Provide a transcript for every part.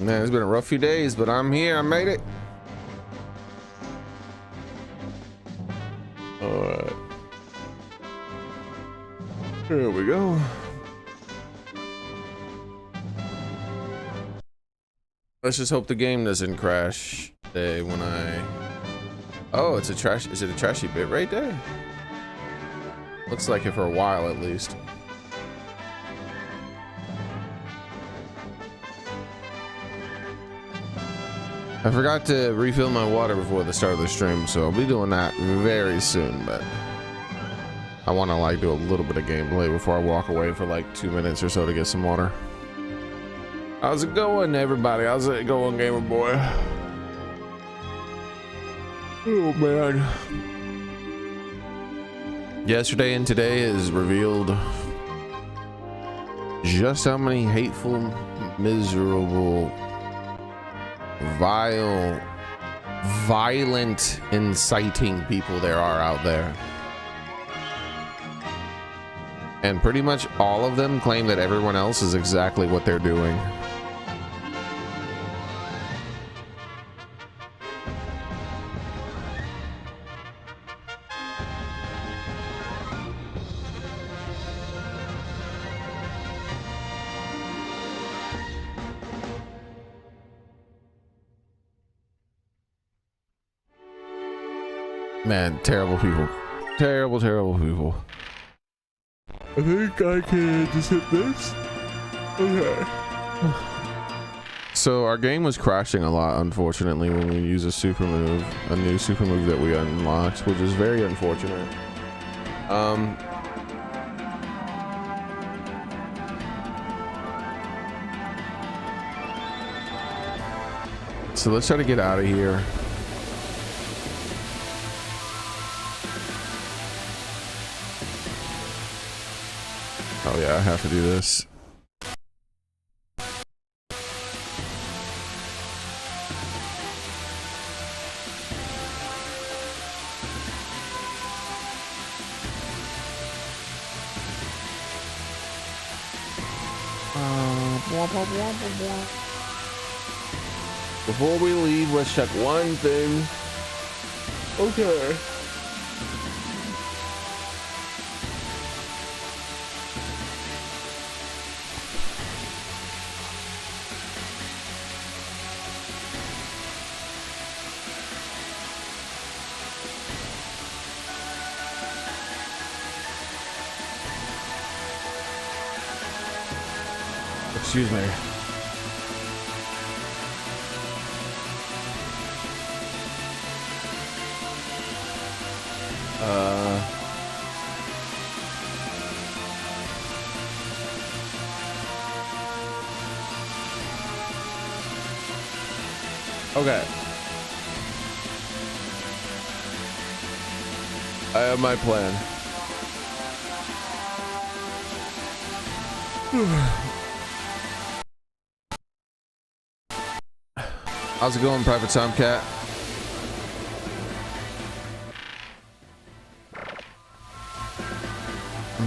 Man, it's been a rough few days, but I'm here. I made it. All right. Here we go. Let's just hope the game doesn't crash today when I... Oh, it's a trash... Is it a trashy bit right there? Looks like it for a while at least. I forgot to refill my water before the start of the stream, so I'll be doing that very soon, but I want to like do a little bit of gameplay before I walk away for like 2 minutes or so to get some water. How's it going, everybody? How's it going, gamer boy? Oh man. Yesterday and today has revealed just how many hateful, miserable, vile, violent, inciting people there are out there. And pretty much all of them claim that everyone else is exactly what they're doing. Man, terrible people. Terrible, terrible people. I think I can just hit this. Okay. So our game was crashing a lot, unfortunately, when we use a super move, a new super move that we unlocked, which is very unfortunate. So let's try to get out of here. Oh yeah, I have to do this. Before we leave, let's check one thing. Okay. Excuse me. Okay. I have my plan. How's it going, Private Tomcat?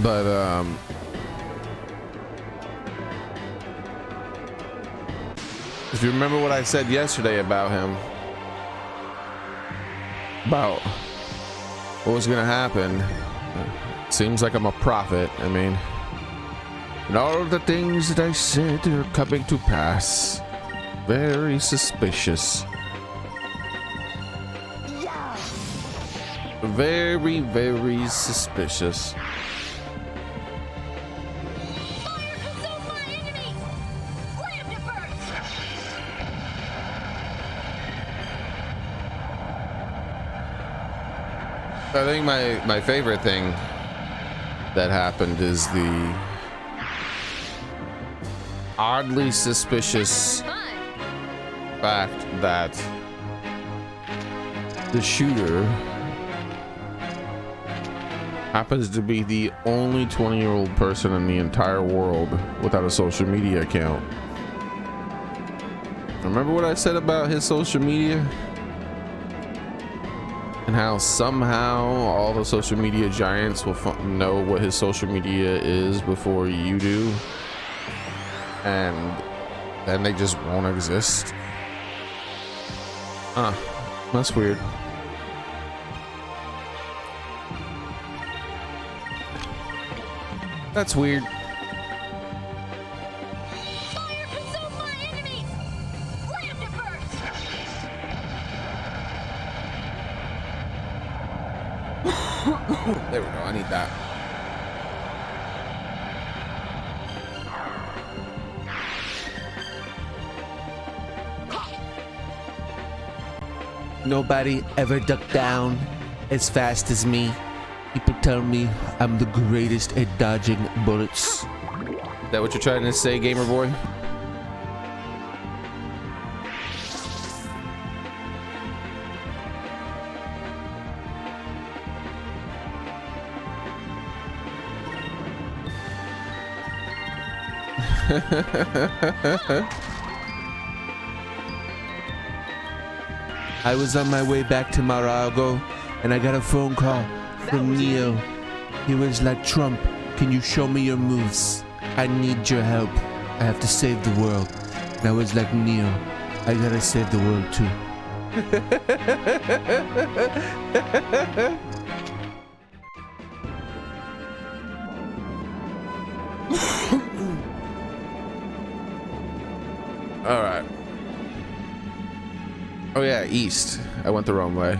But if you remember what I said yesterday about him, about what was gonna happen, seems like I'm a prophet. I mean, and all of the things that I said are coming to pass. Very suspicious. Very, very suspicious. I think my favorite thing that happened is the oddly suspicious fact that the shooter happens to be the only 20-year-old person in the entire world without a social media account. Remember what I said about his social media? And how somehow all the social media giants will know what his social media is before you do. And then they just won't exist. Huh. That's weird. That's weird. There we go. I need that. Nobody ever ducked down as fast as me. People tell me I'm the greatest at dodging bullets. Is that what you're trying to say, gamer boy? I was on my way back to Marago and I got a phone call from Neo. He was like, Trump, can you show me your moves? I need your help. I have to save the world. And I was like, Neo, I gotta save the world too. All right. Oh yeah, east. I went the wrong way.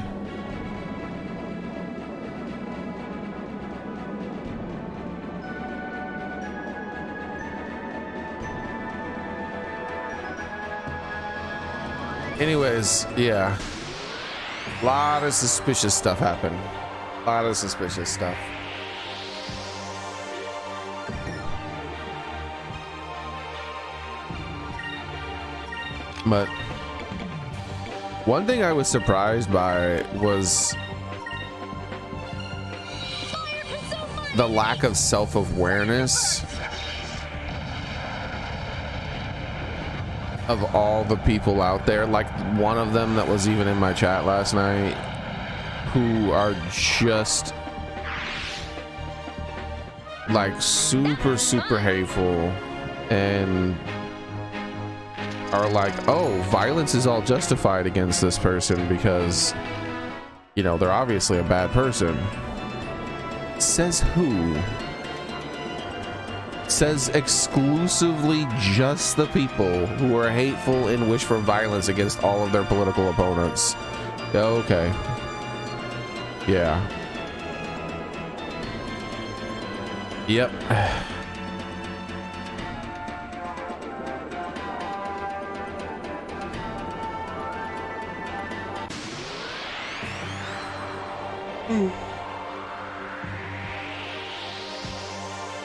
Anyways, yeah. A lot of suspicious stuff happened. A lot of suspicious stuff. But one thing I was surprised by was the lack of self-awareness of all the people out there. Like one of them that was even in my chat last night, who are just like super hateful and are like, oh, violence is all justified against this person because, you know, they're obviously a bad person. Says who? Says exclusively just the people who are hateful and wish for violence against all of their political opponents. Okay. Yeah. Yep.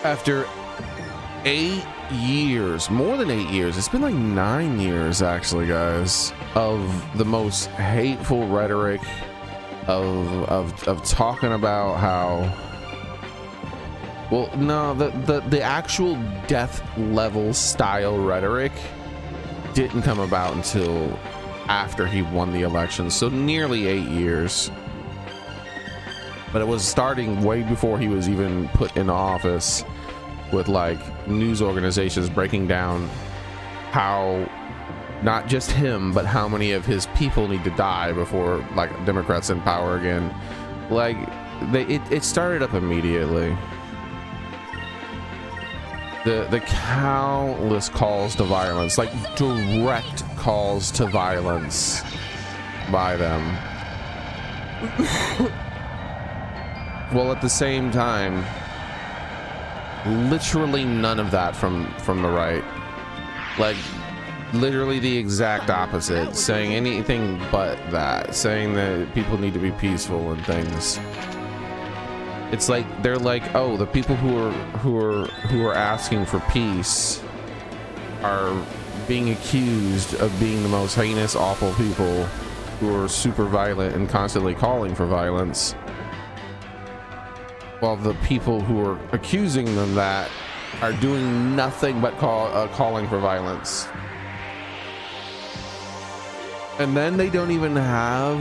After 8 years, more than 8 years, it's been like 9 years actually, guys, of the most hateful rhetoric of talking about how, well, no, the actual death level style rhetoric didn't come about until after he won the election, so nearly 8 years. But it was starting way before he was even put in office, with like news organizations breaking down how not just him, but how many of his people need to die before like Democrats in power again. Like it started up immediately. The countless calls to violence, like direct calls to violence by them. Well, at the same time, literally none of that from the right. Like literally the exact opposite, saying anything but that, saying that people need to be peaceful and things. It's like they're like, oh, the people who are asking for peace are being accused of being the most heinous, awful people who are super violent and constantly calling for violence, while the people who are accusing them that are doing nothing but calling for violence. And then they don't even have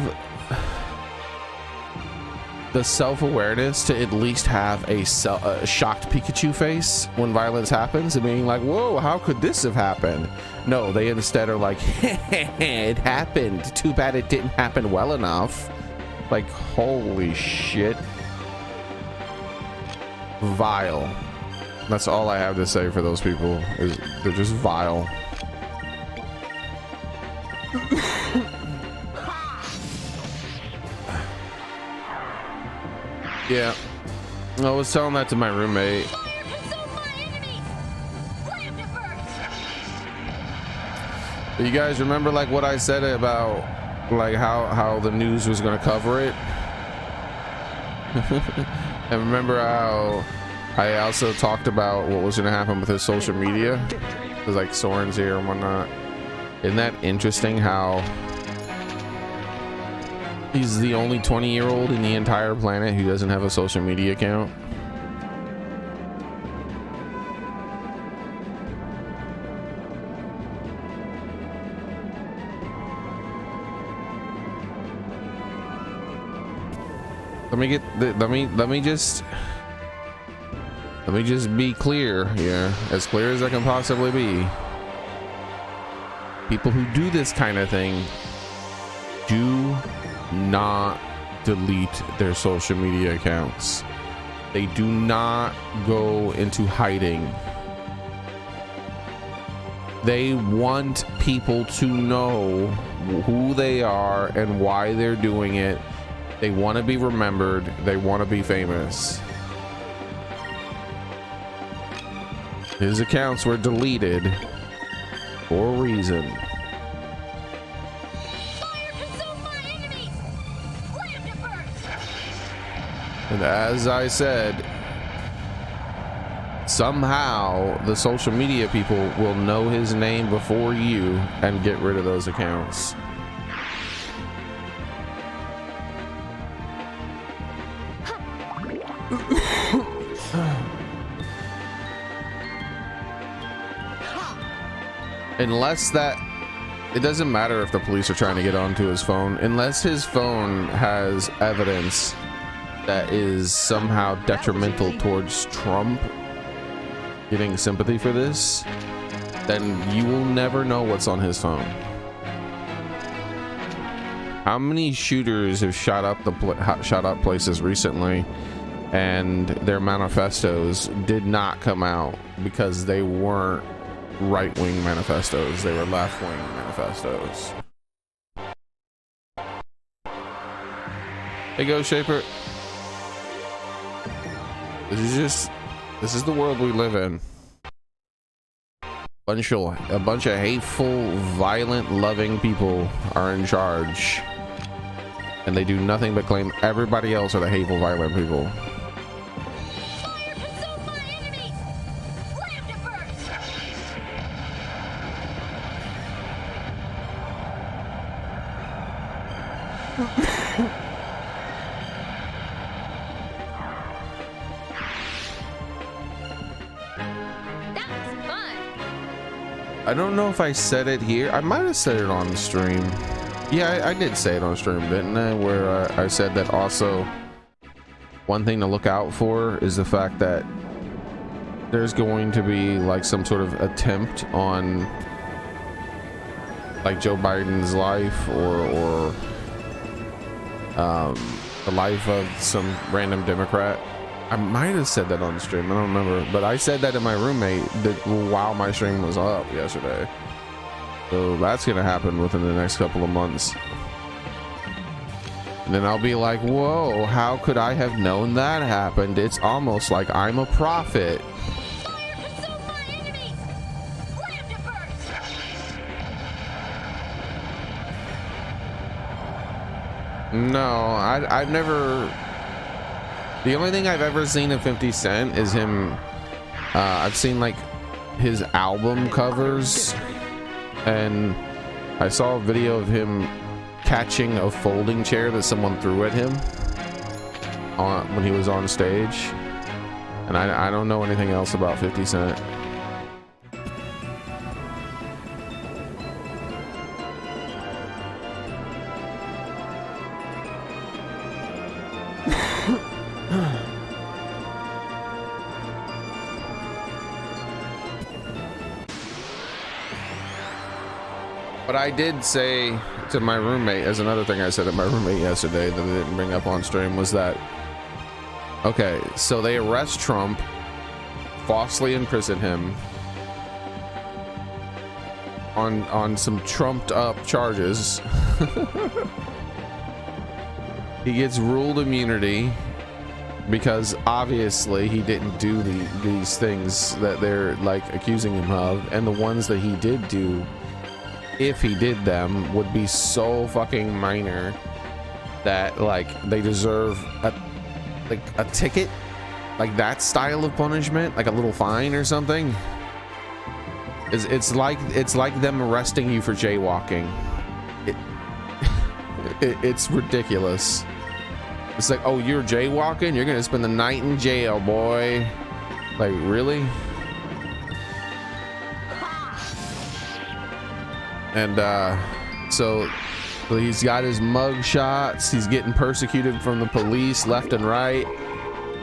the self-awareness to at least have a shocked Pikachu face when violence happens and being like, whoa, how could this have happened? No, they instead are like, it happened. Too bad it didn't happen well enough. Like, holy shit. Vile. That's all I have to say for those people, is they're just vile. Yeah, I was telling that to my roommate. You guys remember like what I said about like how the news was going to cover it? And remember how I also talked about what was going to happen with his social media? Because like Soren's here and whatnot. Isn't that interesting how he's the only 20-year-old in the entire planet who doesn't have a social media account? Let me just be clear here, as clear as I can possibly be. People who do this kind of thing do not delete their social media accounts. They do not go into hiding. They want people to know who they are and why they're doing it. They want to be remembered. They want to be famous. His accounts were deleted for a reason. And as I said, somehow the social media people will know his name before you and get rid of those accounts. Unless that, it doesn't matter if the police are trying to get onto his phone, unless his phone has evidence that is somehow detrimental towards Trump getting sympathy for this, then you will never know what's on his phone. How many shooters have shot up places recently and their manifestos did not come out because they weren't right-wing manifestos, they were left-wing manifestos. Hey, Ghost Shaper. This is the world we live in. A bunch of hateful, violent, loving people are in charge, and they do nothing but claim everybody else are the hateful, violent people. I don't know if I said it here. I might have said it on the stream. Yeah, I did say it on stream, didn't I? Where I said that also one thing to look out for is the fact that there's going to be like some sort of attempt on like Joe Biden's life or the life of some random Democrat. I might have said that on the stream, I don't remember, but I said that to my roommate while my stream was up yesterday. So that's gonna happen within the next couple of months. And then I'll be like, whoa, how could I have known that happened? It's almost like I'm a prophet. No, I've never. The only thing I've ever seen of 50 Cent is him. I've seen like his album covers, and I saw a video of him catching a folding chair that someone threw at him when he was on stage. And I don't know anything else about 50 Cent. But I did say to my roommate, as another thing I said to my roommate yesterday that I didn't bring up on stream, was that, okay, so they arrest Trump, falsely imprison him on some trumped up charges. He gets ruled immunity because obviously he didn't do these things that they're like accusing him of, and the ones that he did do, if he did them, would be so fucking minor that like they deserve a ticket, like that style of punishment, like a little fine or something. It's like them arresting you for jaywalking. It's ridiculous. It's like, oh, you're jaywalking, you're gonna spend the night in jail, boy. Like, really? And so he's got his mug shots, he's getting persecuted from the police left and right.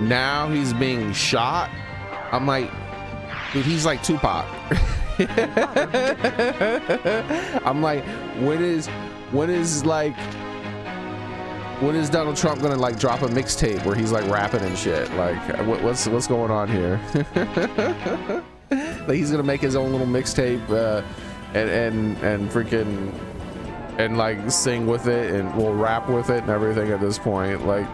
Now he's being shot. I'm like, dude, he's like Tupac. I'm like, when is Donald Trump gonna like drop a mixtape where he's like rapping and shit? Like, what's going on here? Like, he's gonna make his own little mixtape and freaking and like sing with it and will rap with it and everything at this point. Like,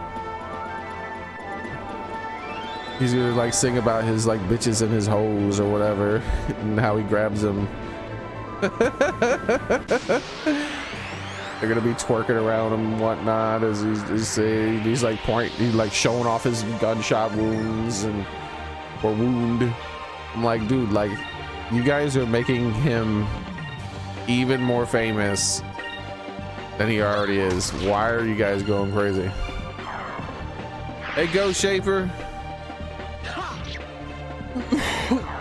he's gonna like sing about his like bitches and his hoes or whatever and how he grabs them. They're gonna be twerking around him and whatnot as he's like he's like showing off his gunshot wounds or wound. I'm like, dude, like, you guys are making him even more famous than he already is. Why are you guys going crazy? Hey, go Schaefer.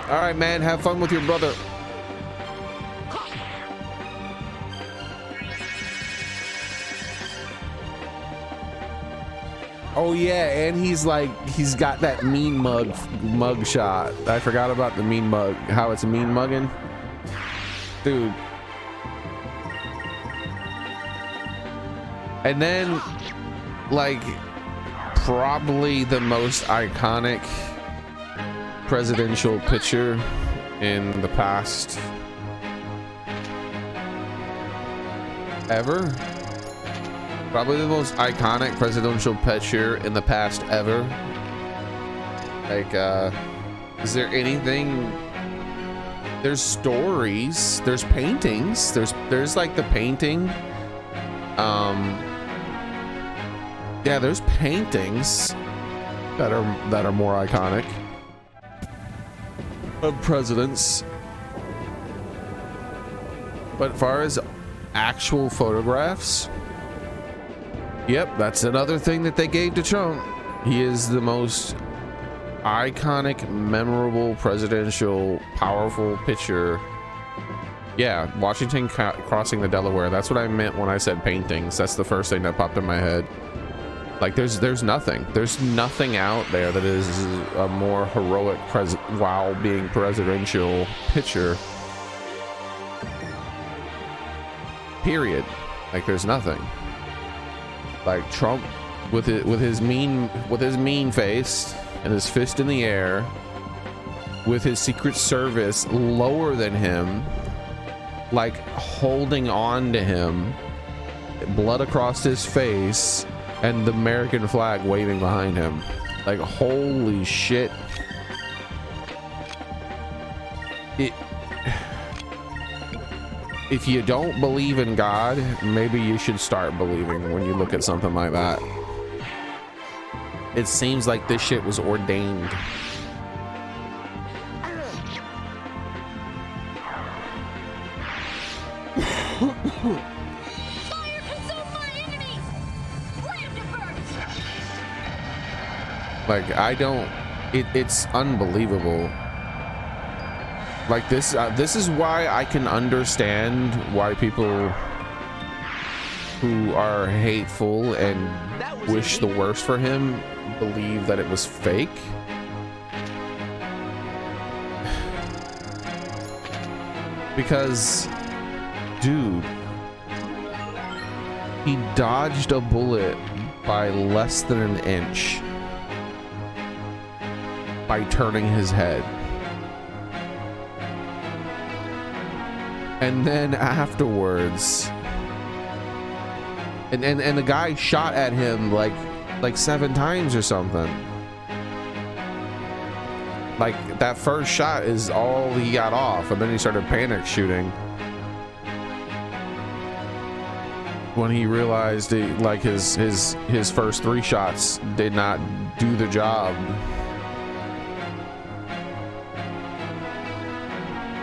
All right, man, have fun with your brother. Oh yeah, and he's got that mean mug shot. I forgot about the mean mug, how it's mean mugging. Dude. And then, like, probably the most iconic presidential picture in the past ever. Probably the most iconic presidential picture in the past ever. Like, is there anything? There's stories, there's paintings, there's like the painting. Yeah, there's paintings that are more iconic of presidents. But as far as actual photographs, yep, that's another thing that they gave to Trump. He is the most iconic, memorable, presidential, powerful picture. Yeah, Washington crossing the Delaware. That's what I meant when I said paintings. That's the first thing that popped in my head. Like, there's nothing. There's nothing out there that is a more heroic while being presidential picture. Period. Like, there's nothing. Like, Trump with his mean face and his fist in the air, with his Secret Service lower than him, like holding on to him, blood across his face, and the American flag waving behind him. Like, holy shit. If you don't believe in God, maybe you should start believing when you look at something like that. It seems like this shit was ordained. Like, it's unbelievable. Like, this is why I can understand why people who are hateful and wish the worst for him believe that it was fake. Because dude, he dodged a bullet by less than an inch by turning his head. And then afterwards, and the guy shot at him like 7 times or something. Like, that first shot is all he got off, and then he started panic shooting when he realized like his first 3 shots did not do the job.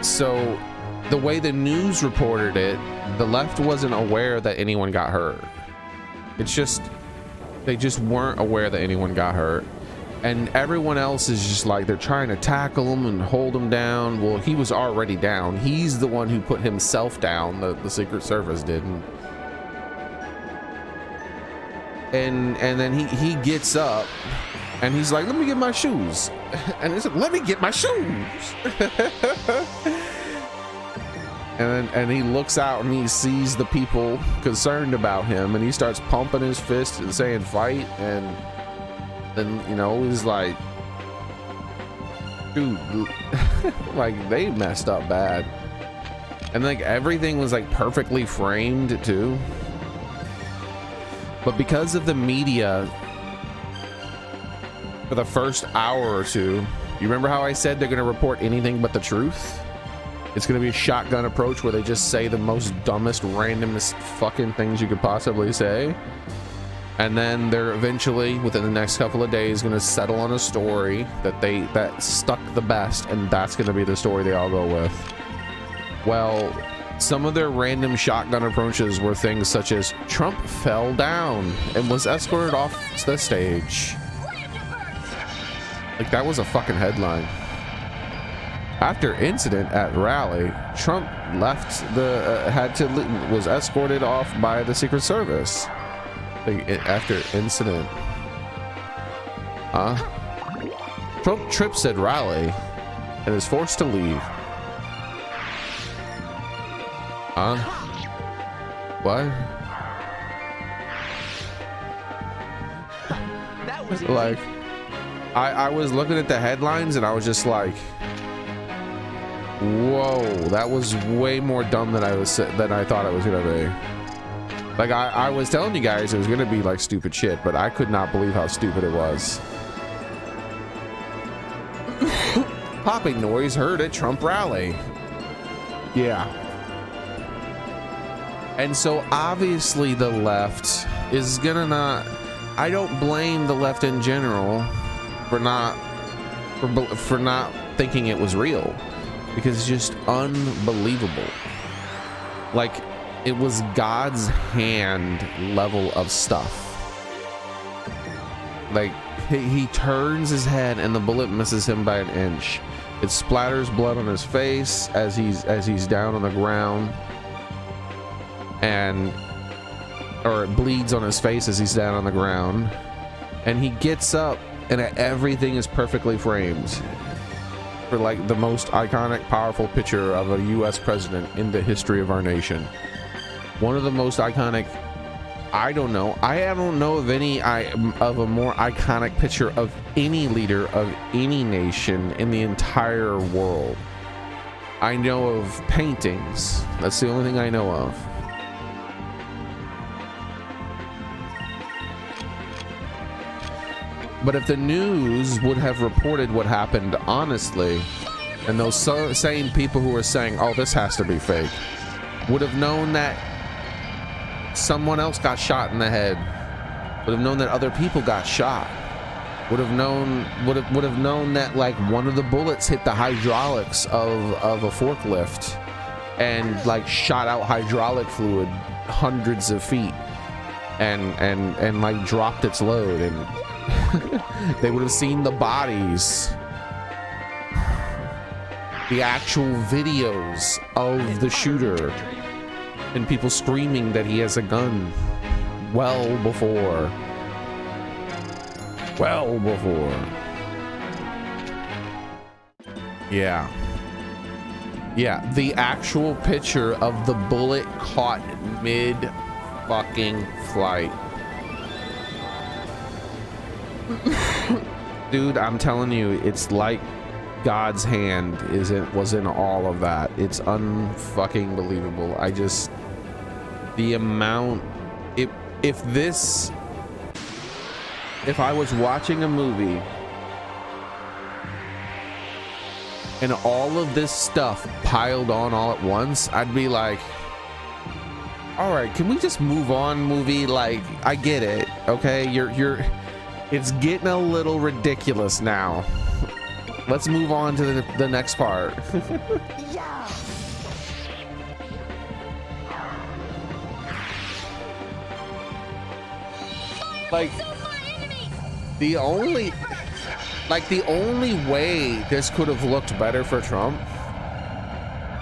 So the way the news reported it, the left wasn't aware that anyone got hurt. It's just, they just weren't aware that anyone got hurt. And everyone else is just like, they're trying to tackle him and hold him down. Well, he was already down. He's the one who put himself down. The Secret Service didn't. And then he gets up and he's like, let me get my shoes. And he's like, let me get my shoes. And he looks out and he sees the people concerned about him, and he starts pumping his fist and saying fight. And then, you know, he's like, dude, like, they messed up bad. And like everything was like perfectly framed too. But because of the media, for the first hour or two, you remember how I said they're going to report anything but the truth? It's going to be a shotgun approach where they just say the most dumbest, randomest fucking things you could possibly say. And then they're eventually, within the next couple of days, going to settle on a story that stuck the best, and that's going to be the story they all go with. Well, some of their random shotgun approaches were things such as Trump fell down and was escorted off the stage. Like, that was a fucking headline. After incident at rally, Trump left was escorted off by the Secret Service. Like, after incident. Trump trips at rally and is forced to leave. What? That was like, I was looking at the headlines and I was just like, whoa, that was way more dumb than I thought it was gonna be. Like, I was telling you guys it was gonna be like stupid shit, but I could not believe how stupid it was. Popping noise heard at Trump rally. Yeah. And so obviously the left is gonna not, I don't blame the left in general for not thinking it was real, because it's just unbelievable. Like, it was God's hand level of stuff. Like, he turns his head and the bullet misses him by an inch. It splatters blood on his face as he's down on the ground, or it bleeds on his face as he's down on the ground, and he gets up and everything is perfectly framed for like the most iconic, powerful picture of a US president in the history of our nation. One of the most iconic, I don't know of a more iconic picture of any leader of any nation in the entire world. I know of paintings. That's the only thing I know of. But if the news would have reported what happened honestly, and those same people who were saying, oh, this has to be fake, would have known that someone else got shot in the head, would have known that other people got shot, would have known that like one of the bullets hit the hydraulics of a forklift and like shot out hydraulic fluid hundreds of feet and like dropped its load, and they would have seen the bodies, the actual videos of the shooter, and people screaming that he has a gun well before. Yeah. Yeah, the actual picture of the bullet caught mid fucking flight. Dude, I'm telling you, it's like God's hand was in all of that. It's unfucking believable. I just, the amount, if I was watching a movie and all of this stuff piled on all at once, I'd be like, all right, can we just move on, movie? Like, I get it, okay? It's getting a little ridiculous now. Let's move on to the next part. Yeah. Like, the only way this could have looked better for Trump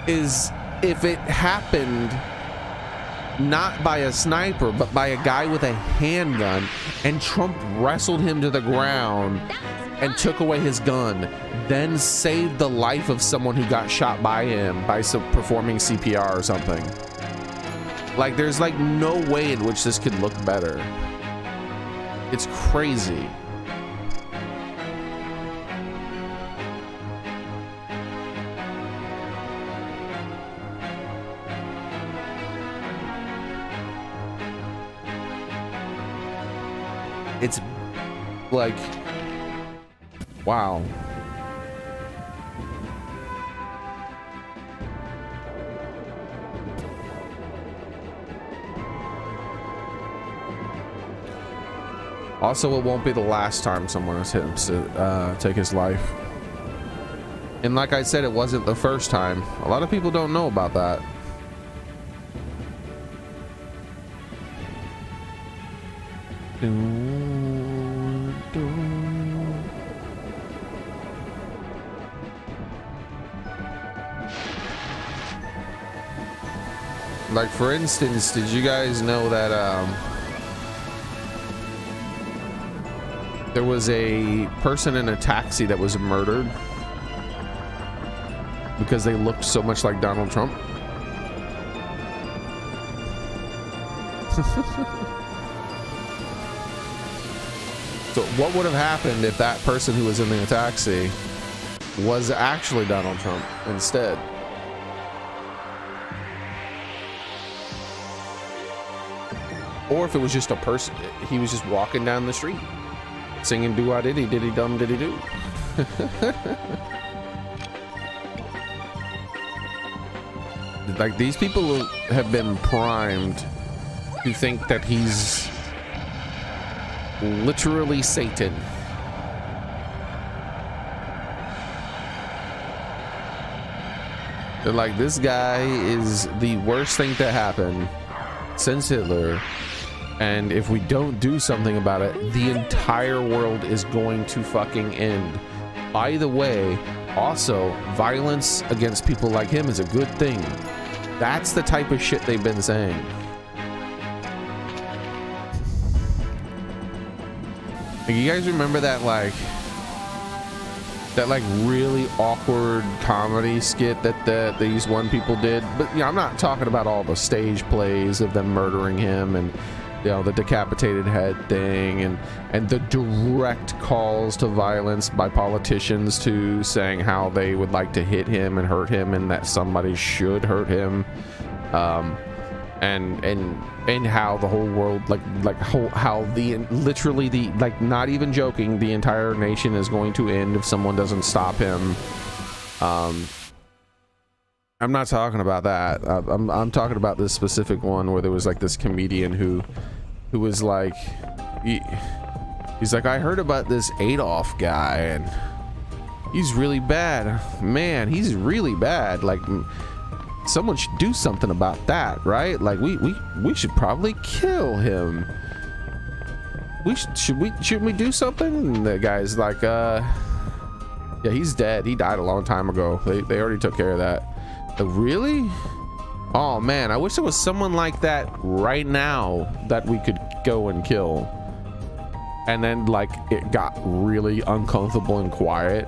is if it happened not by a sniper, but by a guy with a handgun, and Trump wrestled him to the ground and took away his gun, then saved the life of someone who got shot by him by performing CPR or something. Like, there's like no way in which this could look better. It's crazy. It's like, wow. Also, it won't be the last time someone has hit him to take his life. And like I said, it wasn't the first time. A lot of people don't know about that. Like, for instance, did you guys know that there was a person in a taxi that was murdered because they looked so much like Donald Trump? So what would have happened if that person who was in the taxi was actually Donald Trump instead? Or if it was just a person, he was just walking down the street singing do-I-diddy, diddy-dum, diddy-do. Like, these people have been primed to think that he's literally Satan. They're like, this guy is the worst thing to happen since Hitler. And if we don't do something about it, the entire world is going to fucking end. By the way, also, violence against people like him is a good thing. That's the type of shit they've been saying. Like, you guys remember that really awkward comedy skit that these one people did? But you know, I'm not talking about all the stage plays of them murdering him and, you know, the decapitated head thing and the direct calls to violence by politicians to saying how they would like to hit him and hurt him and that somebody should hurt him, and how the whole world how literally not even joking, the entire nation is going to end if someone doesn't stop him. I'm not talking about that. I'm talking about this specific one where there was like this comedian who was like, he's like, I heard about this Adolf guy and he's really bad. Man, he's really bad. Like, someone should do something about that, right? Like, we should probably kill him. Shouldn't we do something? And the guy's like, yeah, he's dead. He died a long time ago. They already took care of that. Really? Oh man, I wish there was someone like that right now that we could go and kill. And then like it got really uncomfortable and quiet.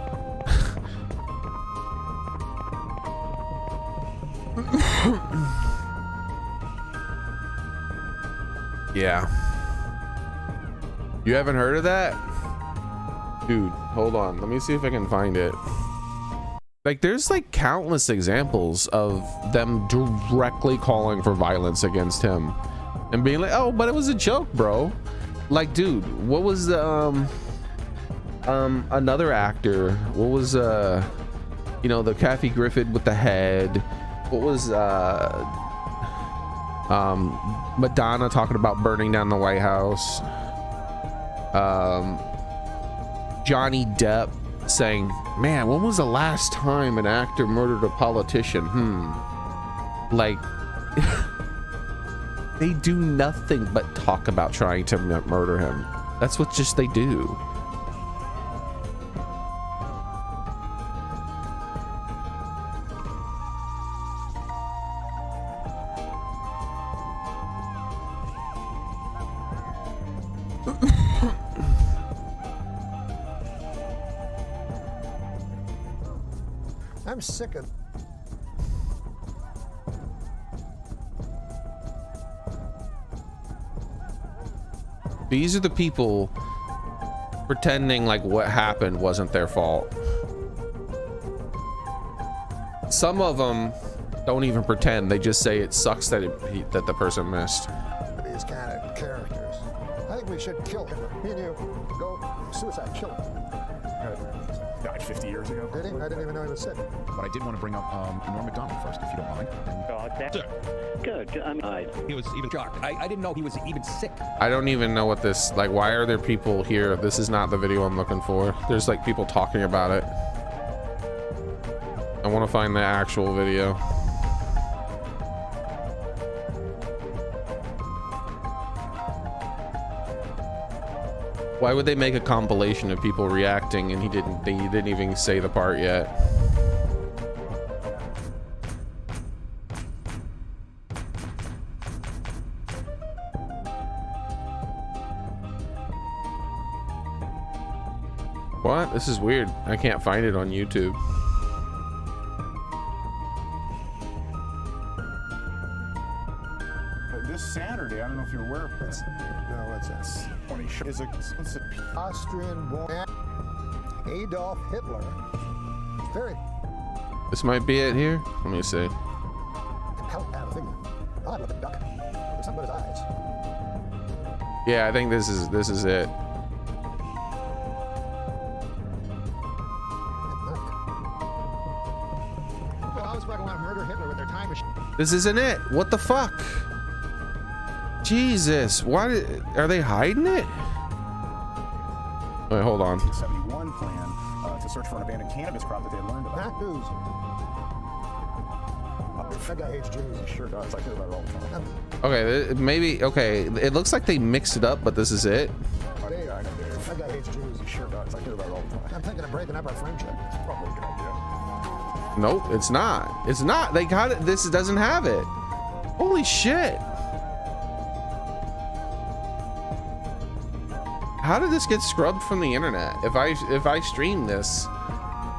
Yeah. You haven't heard of that? Dude, hold on. Let me see if I can find it. Like, there's like countless examples of them directly calling for violence against him and being like, oh, but it was a joke, bro. Like, dude, what was the another actor? What was you know, the Kathy Griffin with the head? What was Madonna talking about burning down the White House? Johnny Depp saying, man, when was the last time an actor murdered a politician? Like, they do nothing but talk about trying to murder him. That's what just they do. I'm sick of. These are the people pretending like what happened wasn't their fault. Some of them don't even pretend. They just say it sucks that that the person missed. These kind of characters. I think we should kill him. Me and you go suicide, kill him. Died 50 years ago. Did he? I didn't even know he was sick. But I did want to bring up Norm Macdonald first, if you don't mind. Good. He was even shocked. I didn't know he was even sick. I don't even know what this, like, why are there people here? This is not the video I'm looking for. There's like people talking about it. I want to find the actual video. Why would they make a compilation of people reacting and he didn't even say the part yet? What? This is weird. I can't find it on YouTube. This Saturday, I don't know if you're aware of this. No, what's this? Is a Austrian-born Adolf Hitler. Very This might be it here. Let me see. compelling kind of figure. Odd looking duck. There's something about his eyes. Yeah, I think this is it. Well, I was fucking want to murder Hitler with their time machine. This isn't it. What the fuck? Jesus, why are they hiding it? Wait, hold on. 71 plan to search for an abandoned cannabis crop that they had learned about. Not news. That guy hates Jews. He sure does. I hear about it all the time. Okay, maybe, okay. It looks like they mixed it up, but this is it. Dave, I know Dave. That guy hates Jews. He sure does. I hear about it all the time. I'm thinking of breaking up our friendship. It's probably a good idea. Nope, it's not. It's not. They got it. This doesn't have it. Holy shit. How did this get scrubbed from the internet? If I stream this,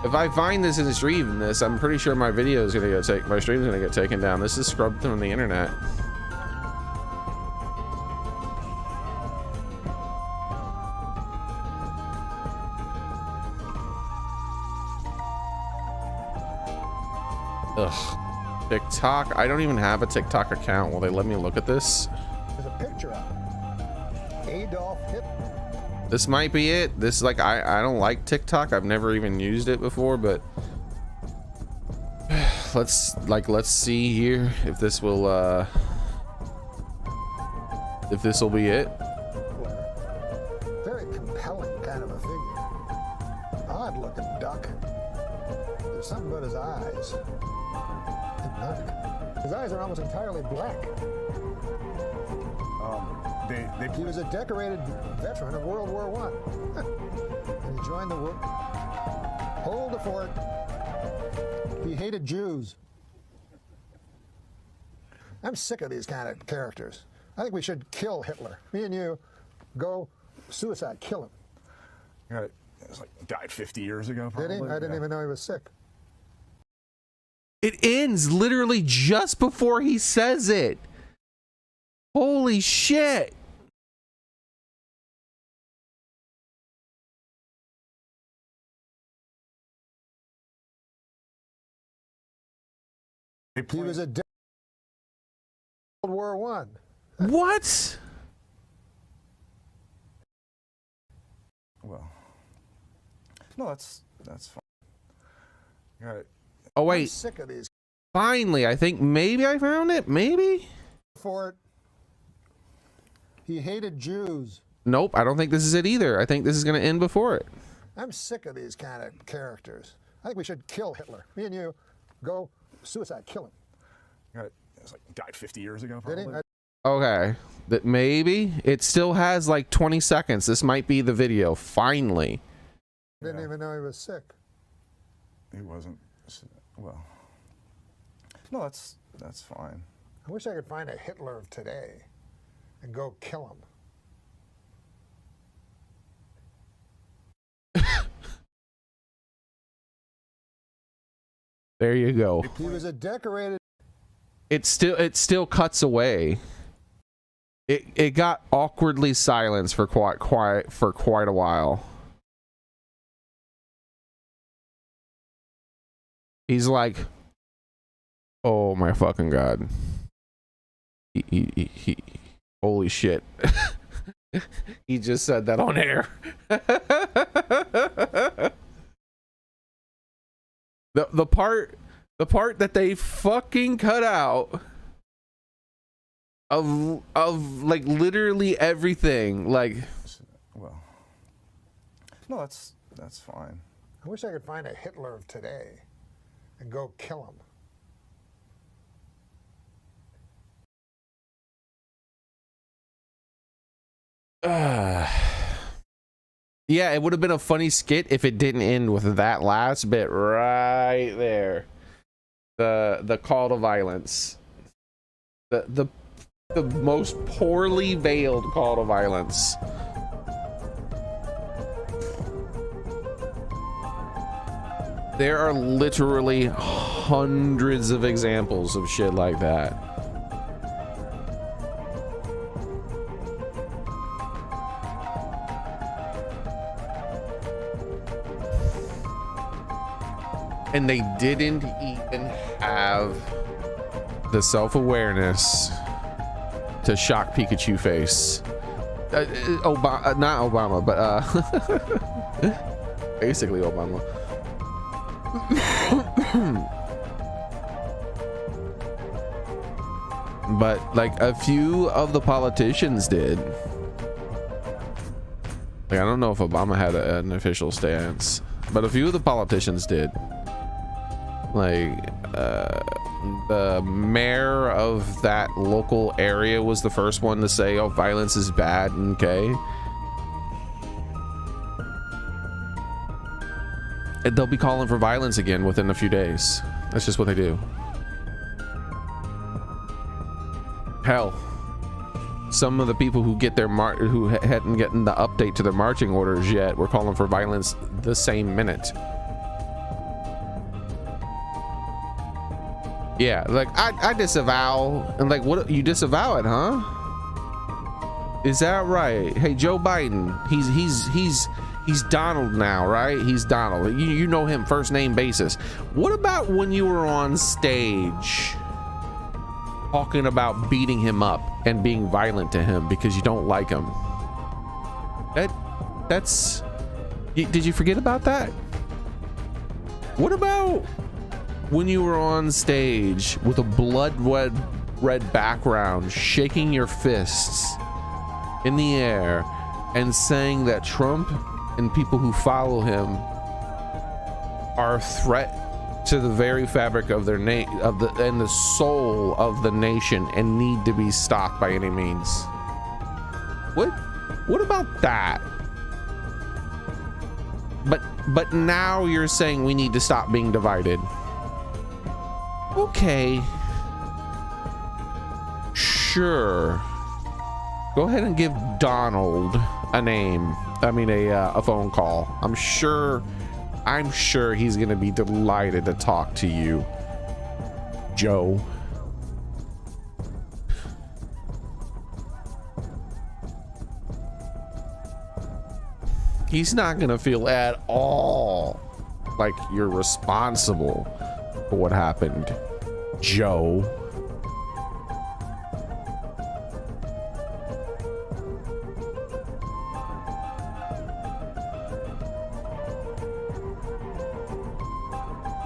if I find this and stream this, I'm pretty sure my video is gonna get taken. My stream's gonna get taken down. This is scrubbed from the internet. Ugh. TikTok. I don't even have a TikTok account. Will they let me look at this? There's a picture of him. Adolf Hitler. This might be it. This, like, I don't like TikTok. I've never even used it before, but let's see here if this will be it. Very compelling kind of a figure. Odd looking duck. There's something about his eyes. His eyes are almost entirely black. He was a decorated veteran of World War I. And he joined the war. Hold the fort. He hated Jews. I'm sick of these kind of characters. I think we should kill Hitler. Me and you go suicide, kill him. Right. It's like died 50 years ago, probably. Did he? I didn't even know he was sick. It ends literally just before he says it. Holy shit. He was a World War One. What? Well, no, that's fine. Right. Oh I'm wait, sick of these. finally, I think maybe I found it. Maybe? For it. He hated Jews. Nope, I don't think this is it either. I think this is going to end before it. I'm sick of these kind of characters. I think we should kill Hitler. Me and you, go suicide, kill him. Right. It's like died 50 years ago. Did he? Probably. Okay, that maybe it still has like 20 seconds. This might be the video. Finally. Didn't even know he was sick. He wasn't. Well, no, that's fine. I wish I could find a Hitler of today and go kill him. There you go. He was a decorated. It still cuts away. It got awkwardly silenced for quite a while. He's like, oh my fucking god. He holy shit. He just said that on air. The part that they fucking cut out of like literally everything, like, Well, no, that's fine. I wish I could find a Hitler of today and go kill him. yeah, it would have been a funny skit if it didn't end with that last bit right there. The call to violence. The most poorly veiled call to violence. There are literally hundreds of examples of shit like that. And they didn't even have the self-awareness to shock Pikachu face. Obama, not Obama, but basically Obama. But like a few of the politicians did. Like, I don't know if Obama had an official stance, but a few of the politicians did. Like the mayor of that local area was the first one to say, oh, violence is bad. Okay, and they'll be calling for violence again within a few days. That's just what they do. Hell, some of the people who get their who hadn't gotten the update to their marching orders yet were calling for violence the same minute. Yeah, like I disavow, and like, what, you disavow it, huh? Is that right? Hey, Joe Biden, he's Donald now, right? He's Donald. You know him first name basis. What about when you were on stage talking about beating him up and being violent to him because you don't like him? That's did you forget about that? What about when you were on stage with a blood red background, shaking your fists in the air and saying that Trump and people who follow him are a threat to the very fabric of their and the soul of the nation and need to be stopped by any means? What about that? But now you're saying we need to stop being divided. Okay, sure. Go ahead and give Donald a name. I mean, a phone call. I'm sure he's gonna be delighted to talk to you, Joe. He's not gonna feel at all like you're responsible for what happened Joe.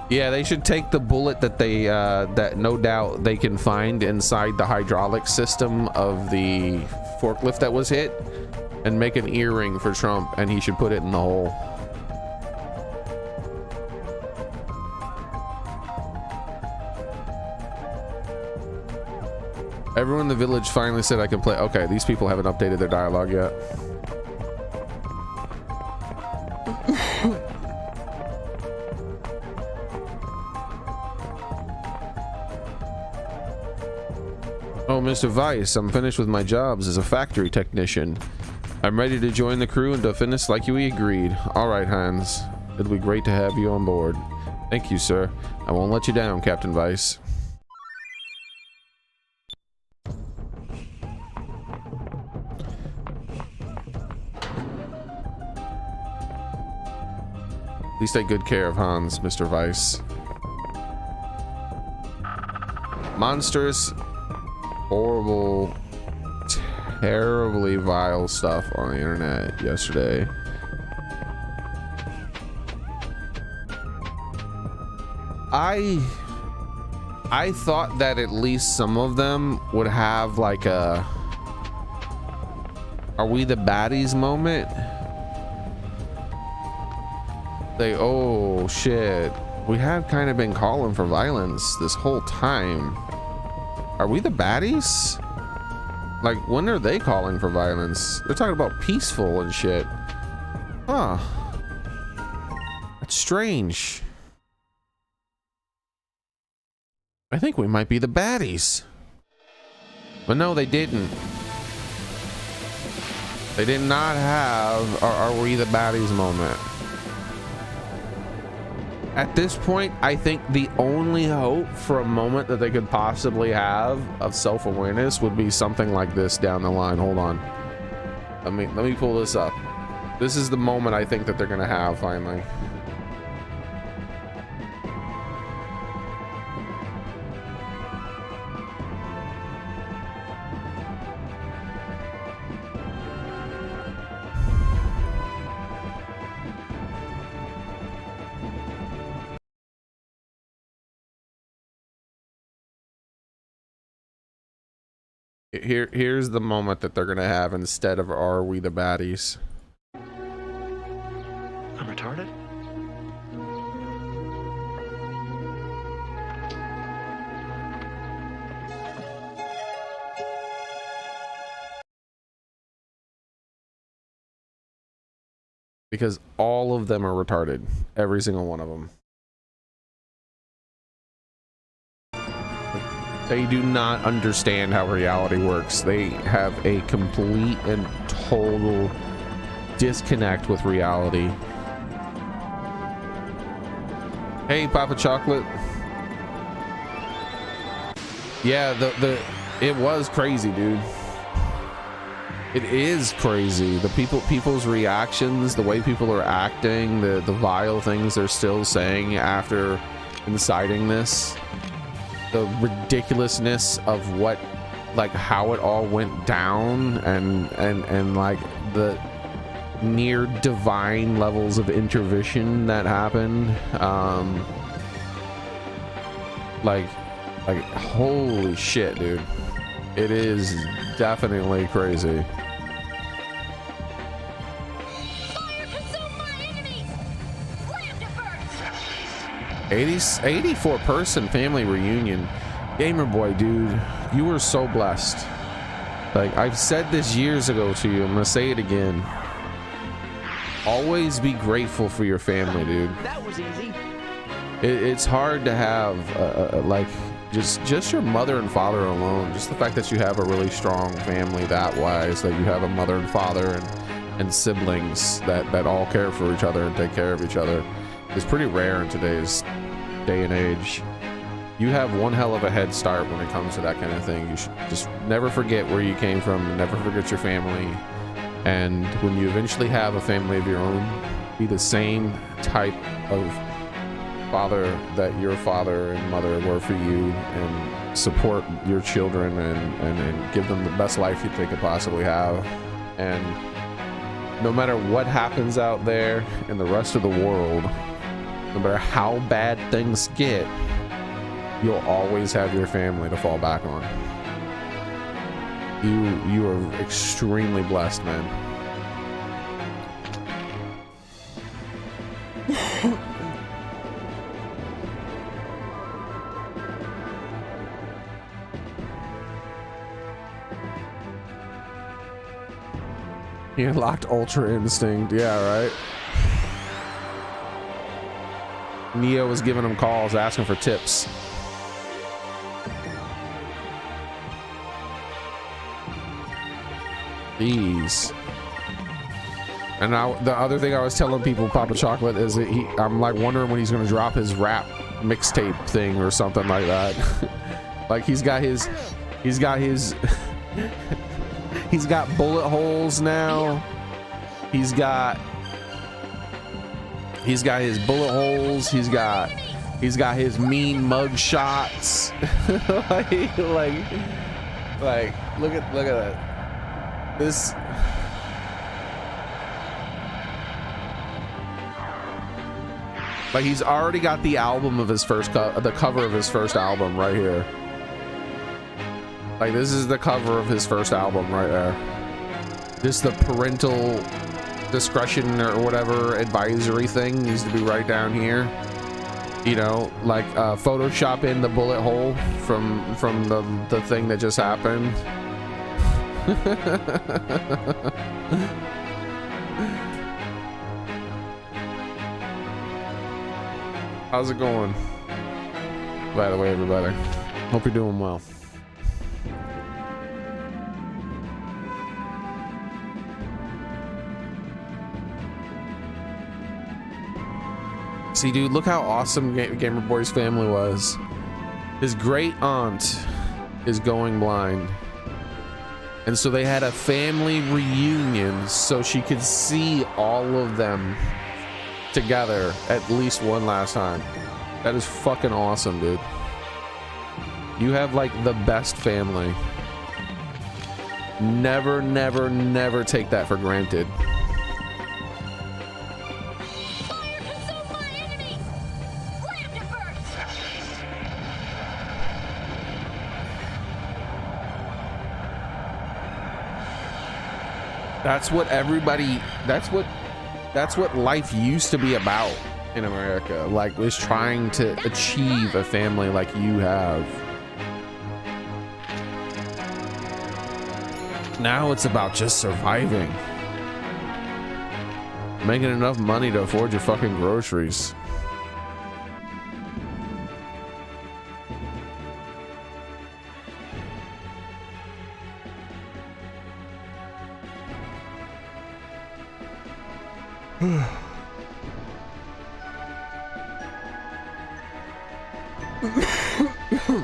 Yeah, they should take the bullet that they that no doubt they can find inside the hydraulic system of the forklift that was hit and make an earring for Trump, and he should put it in the hole. Everyone in the village finally said I can play. Okay, these people haven't updated their dialogue yet. Oh, Mr. Weiss, I'm finished with my jobs as a factory technician. I'm ready to join the crew and to finish like we agreed. All right, Hans. It'll be great to have you on board. Thank you, sir. I won't let you down, Captain Weiss. Please take good care of Hans, Mr. Weiss. Monstrous, horrible, terribly vile stuff on the internet yesterday. I thought that at least some of them would have like a "Are we the baddies" moment. They, oh shit, we have kind of been calling for violence this whole time. Are we the baddies? Like, when are they calling for violence? They're talking about peaceful and shit. Huh. That's strange. I think we might be the baddies. But no, they didn't. They did not have are we the baddies moment. At this point, I think the only hope for a moment that they could possibly have of self-awareness would be something like this down the line. Hold on. Let me pull this up. This is the moment I think that they're gonna have finally. Here's the moment that they're gonna have instead of "Are we the baddies?" I'm retarded? Because all of them are retarded. Every single one of them. They do not understand how reality works. They have a complete and total disconnect with reality. Hey, Papa Chocolate. Yeah, it was crazy, dude. It is crazy. The people's reactions, the way people are acting, the vile things they're still saying after inciting this. The ridiculousness of what, like, how it all went down, and like the near divine levels of intervention that happened. Like holy shit, dude. It is definitely crazy. 84-person family reunion. Gamer boy, dude, you were so blessed. Like, I've said this years ago to you, I'm gonna say it again. Always be grateful for your family, dude. That was easy. It's hard to have like just your mother and father alone. Just the fact that you have a really strong family that wise, that you have a mother and father and siblings that all care for each other and take care of each other, is pretty rare in today's day and age. You have one hell of a head start when it comes to that kind of thing. You should just never forget where you came from and never forget your family. And when you eventually have a family of your own, be the same type of father that your father and mother were for you, and support your children and give them the best life you they could possibly have. And no matter what happens out there in the rest of the world, no matter how bad things get, you'll always have your family to fall back on. You are extremely blessed, man. He unlocked Ultra Instinct. Yeah, right. Neo was giving him calls, asking for tips. Jeez. And now the other thing I was telling people, Papa Chocolate, is that I'm like wondering when he's gonna drop his rap mixtape thing or something like that. Like he's got his he's got bullet holes now. He's got his bullet holes. He's got his mean mug shots. like look at that. This like he's already got the album of his first the cover of his first album right here. Like this is the cover of his first album right there. Just the parental discretion or whatever advisory thing needs to be right down here. You know, like Photoshop in the bullet hole from the thing that just happened. How's it going? By the way, everybody, hope you're doing well. See, dude, look how awesome Gamer Boy's family was. His great aunt is going blind, and so they had a family reunion so she could see all of them together at least one last time. That is fucking awesome, dude. You have like the best family. Never, never, never take that for granted. That's what everybody, that's what life used to be about in America. Like, was trying to achieve a family like you have. Now it's about just surviving. Making enough money to afford your fucking groceries.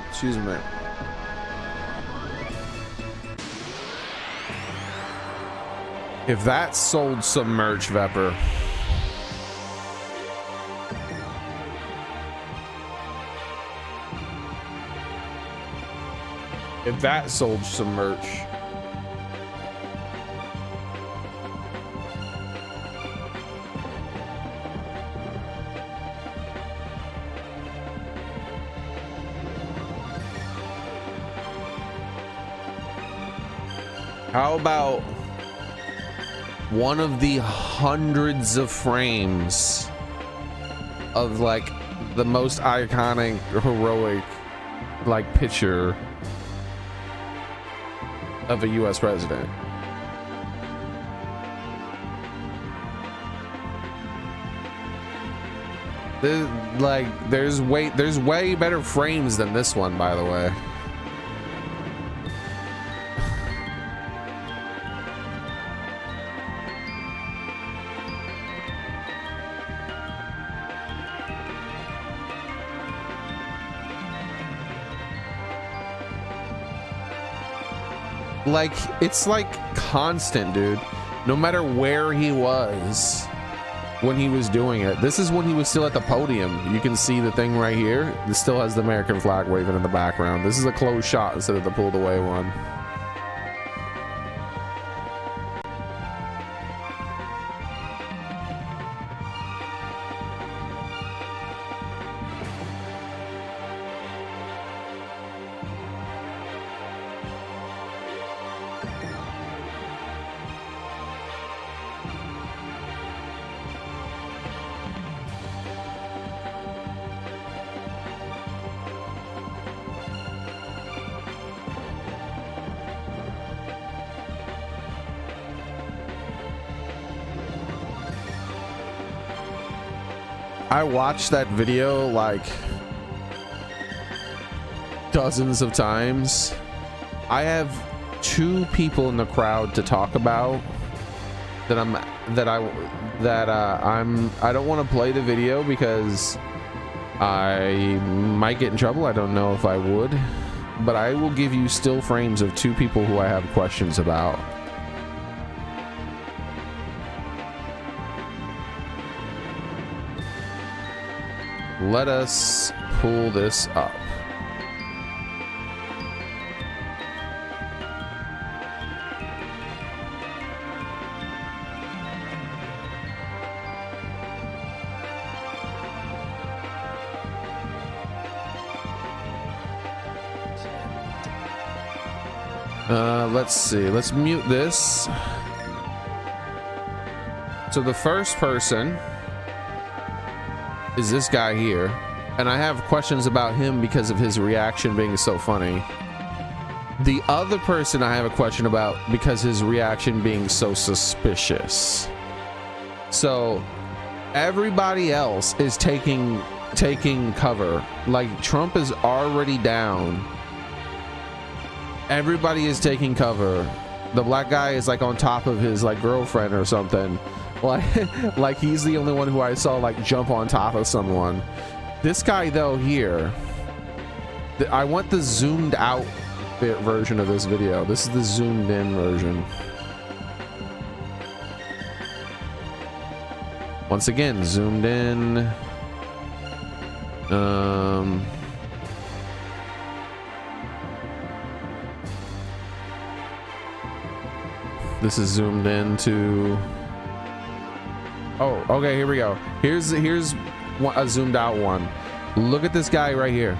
Excuse me. If that sold some merch, Vepper. If that sold some merch. How about one of the hundreds of frames of like the most iconic, heroic, like picture of a US president? There's way better frames than this one, by the way. Like, it's like constant, dude. No matter where he was, when he was doing it. This is when he was still at the podium. You can see the thing right here. This still has the American flag waving in the background. This is a close shot instead of the pulled away one. I watched that video like dozens of times. I have two people in the crowd to talk about that I don't want to play the video because I might get in trouble. I don't know if I would, but I will give you still frames of two people who I have questions about. Let us pull this up. Let's see. Let's mute this. So the first person is this guy here, and I have questions about him because of his reaction being so funny. The other person I have a question about because his reaction being so suspicious. So everybody else is taking cover. Like Trump is already down. Everybody is taking cover. The black guy is like on top of his like girlfriend or something. Like he's the only one who I saw like jump on top of someone. This guy though here, I want the zoomed out version of this video. This is the zoomed in version. Once again, zoomed in. This is zoomed into. Oh, okay, here we go. Here's a zoomed out one. Look at this guy right here.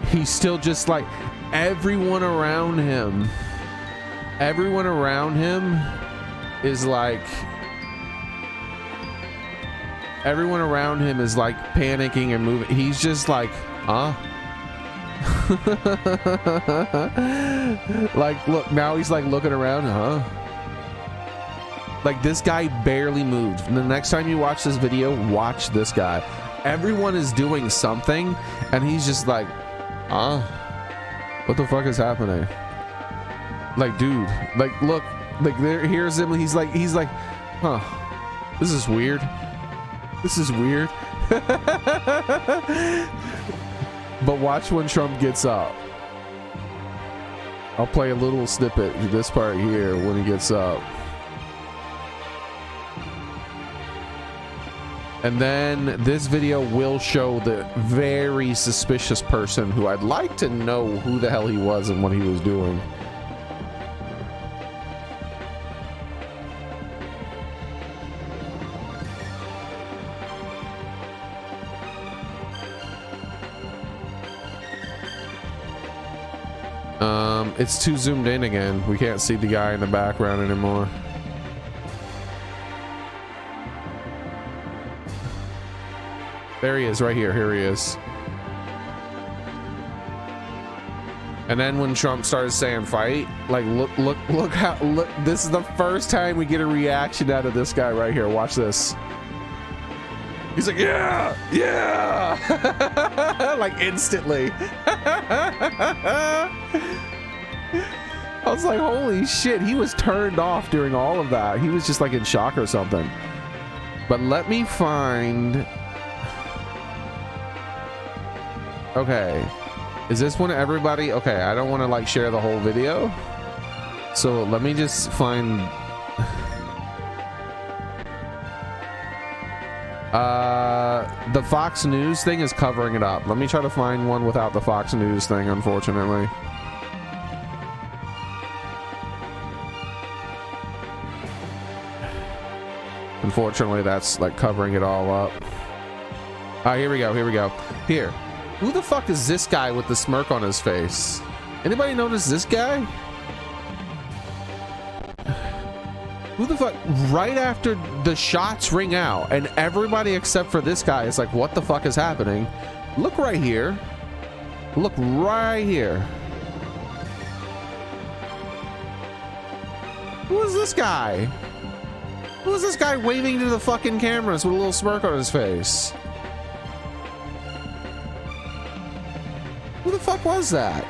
He's still just like everyone around him. Everyone around him is like panicking and moving. He's just like, huh? Like, look, now he's like looking around, huh? Like this guy barely moved. And the next time you watch this video, watch this guy. Everyone is doing something and he's just like, what the fuck is happening? Like, dude, like, look, like here's him. He's like, huh, this is weird. This is weird. But watch when Trump gets up. I'll play a little snippet, this part here, when he gets up. And then this video will show the very suspicious person who I'd like to know who the hell he was and what he was doing. It's too zoomed in again. We can't see the guy in the background anymore. There he is, right here. Here he is. And then when Trump started saying fight, like look how this is the first time we get a reaction out of this guy right here. Watch this. He's like, yeah, yeah, like instantly. I was like, holy shit, he was turned off during all of that. He was just like in shock or something. But let me find. Okay, is this one everybody? Okay, I don't want to like share the whole video, so let me just find. The Fox News thing is covering it up. Let me try to find one without the Fox News thing, unfortunately. Unfortunately, that's like covering it all up. Here we go. Here we go. Here. Who the fuck is this guy with the smirk on his face? Anybody notice this guy? Who the fuck? Right after the shots ring out and everybody except for this guy is like, what the fuck is happening? Look right here. Look right here. Who is this guy? Who is this guy waving to the fucking cameras with a little smirk on his face? Who the fuck was that?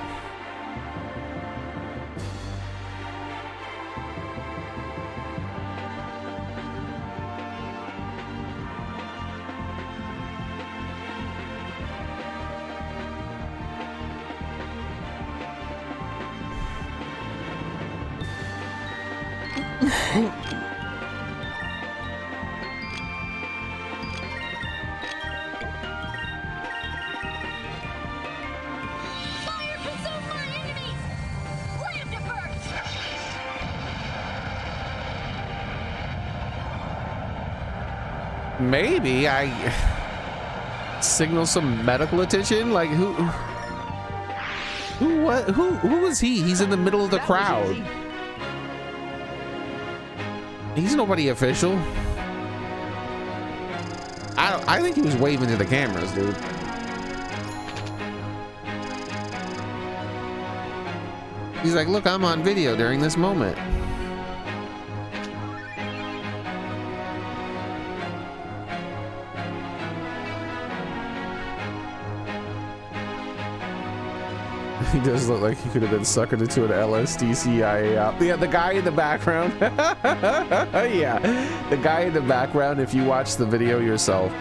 Maybe I signal some medical attention. Like who is he? He's in the middle of the crowd. He's nobody official. I think he was waving to the cameras, dude. He's like, look, I'm on video during this moment. He does look like he could have been suckered into an LSD CIA op. Yeah, the guy in the background. Yeah, the guy in the background, if you watch the video yourself,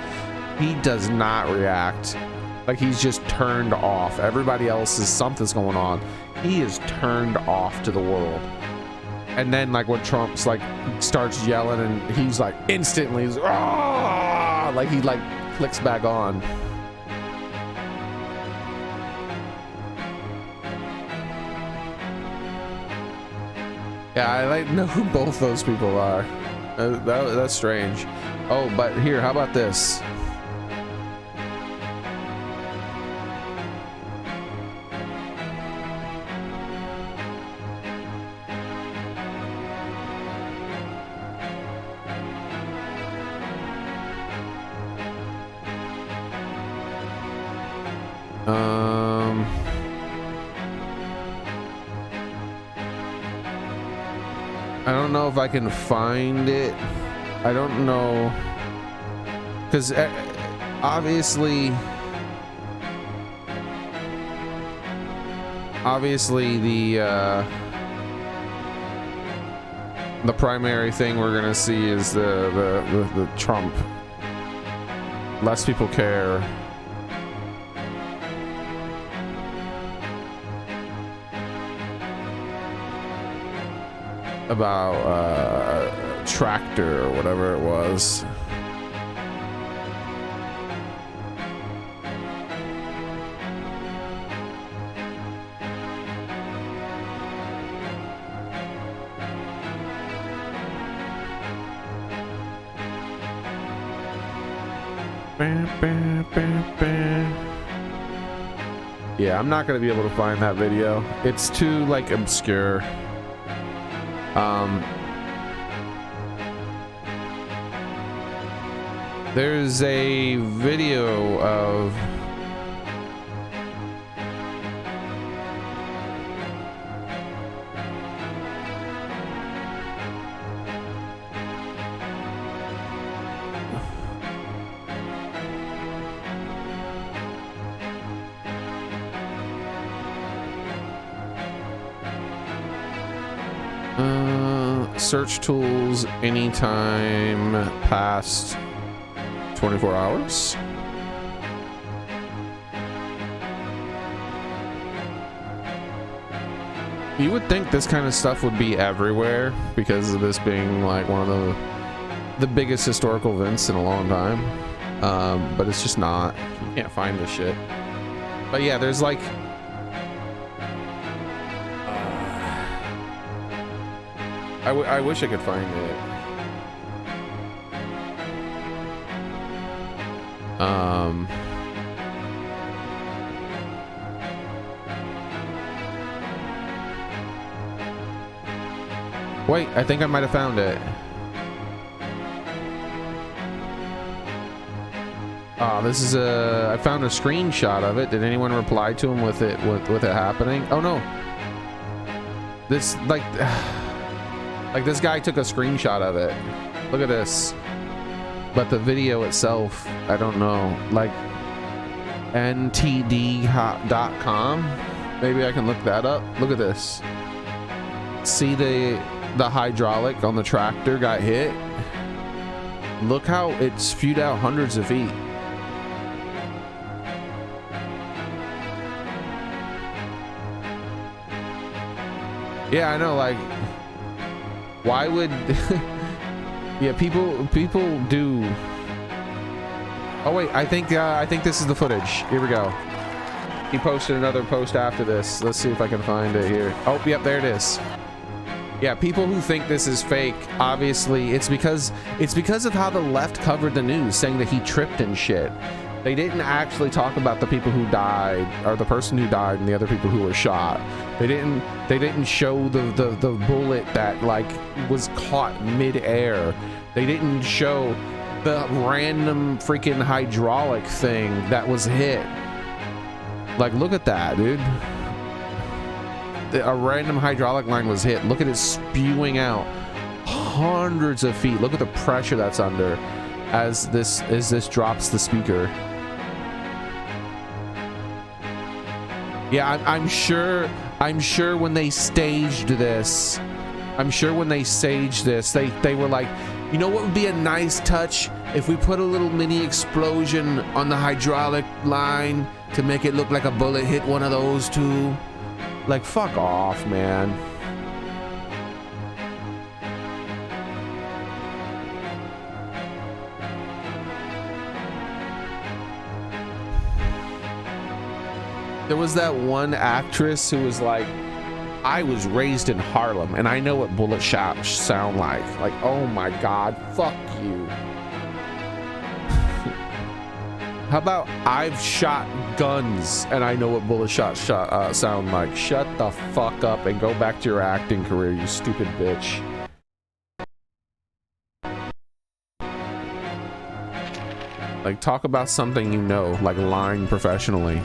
he does not react. Like he's just turned off. Everybody else is something's going on. He is turned off to the world. And then like when Trump's like starts yelling and he's like instantly he's, like he like clicks back on. Yeah, I like know who both those people are. That's strange. Oh, but here, how about this? I don't know if I can find it. I don't know, because obviously the primary thing we're gonna see is the Trump. Less people care. About tractor or whatever it was. Yeah, I'm not gonna be able to find that video. It's too like obscure. There's a video of search tools anytime past 24 hours. You would think this kind of stuff would be everywhere because of this being like one of the the biggest historical events in a long time, but it's just not. You can't find this shit. But yeah, there's like I wish I could find it. Wait, I think I might have found it. Oh, this is I found a screenshot of it. Did anyone reply to him with it happening? Oh no. This like this guy took a screenshot of it. Look at this. But the video itself, I don't know. Like ntd.com. Maybe I can look that up. Look at this. See the hydraulic on the tractor got hit. Look how it spewed out hundreds of feet. Yeah, I know, like, why would yeah, people do. Oh wait, I think this is the footage. Here we go. He posted another post after this. Let's see if I can find it here. Oh, yep, there it is. Yeah, people who think this is fake, obviously it's because of how the left covered the news, saying that he tripped and shit. They didn't actually talk about the people who died, or the person who died and the other people who were shot. They didn't show the bullet that like was caught mid-air. They didn't show the random freaking hydraulic thing that was hit. Like, look at that, dude. A random hydraulic line was hit. Look at it spewing out hundreds of feet. Look at the pressure that's under as this drops the speaker. Yeah, I'm sure when they staged this, they were like, you know what would be a nice touch if we put a little mini explosion on the hydraulic line to make it look like a bullet hit one of those two. Like, fuck off, man. There was that one actress who was like, I was raised in Harlem and I know what bullet shots sound like. Like, oh my God, fuck you. How about I've shot guns and I know what bullet shots sound like? Shut the fuck up and go back to your acting career, you stupid bitch. Like, talk about something you know, like lying professionally.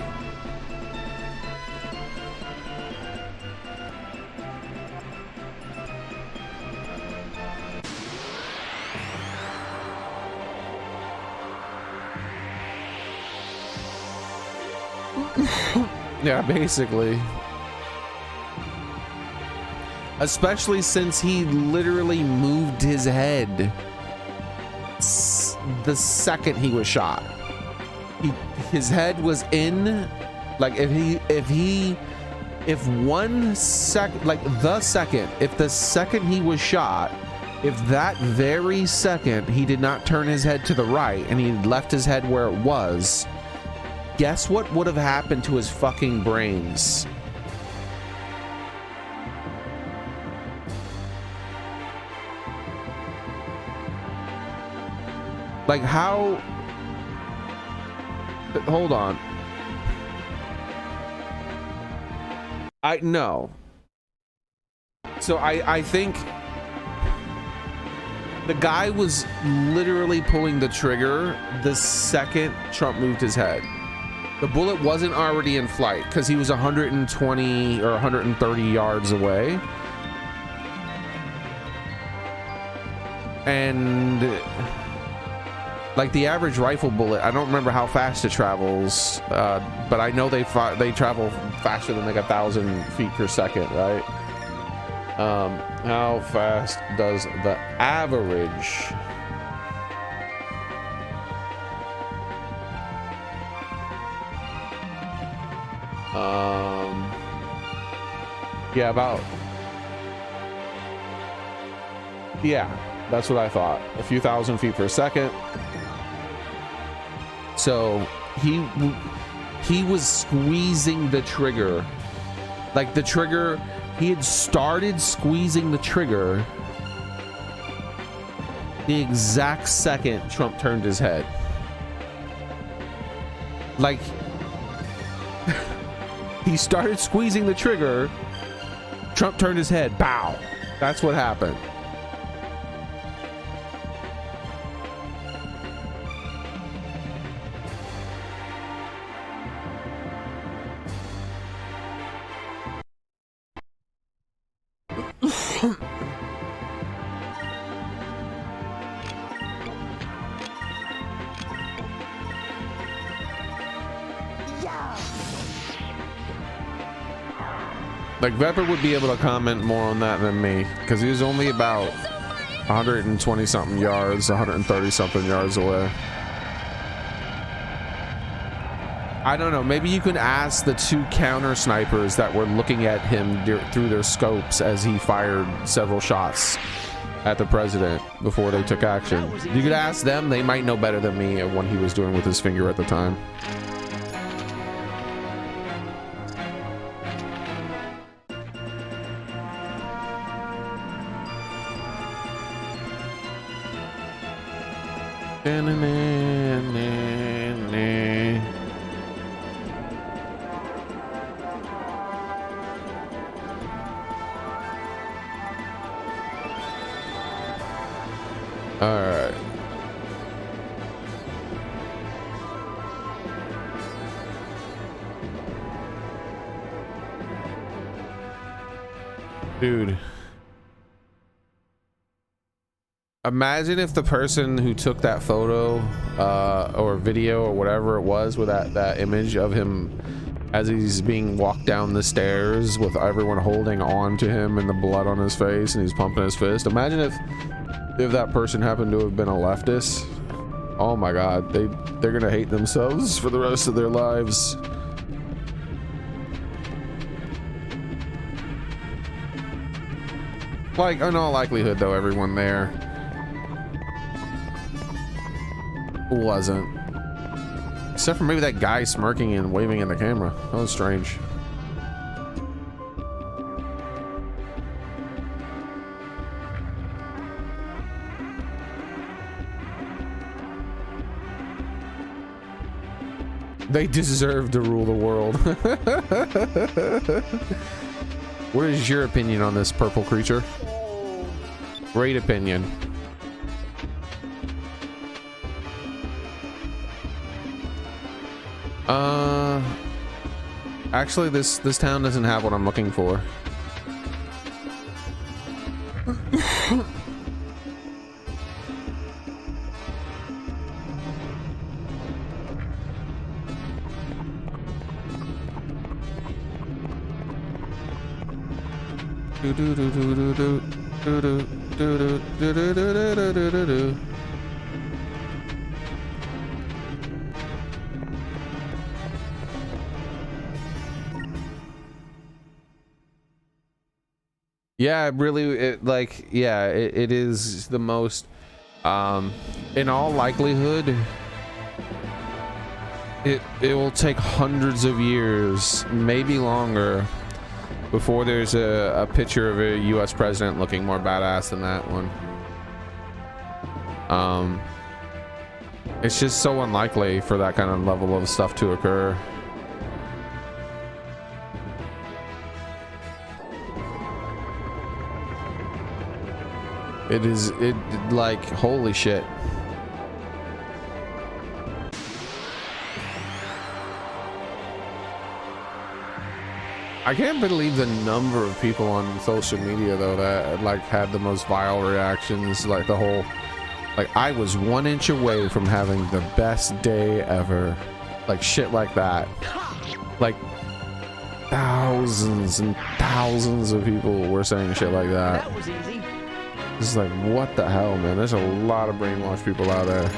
Yeah, basically. Especially since he literally moved his head the second he was shot. His head was in, like, if the second he was shot, if that very second he did not turn his head to the right and he left his head where it was, guess what would have happened to his fucking brains? Like, how? Hold on. So I think the guy was literally pulling the trigger the second Trump moved his head. The bullet wasn't already in flight because he was 120 or 130 yards away. And like the average rifle bullet, I don't remember how fast it travels, but I know they travel faster than like 1,000 feet per second, right? How fast does the average That's what I thought. A few thousand feet per second. So he was squeezing the trigger. Like the trigger, he had started squeezing the trigger the exact second Trump turned his head. Like he started squeezing the trigger, Trump turned his head, bow. That's what happened. Like Vepper would be able to comment more on that than me, because he was only about 120 something yards, 130 something yards away. I don't know, maybe you can ask the two counter snipers that were looking at him through their scopes as he fired several shots at the president before they took action. You could ask them, they might know better than me of what he was doing with his finger at the time. Alright. Dude. Imagine if the person who took that photo or video or whatever it was with that image of him as he's being walked down the stairs with everyone holding on to him and the blood on his face and he's pumping his fist. Imagine if that person happened to have been a leftist. Oh my god, they're gonna hate themselves for the rest of their lives. Like, in all likelihood though, everyone there wasn't, except for maybe that guy smirking and waving in the camera. That was strange. They deserve to rule the world. What is your opinion on this purple creature? Great opinion. Actually, this town doesn't have what I'm looking for. Yeah, really, it is the most, in all likelihood, it will take hundreds of years, maybe longer, before there's a picture of a US president looking more badass than that one. It's just so unlikely for that kind of level of stuff to occur. It like, holy shit. I can't believe the number of people on social media though that like had the most vile reactions, like the whole, like I was 1 inch away from having the best day ever, like shit like that. Like thousands and thousands of people were saying shit like that. That was easy. It's like, what the hell, man? There's a lot of brainwashed people out there.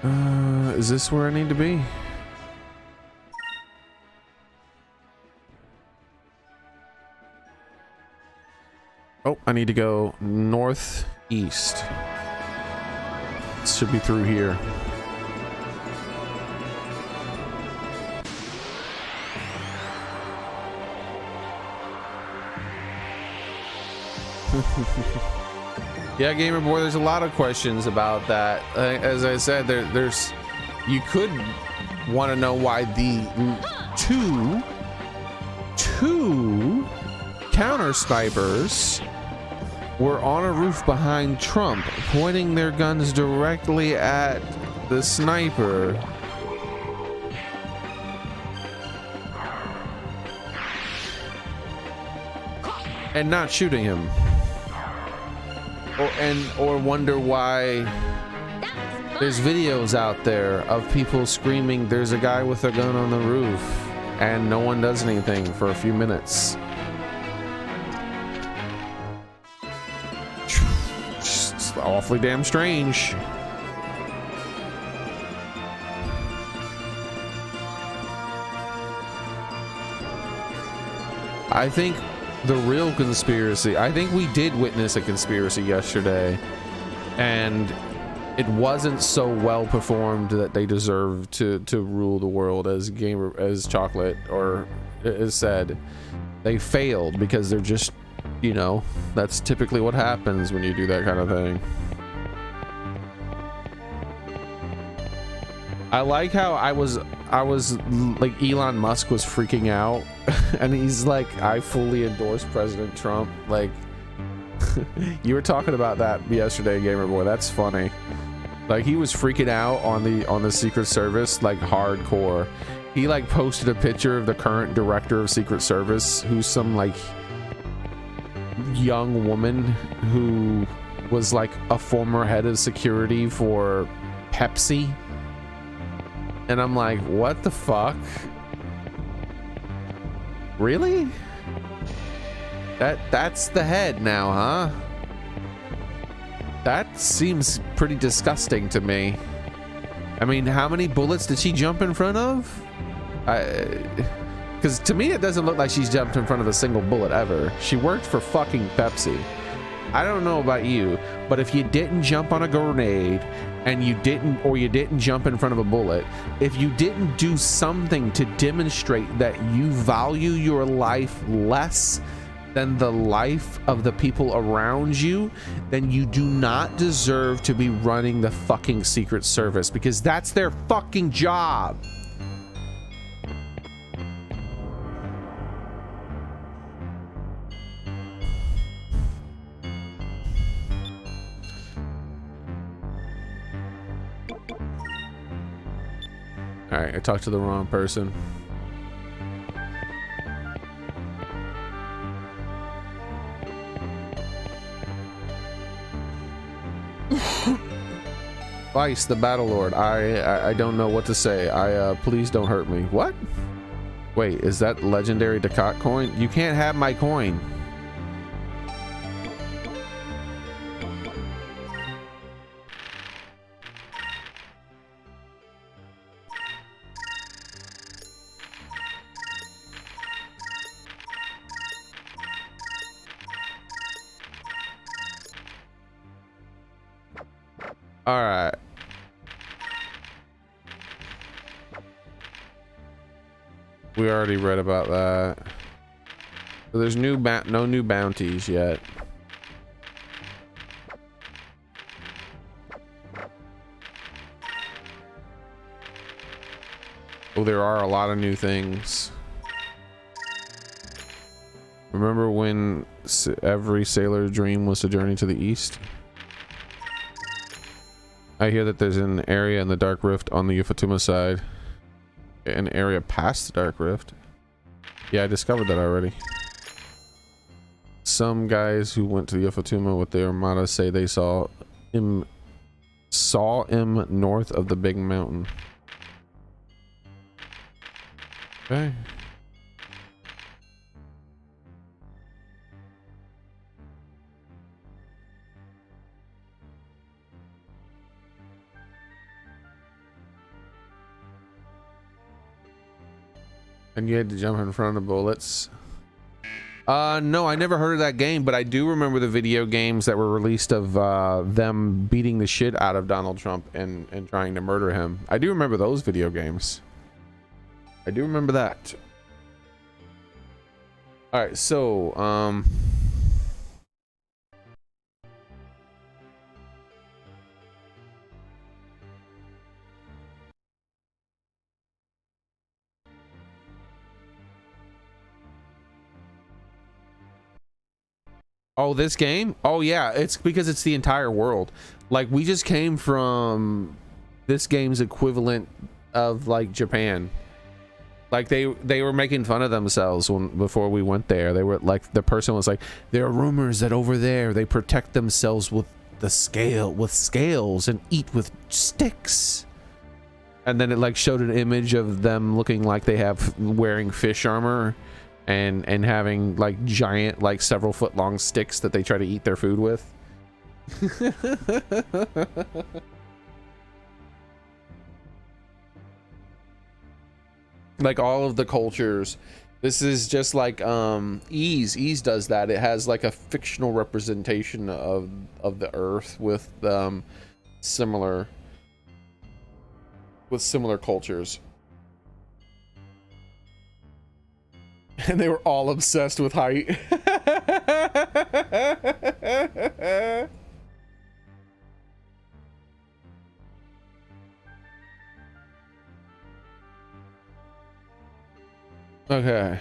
Is this where I need to be? Oh, I need to go northeast. This should be through here. Yeah, Gamer Boy, there's a lot of questions about that. As I said, there's you could want to know why the two counter snipers were on a roof behind Trump, pointing their guns directly at the sniper. And not shooting him. Or wonder why there's videos out there of people screaming there's a guy with a gun on the roof and no one does anything for a few minutes. Just awfully damn strange. I think the real conspiracy, I think we did witness a conspiracy yesterday, and it wasn't so well performed that they deserve to rule the world as Chocolate or is said. They failed because they're just, you know, that's typically what happens when you do that kind of thing. I like how I was like Elon Musk was freaking out and he's like, I fully endorse President Trump. Like you were talking about that yesterday, Gamer Boy. That's funny. Like he was freaking out on the Secret Service, like hardcore. He like posted a picture of the current director of Secret Service, who's some like young woman who was like a former head of security for Pepsi. And I'm like, what the fuck? Really? That's the head now, huh? That seems pretty disgusting to me. I mean, how many bullets did she jump in front of? Because to me, it doesn't look like she's jumped in front of a single bullet ever. She worked for fucking Pepsi. I don't know about you, but if you didn't jump on a grenade and you didn't jump in front of a bullet, if you didn't do something to demonstrate that you value your life less than the life of the people around you, then you do not deserve to be running the fucking Secret Service, because that's their fucking job. All right, I talked to the wrong person. Vice, the Battle Lord. I don't know what to say. Please don't hurt me. What? Wait, is that legendary Ducat coin? You can't have my coin. All right. We already read about that. So there's no new bounties yet. Oh, there are a lot of new things. Remember when every sailor's dream was to journey to the east? I hear that there's an area in the Dark Rift on the Ufatuma side. An area past the Dark Rift. Yeah, I discovered that already. Some guys who went to the Ufatuma with the Armada say they saw him north of the big mountain. Okay. And you had to jump in front of bullets. No, I never heard of that game, but I do remember the video games that were released of them beating the shit out of Donald Trump and trying to murder him. I do remember those video games. I do remember that. All right, so oh, this game? Oh yeah, it's because it's the entire world. Like, we just came from this game's equivalent of like Japan. Like they were making fun of themselves before we went there. They were like, the person was like, there are rumors that over there they protect themselves with scales and eat with sticks. And then it like showed an image of them looking like they have wearing fish armor and having like giant, like several foot long sticks that they try to eat their food with. Like all of the cultures, this is just like Ease does that. It has like a fictional representation of the earth with similar cultures. And they were all obsessed with height. Okay.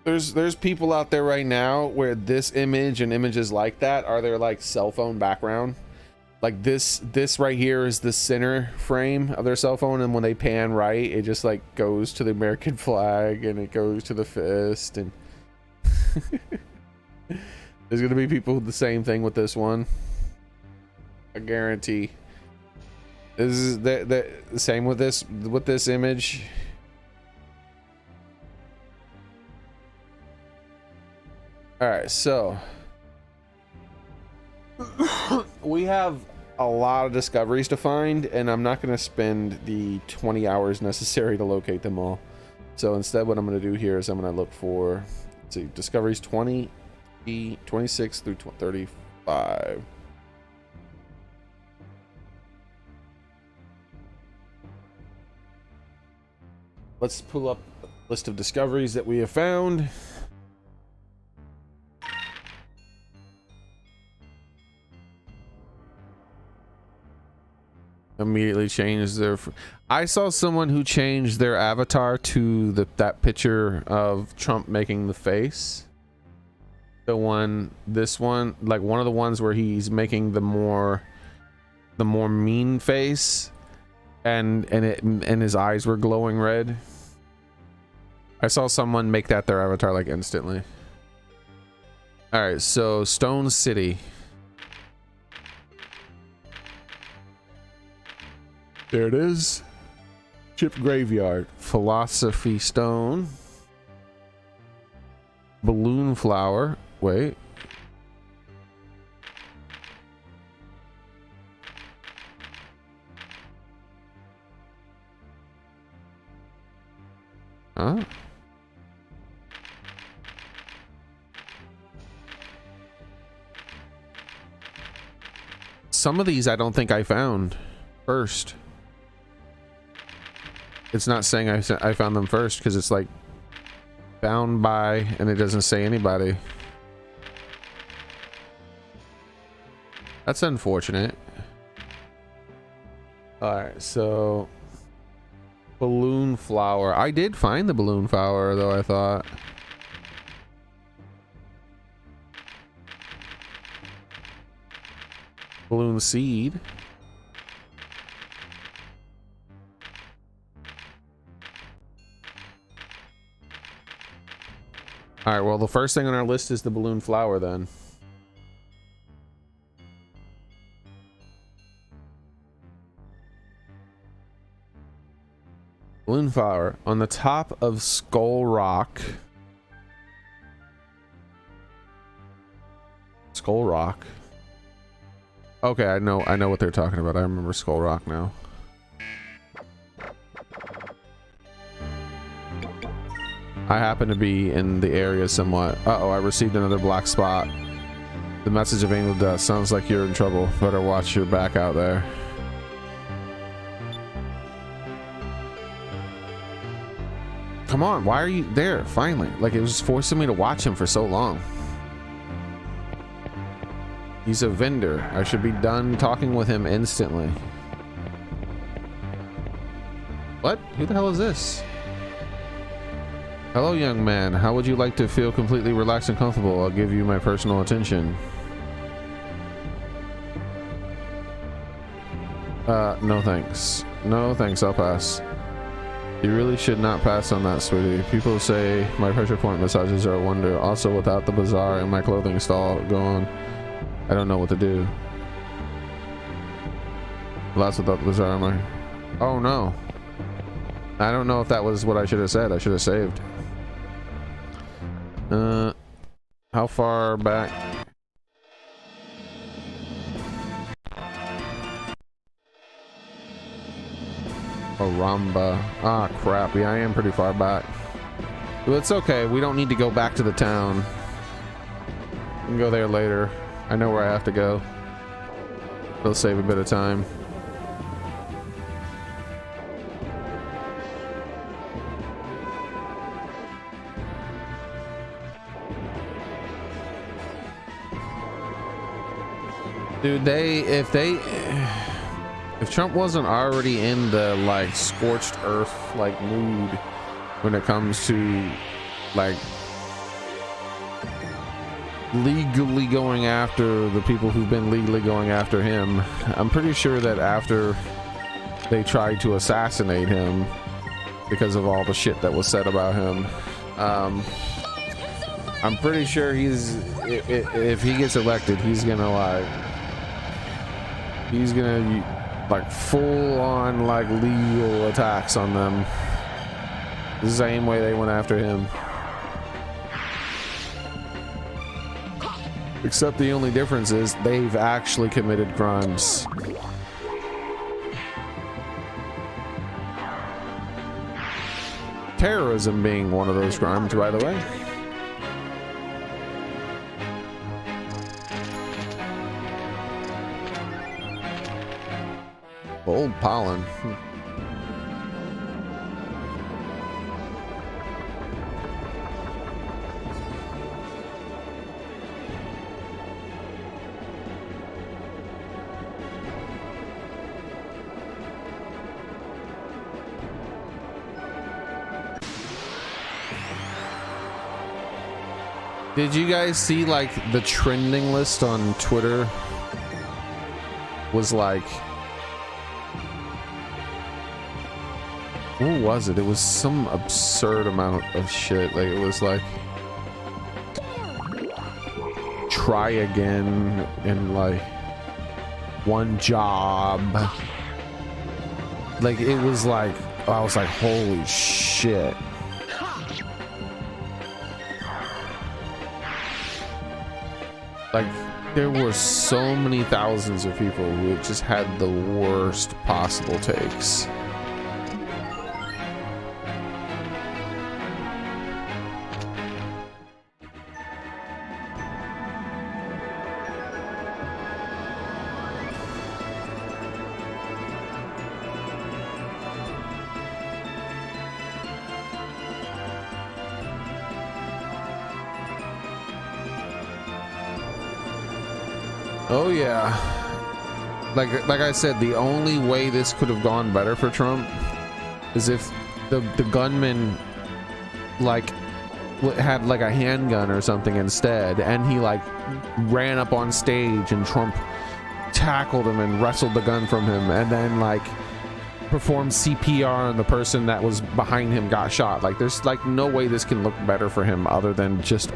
There's people out there right now where this image and images like that are their like cell phone background. Like this right here is the center frame of their cell phone, and when they pan right, it just like goes to the American flag and it goes to the fist. And there's gonna be people with the same thing with this one, I guarantee. This is the same with this image. All right, so we have a lot of discoveries to find, and I'm not going to spend the 20 hours necessary to locate them all. So instead, what I'm going to do here is I'm going to look for, let's see, discoveries 20, 26 through 35. Let's pull up a list of discoveries that we have found. Immediately changed their I saw someone who changed their avatar to that picture of Trump making the face. This one, like one of the ones where he's making the more mean face, and his eyes were glowing red. I saw someone make that their avatar like instantly. All right, so Stone City. There it is. Chip Graveyard. Philosophy Stone. Balloon Flower. Wait. Huh? Some of these I don't think I found first. It's not saying I found them first because it's like found by, and it doesn't say anybody. That's unfortunate. All right, so balloon flower. I did find the balloon flower though, I thought. Balloon seed. All right, well, the first thing on our list is the balloon flower then. Balloon flower on the top of Skull Rock. Skull Rock. Okay, I know what they're talking about. I remember Skull Rock now. I happen to be in the area somewhat. Uh-oh, I received another black spot. The message of Angel Dust. Sounds like you're in trouble. Better watch your back out there. Come on, why are you there? Finally. Like, it was forcing me to watch him for so long. He's a vendor. I should be done talking with him instantly. What? Who the hell is this? Hello, young man. How would you like to feel completely relaxed and comfortable? I'll give you my personal attention. No thanks. No thanks, I'll pass. You really should not pass on that, sweetie. People say my pressure point massages are a wonder. Also, without the bazaar and my clothing stall going, I don't know what to do. Lots without the bazaar, am I? Oh no. I don't know if that was what I should have said. I should have saved. How far back? Aramba. Ah, crap. Yeah, I am pretty far back. Well, it's okay. We don't need to go back to the town. We can go there later. I know where I have to go. It'll save a bit of time. Dude, if Trump wasn't already in the like scorched earth like mood when it comes to like legally going after the people who've been legally going after him, I'm pretty sure that after they tried to assassinate him because of all the shit that was said about him, I'm pretty sure if he gets elected, he's gonna like full on like legal attacks on them the same way they went after him. Except the only difference is they've actually committed crimes. Terrorism being one of those crimes, by the way. Old pollen. Did you guys see like the trending list on Twitter was like, what was it? It was some absurd amount of shit. Like it was like try again in like one job. Like it was like, I was like, holy shit. Like there were so many thousands of people who just had the worst possible takes. Oh yeah, like I said, the only way this could have gone better for Trump is if the gunman like had like a handgun or something instead, and he like ran up on stage and Trump tackled him and wrestled the gun from him, and then like performed CPR and the person that was behind him got shot. Like there's like no way this can look better for him other than just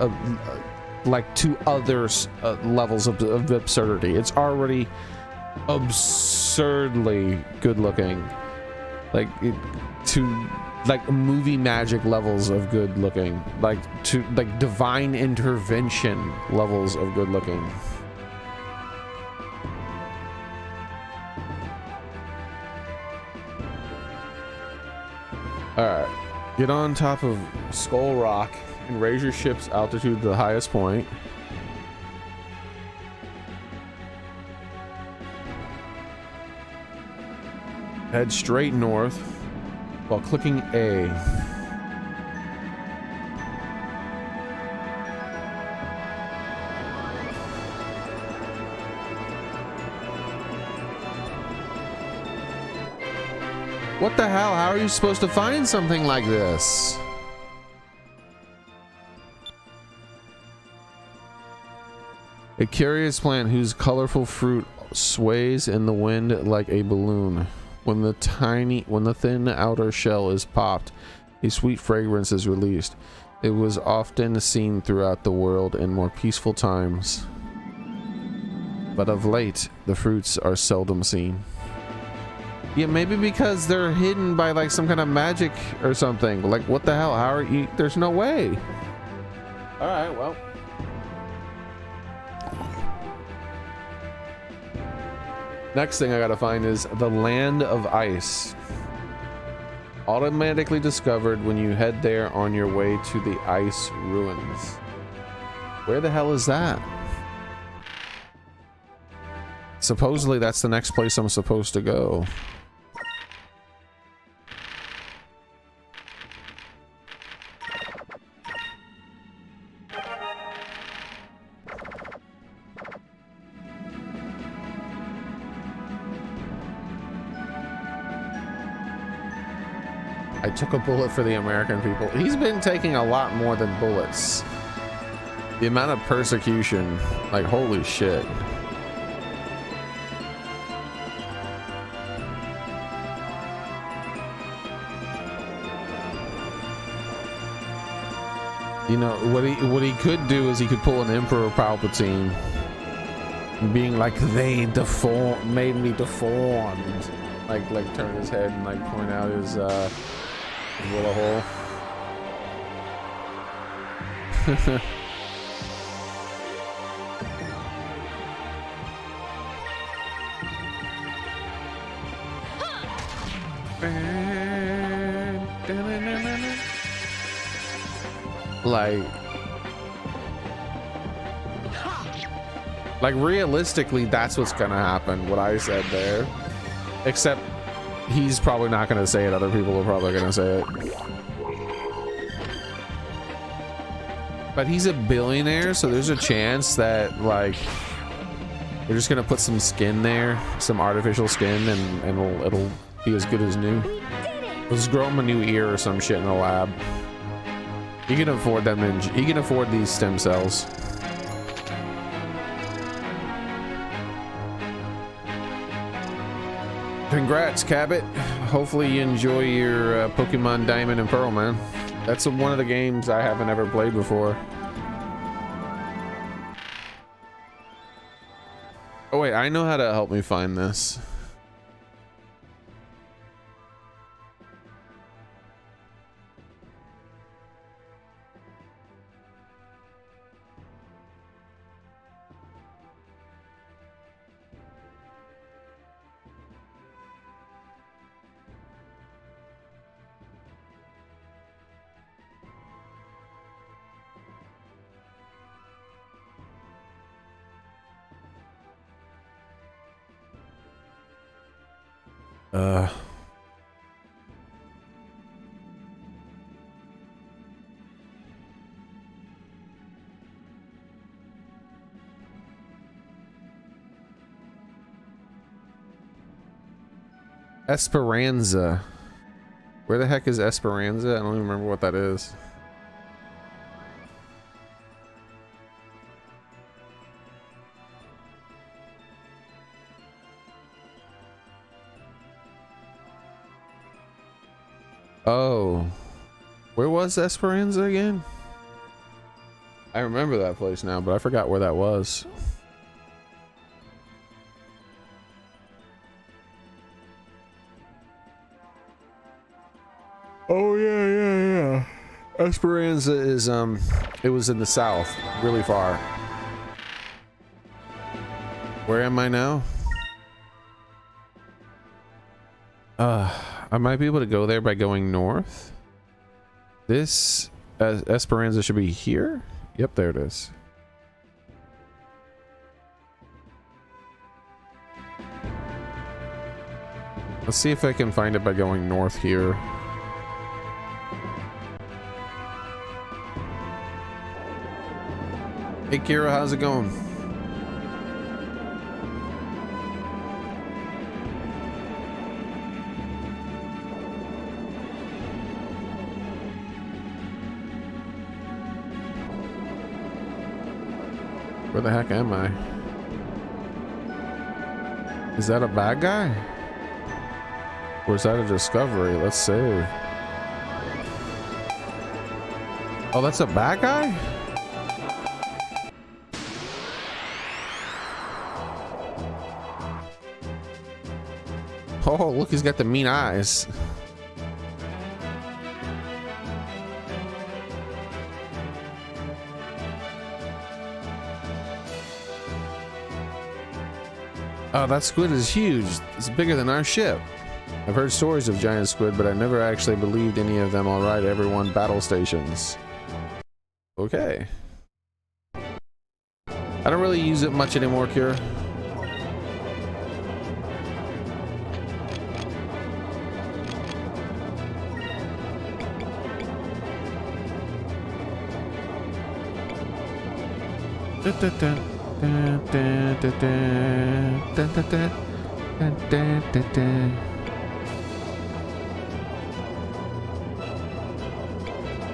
like two other levels of absurdity. It's already absurdly good looking, like to like movie magic levels of good looking, like to like divine intervention levels of good looking. All right, get on top of Skull Rock and raise your ship's altitude to the highest point. Head straight north while clicking A. What the hell? How are you supposed to find something like this? A curious plant whose colorful fruit sways in the wind like a balloon. When the thin outer shell is popped, a sweet fragrance is released. It was often seen throughout the world in more peaceful times, but of late, the fruits are seldom seen. Yeah, maybe because they're hidden by like some kind of magic or something. Like, what the hell? How are you? There's no way. All right, well. Next thing I gotta find is the Land of Ice. Automatically discovered when you head there on your way to the Ice Ruins. Where the hell is that? Supposedly that's the next place I'm supposed to go. I took a bullet for the American people. He's been taking a lot more than bullets. The amount of persecution, like, holy shit. You know, what he could do is he could pull an Emperor Palpatine, being like, they made me deformed. Like turn his head and like point out his willow hole. like realistically, that's what's gonna happen, what I said there. Except he's probably not gonna say it, other people are probably gonna say it. But he's a billionaire, so there's a chance that like they're just gonna put some skin there, some artificial skin, and it'll be as good as new. We'll just grow him a new ear or some shit in the lab. He can afford them, and he can afford these stem cells. Congrats, Cabot. Hopefully you enjoy your Pokemon Diamond and Pearl, man. That's one of the games I haven't ever played before. Oh wait, I know how to help me find this. Esperanza. Where the heck is Esperanza? I don't even remember what that is. Oh, where was Esperanza again? I remember that place now, but I forgot where that was. Oh yeah. Esperanza is it was in the south, really far. Where am I now? I might be able to go there by going north. This Esperanza should be here. Yep, there it is. Let's see if I can find it by going north here. Hey Kira, how's it going? Where the heck am I? Is that a bad guy? Or is that a discovery? Let's save. Oh, that's a bad guy? Oh, look, he's got the mean eyes. Oh, that squid is huge. It's bigger than our ship. I've heard stories of giant squid, but I never actually believed any of them. All right, everyone, battle stations. Okay. I don't really use it much anymore, Kira.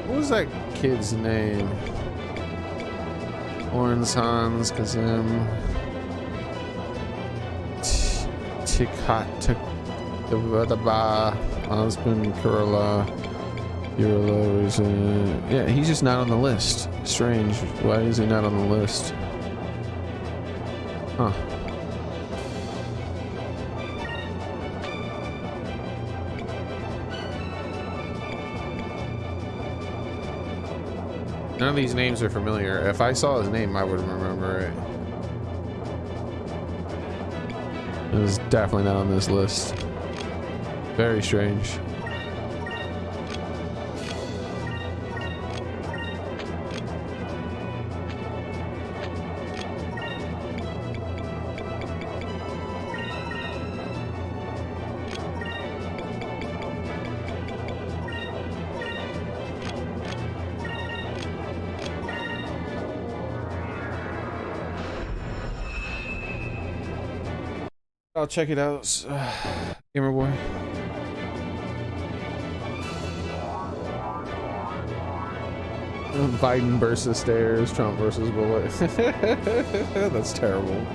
What was that kid's name? Orange Hans Kazim Tikat Ba Osmond Kurla Urla. Yeah, he's just not on the list. Strange. Why is he not on the list? Huh. None of these names are familiar. If I saw his name, I would remember it. It was definitely not on this list. Very strange. I'll check it out, Gamer Boy. Biden versus stairs, Trump versus bullet. That's terrible.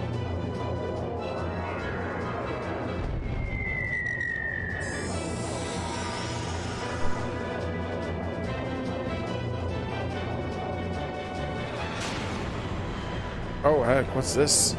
Oh heck, what's this?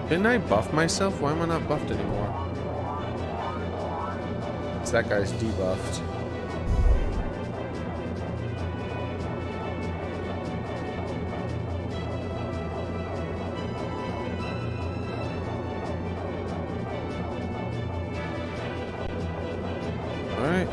Didn't I buff myself? Why am I not buffed anymore? It's that guy's debuffed. All right.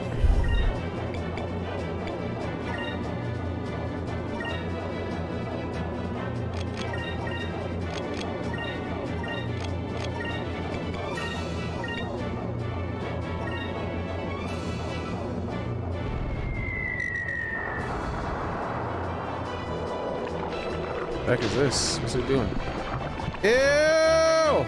What the heck is this? What's it doing? Ew!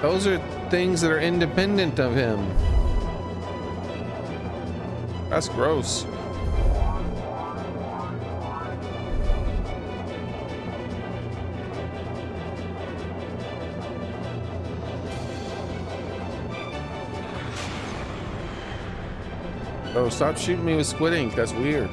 Those are things that are independent of him. That's gross. Oh, stop shooting me with squid ink. That's weird.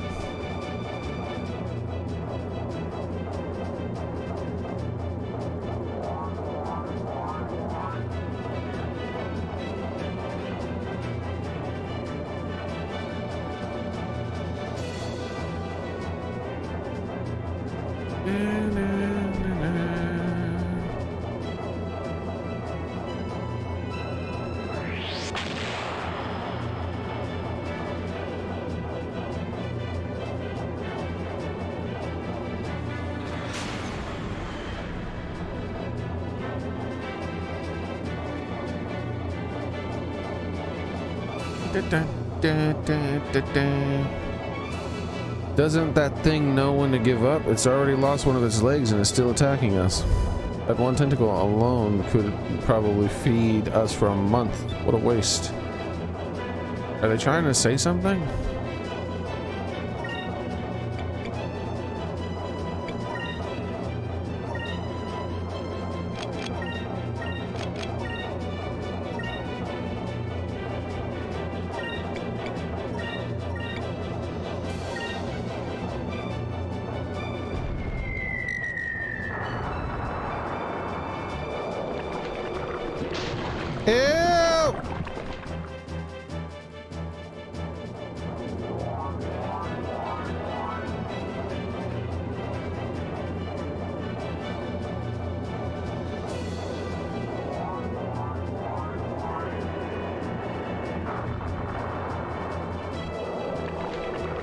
Doesn't that thing know when to give up? It's already lost one of its legs and is still attacking us. That one tentacle alone could probably feed us for a month. What a waste. Are they trying to say something? Help!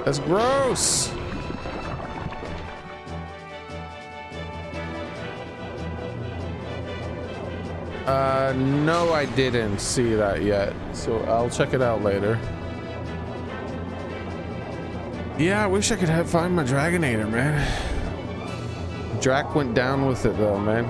That's gross. No, I didn't see that yet, so I'll check it out later. Yeah, I wish I could find my Dragonator, man. Drac went down with it though, man.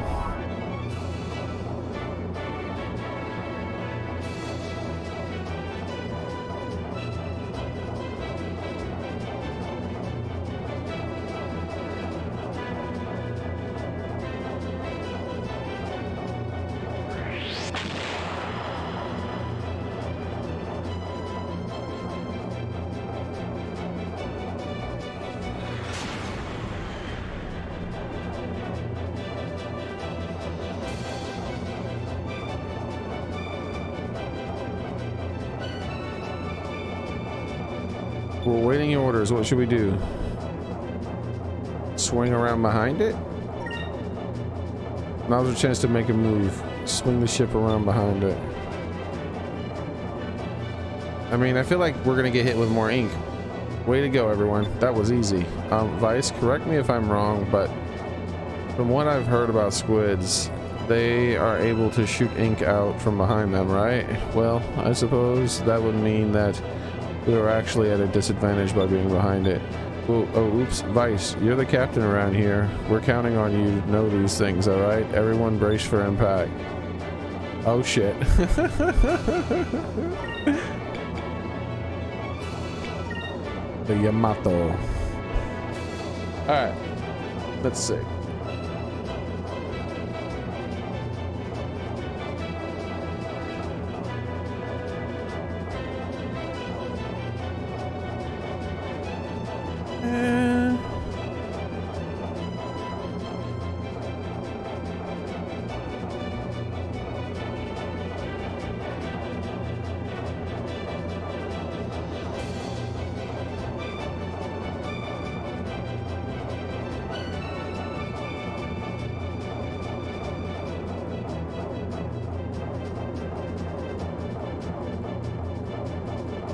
We're waiting your orders. What should we do? Swing around behind it? Now's our chance to make a move. Swing the ship around behind it. I mean, I feel like we're gonna get hit with more ink. Way to go, everyone. That was easy. Vice, correct me if I'm wrong, but from what I've heard about squids, they are able to shoot ink out from behind them, right? Well, I suppose that would mean that we are actually at a disadvantage by being behind it. Oh, oops. Vice, you're the captain around here. We're counting on you to know these things, alright? Everyone brace for impact. Oh, shit. The Yamato. Alright. Let's see.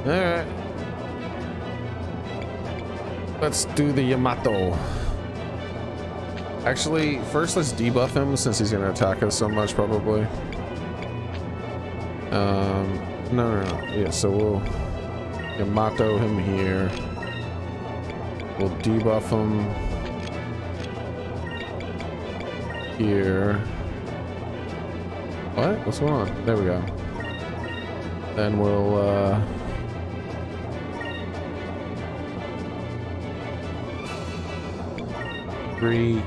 Alright. Let's do the Yamato. Actually, first let's debuff him since he's gonna attack us so much probably. No. Yeah, so we'll Yamato him here. We'll debuff him here. What? What's going on? There we go. Then we'll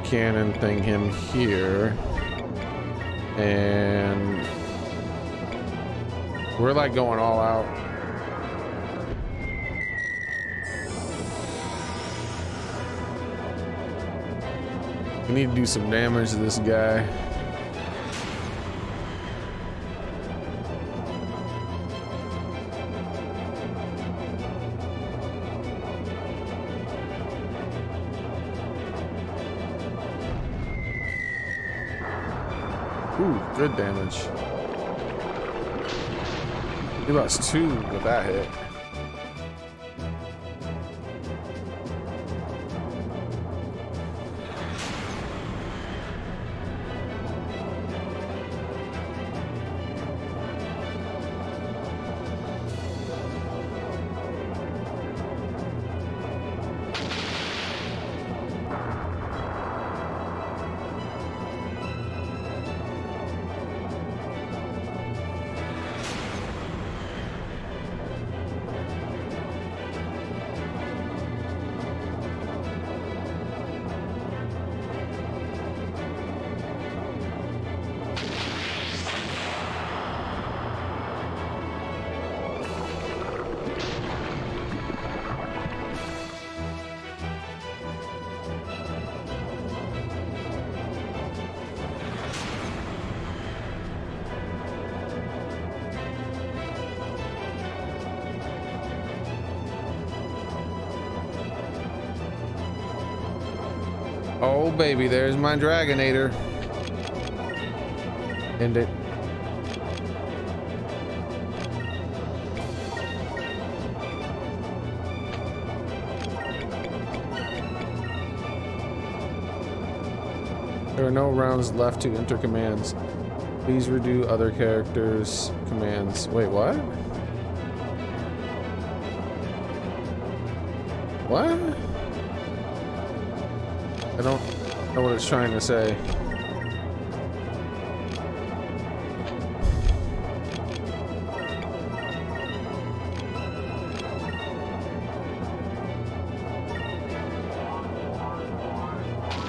cannon thing him here, and we're like going all out. We need to do some damage to this guy. Ooh, good damage. He lost 2 with that hit. Oh baby, there's my Dragonator. End it. There are no rounds left to enter commands. Please redo other characters' commands. Wait, what? What? I don't know what it's trying to say.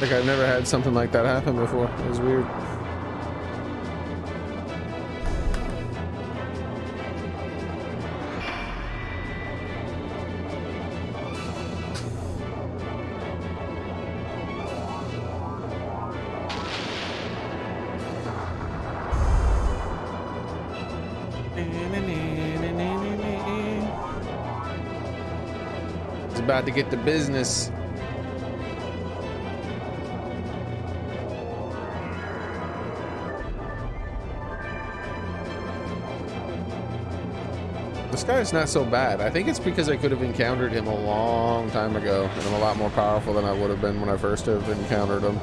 Like I've never had something like that happen before. It was weird. It's about to get to business. This guy's not so bad. I think it's because I could have encountered him a long time ago, and I'm a lot more powerful than I would have been when I first have encountered him.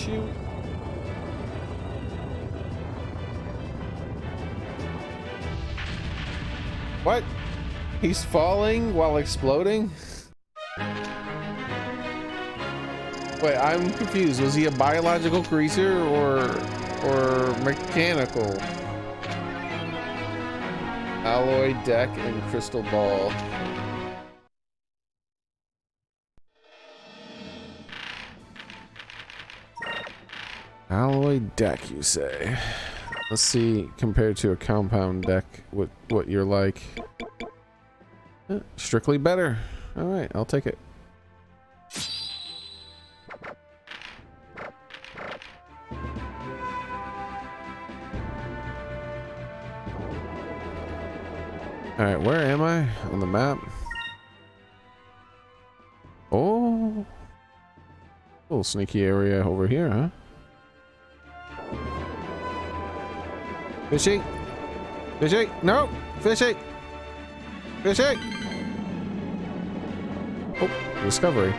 You what? He's falling while exploding? Wait, I'm confused. Was he a biological creature or mechanical? Alloy deck and crystal ball. Alloy deck, you say? Let's see, compared to a compound deck, what you're like. Strictly better. All right, I'll take it. All right, where am I on the map? Oh, little sneaky area over here, huh? Fishy! Fishy! No! Fishy! Fishy! Oh, discovery.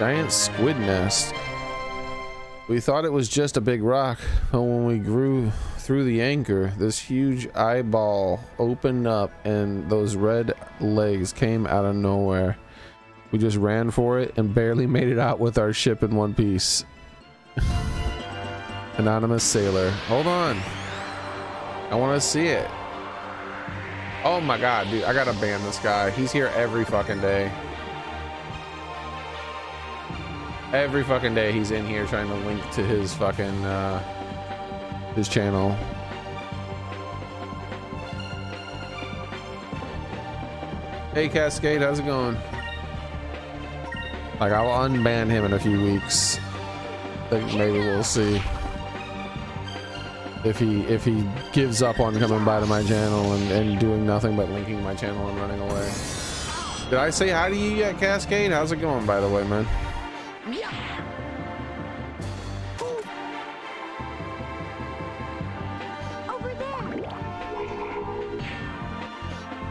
Giant squid nest. We thought it was just a big rock, but when we grew through the anchor, this huge eyeball opened up and those red legs came out of nowhere. We just ran for it and barely made it out with our ship in one piece. Anonymous sailor. Hold on. I want to see it. Oh my god, dude. I gotta ban this guy. He's here every fucking day. Every fucking day he's in here trying to link to his fucking his channel. Hey Cascade, how's it going? Like, I'll unban him in a few weeks. Think maybe we'll see if he gives up on coming by to my channel and doing nothing but linking my channel and running away. Did I say hi to you yet, Cascade? How's it going, by the way, man?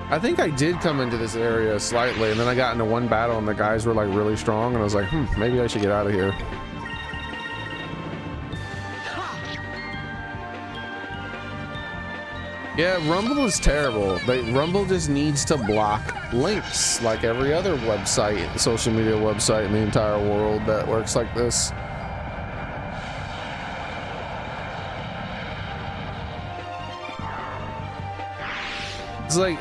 I think I did come into this area slightly, and then I got into one battle and the guys were like really strong, and I was like, maybe I should get out of here. Yeah, Rumble is terrible. Rumble just needs to block links like every other website, social media website in the entire world that works like this. It's like,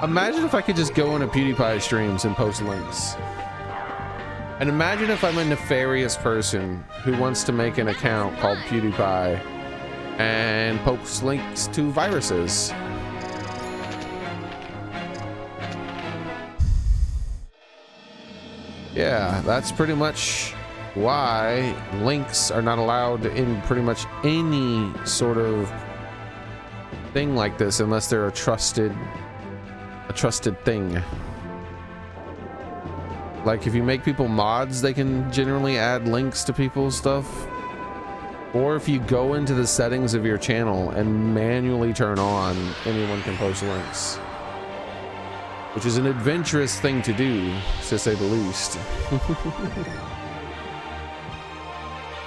imagine if I could just go into PewDiePie streams and post links. And imagine if I'm a nefarious person who wants to make an account called PewDiePie and posts links to viruses. Yeah, that's pretty much why links are not allowed in pretty much any sort of thing like this unless they're a trusted thing. Like, if you make people mods, they can generally add links to people's stuff. Or if you go into the settings of your channel and manually turn on, anyone can post links. Which is an adventurous thing to do, to say the least.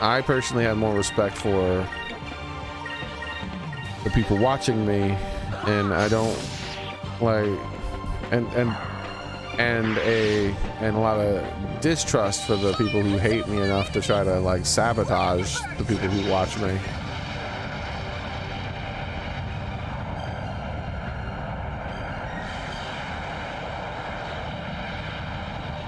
I personally have more respect for the people watching me, and I don't like, and a lot of distrust for the people who hate me enough to try to like sabotage the people who watch me.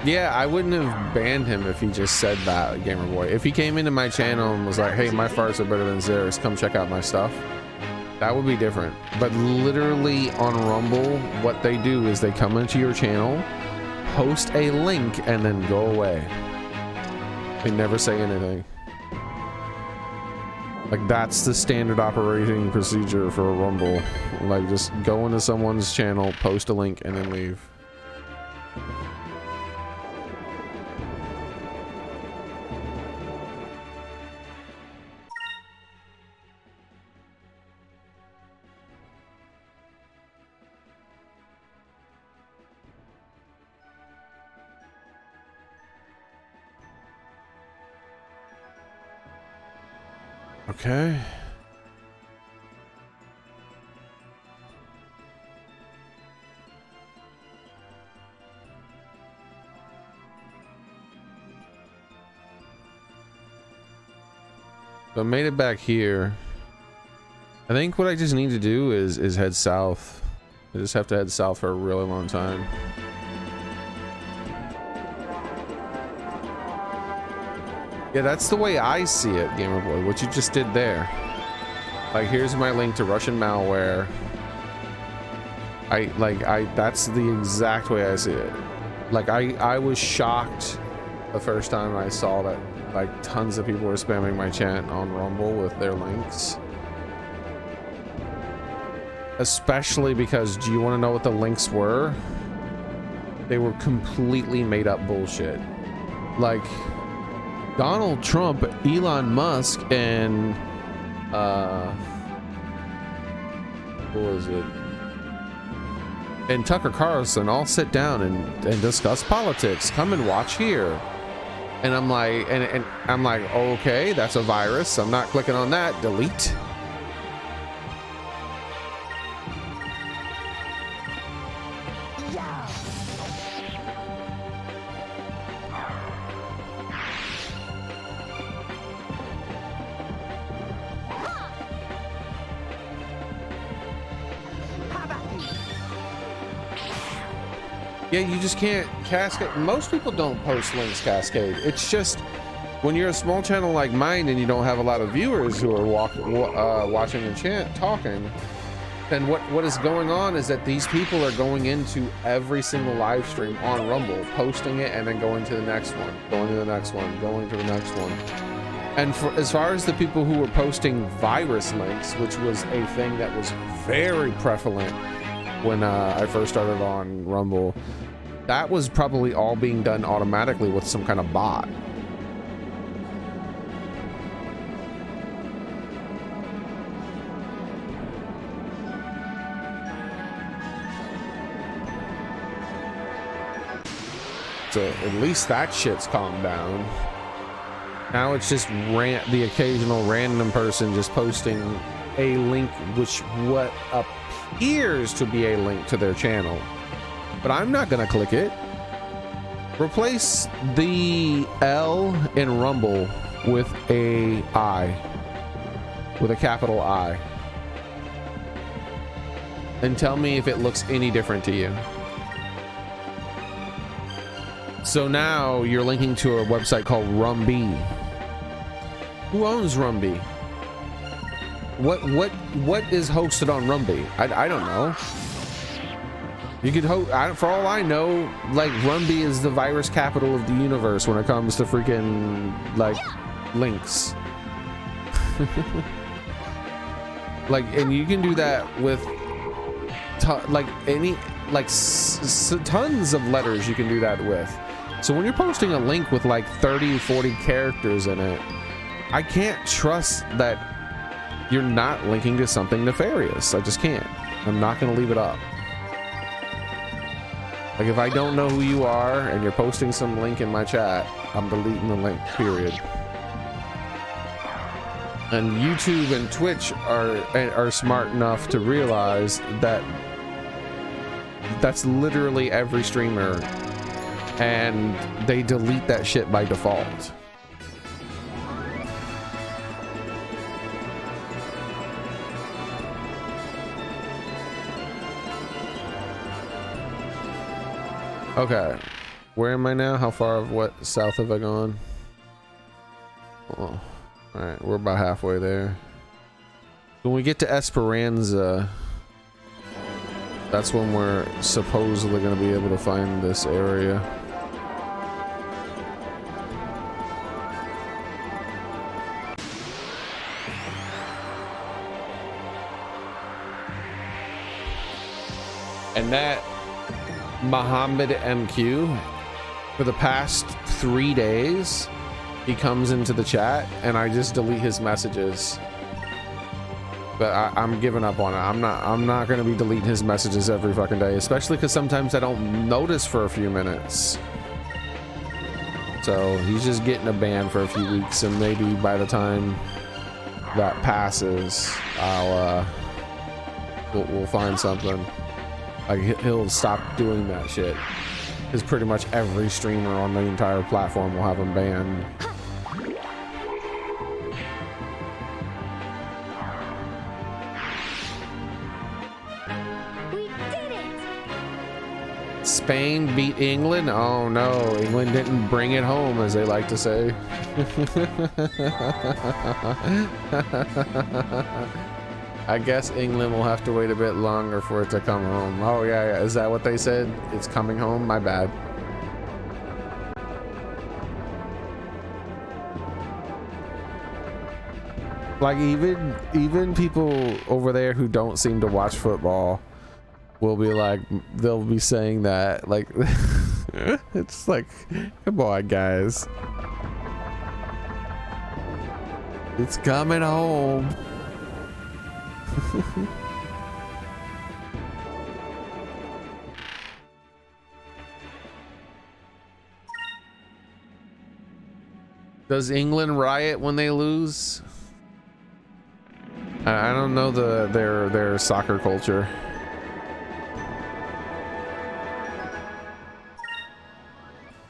Yeah, I wouldn't have banned him if he just said that, Gamerboy. If he came into my channel and was like, hey, my farts are better than Xerxes, come check out my stuff, that would be different. But literally on Rumble, what they do is they come into your channel, post a link, and then go away. They never say anything. Like, that's the standard operating procedure for a Rumble. Like, just go into someone's channel, post a link, and then leave. Okay. So I made it back here. I think what I just need to do is head south. I just have to head south for a really long time. Yeah, that's the way I see it, Gamerboy, what you just did there. Like, here's my link to Russian malware. That's the exact way I see it. Like, I was shocked the first time I saw that, like, tons of people were spamming my chat on Rumble with their links. Especially because, do you want to know what the links were? They were completely made up bullshit. Like, Donald Trump, Elon Musk, and what was it? And Tucker Carlson all sit down and discuss politics. Come and watch here. And I'm like, and I'm like, okay, that's a virus. I'm not clicking on that. Delete. Yeah, you just can't cascade. Most people don't post links cascade. It's just when you're a small channel like mine and you don't have a lot of viewers who are watching and talking, then what is going on is that these people are going into every single live stream on Rumble, posting it, and then going to the next one, going to the next one, going to the next one. And as far as the people who were posting virus links, which was a thing that was very prevalent when I first started on Rumble, that was probably all being done automatically with some kind of bot. So at least that shit's calmed down. Now it's just the occasional random person just posting a link, which what appears to be a link to their channel, but I'm not gonna click it. Replace the L in Rumble with a I, with a capital I, and tell me if it looks any different to you. So now you're linking to a website called Rumby. Who owns Rumby? What is hosted on Rumby? I don't know. You could for all I know, like, Rumby is the virus capital of the universe when it comes to freaking like links. Like, and you can do that with tons of letters you can do that with. So when you're posting a link with like 30, 40 characters in it, I can't trust that you're not linking to something nefarious. I just can't. I'm not going to leave it up. Like, if I don't know who you are and you're posting some link in my chat, I'm deleting the link, period. And YouTube and Twitch are smart enough to realize that that's literally every streamer, and they delete that shit by default. Okay, where am I now? How far of what south have I gone? Oh, all right, we're about halfway there. When we get to Esperanza, that's when we're supposedly going to be able to find this area. And that Muhammad MQ, for the past 3 days, he comes into the chat and I just delete his messages. But I'm giving up on it. I'm not going to be deleting his messages every fucking day, especially because sometimes I don't notice for a few minutes. So he's just getting a ban for a few weeks, and maybe by the time that passes, we'll find something. Like, he'll stop doing that shit, because pretty much every streamer on the entire platform will have him banned. Spain beat England? Oh no, England didn't bring it home, as they like to say. I guess England will have to wait a bit longer for it to come home. Oh yeah, is that what they said? It's coming home? My bad. Like, even people over there who don't seem to watch football will be like, they'll be saying that, like, it's like, come on guys, it's coming home. Does England riot when they lose? I don't know their soccer culture.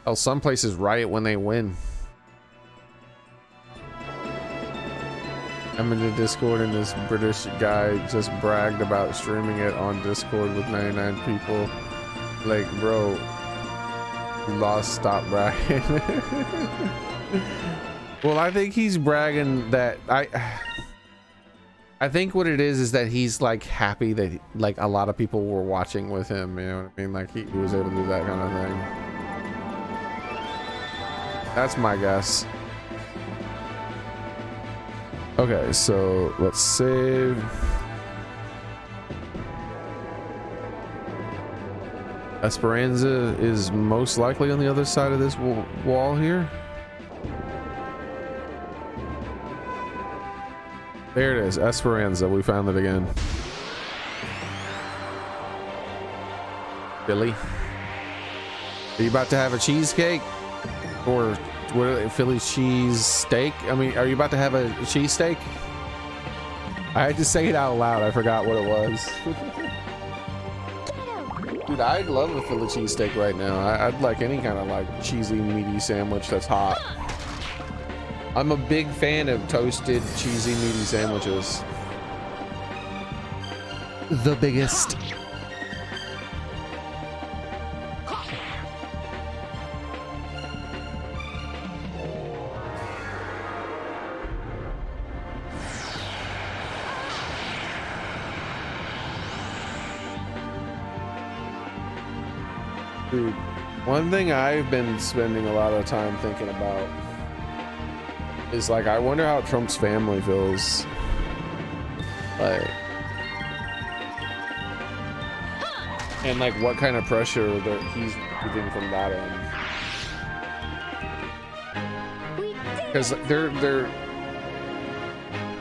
Oh, some places riot when they win. I'm in the Discord, and this British guy just bragged about streaming it on Discord with 99 people. Like, bro, you lost. Stop bragging. Well, I think he's bragging that I think what it is that he's like happy that like a lot of people were watching with him. You know what I mean? Like he was able to do that kind of thing. That's my guess. Okay, so let's save. Esperanza is most likely on the other side of this wall here. There it is, Esperanza. We found it again. Philly, are you about to have a cheesecake? Or what? Philly cheese steak? I mean, are you about to have a cheesesteak? I had to say it out loud. I forgot what it was. Dude, I'd love a Philly cheesesteak right now. I'd like any kind of like cheesy, meaty sandwich that's hot. I'm a big fan of toasted, cheesy, meaty sandwiches. The biggest. Dude, one thing I've been spending a lot of time thinking about is like, I wonder how Trump's family feels. Like, and like what kind of pressure that he's getting from that end. Because they're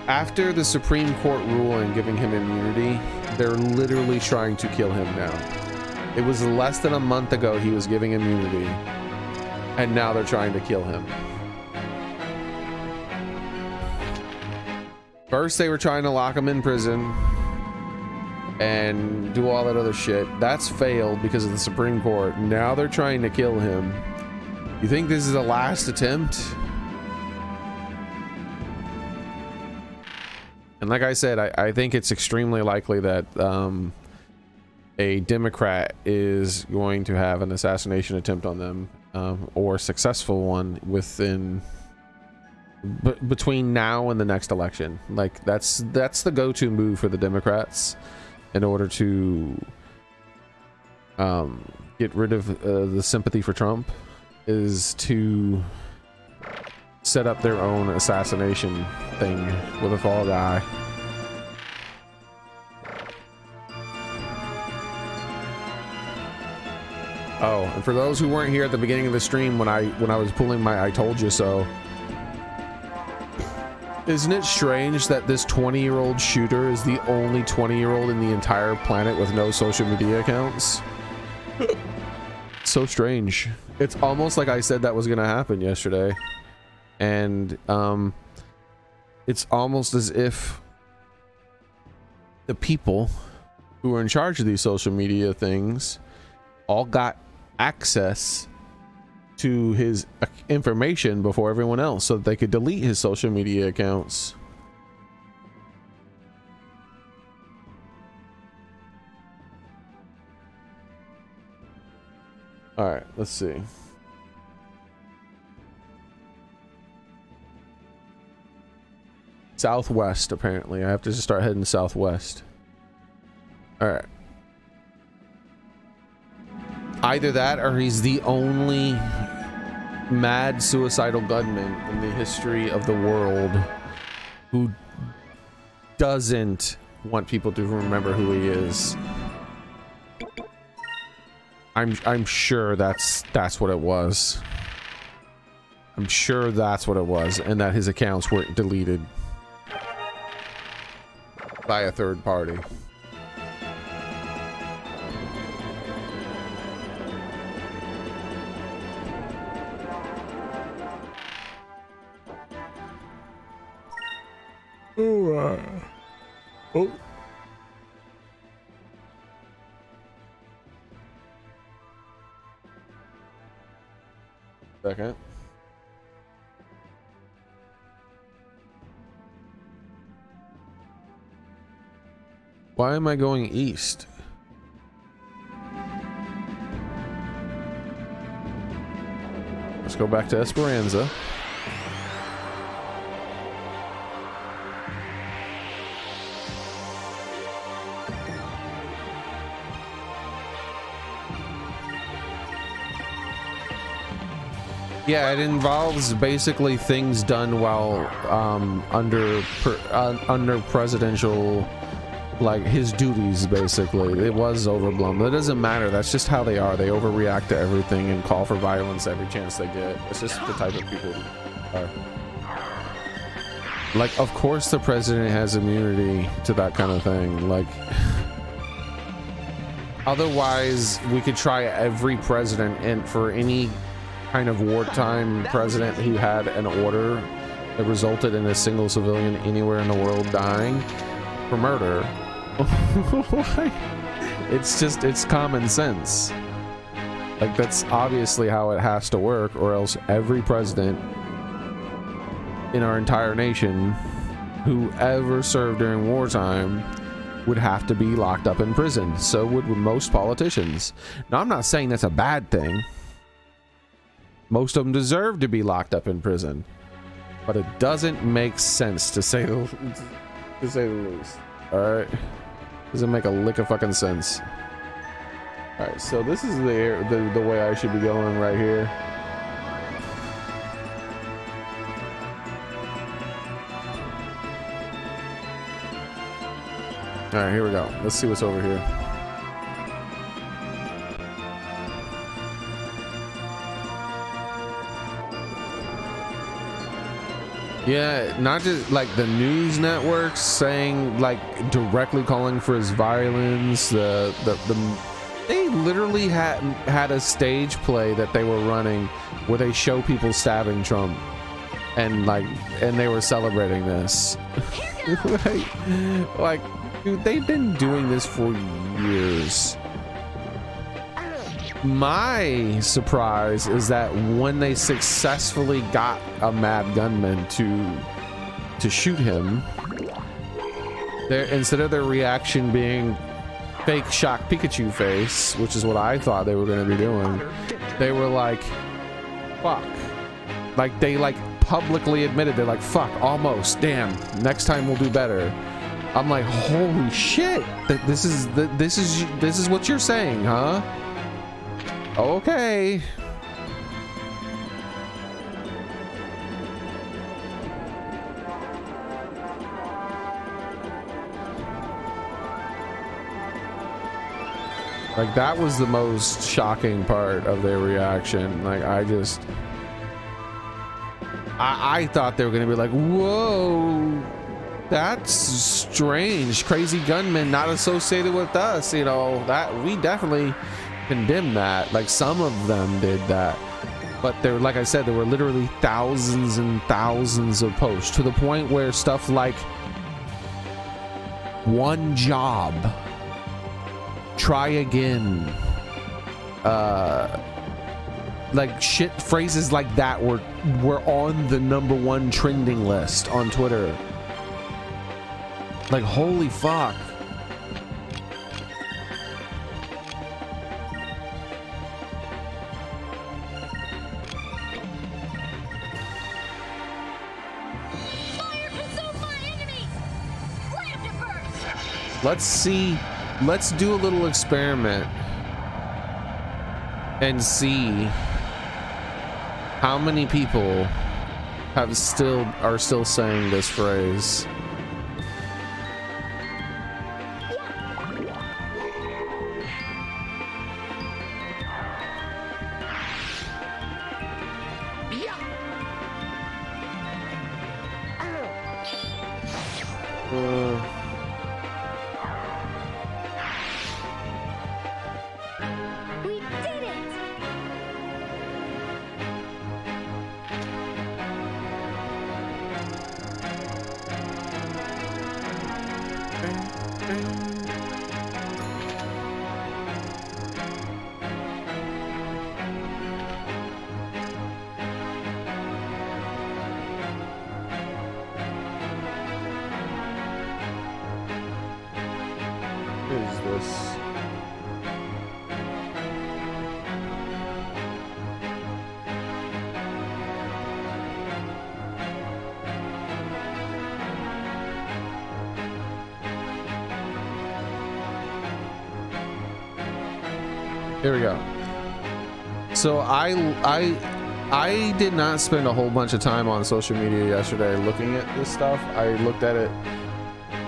after the Supreme Court ruling giving him immunity, they're literally trying to kill him now. It was less than a month ago he was giving immunity, and now they're trying to kill him. First, they were trying to lock him in prison and do all that other shit. That's failed because of the Supreme Court. Now they're trying to kill him. You think this is a last attempt? And like I said, I think it's extremely likely that a Democrat is going to have an assassination attempt on them, or a successful one within between now and the next election. Like that's the go-to move for the Democrats in order to get rid of the sympathy for Trump, is to set up their own assassination thing with a fall guy. Oh, and for those who weren't here at the beginning of the stream when I was pulling my I told you so, isn't it strange that this 20-year-old shooter is the only 20-year-old in the entire planet with no social media accounts? So strange. It's almost like I said that was gonna happen yesterday, and it's almost as if the people who are in charge of these social media things all got access to his information before everyone else so that they could delete his social media accounts. All right, let's see. Southwest, apparently. I have to just start heading southwest. All right. Either that or he's the only mad suicidal gunman in the history of the world who doesn't want people to remember who he is. I'm sure that's what it was. I'm sure that's what it was, and that his accounts were deleted by a third party. Oh. Second. Why am I going east? let's go back to Esperanza. Yeah, it involves basically things done while under presidential, like his duties. Basically, it was overblown. But it doesn't matter. That's just how they are. They overreact to everything and call for violence every chance they get. It's just the type of people they are. Like, of course, the president has immunity to that kind of thing. Like, otherwise, we could try every president, and for any kind of wartime president who had an order that resulted in a single civilian anywhere in the world dying for murder. It's common sense. Like, that's obviously how it has to work, or else every president in our entire nation who ever served during wartime would have to be locked up in prison. So would most politicians. Now, I'm not saying that's a bad thing. Most of them deserve to be locked up in prison, but it doesn't make sense to say the least. All right, doesn't make a lick of fucking sense. All right, so this is the way I should be going right here. All right, here we go. Let's see what's over here. Yeah, not just like the news networks saying, like, directly calling for his violence. They literally had a stage play that they were running where they show people stabbing Trump, and they were celebrating this. like, dude, they've been doing this for years. My surprise is that when they successfully got a mad gunman to shoot him, instead of their reaction being fake shocked Pikachu face, which is what I thought they were going to be doing, they were like, fuck. Like, they publicly admitted, they're like, fuck, almost, damn, next time we'll do better. I'm like, holy shit, this is what you're saying, huh? Okay. Like, that was the most shocking part of their reaction. Like, I thought they were gonna be like, whoa, that's strange, crazy gunman not associated with us, you know, that we definitely condemn that. Like, some of them did that, but there, like I said, there were literally thousands and thousands of posts, to the point where stuff like one job, try again, like shit, phrases like that were on the #1 trending list on Twitter. Like, holy fuck. Let's do a little experiment and see how many people are still saying this phrase. Here we go. So I did not spend a whole bunch of time on social media yesterday looking at this stuff. I looked at it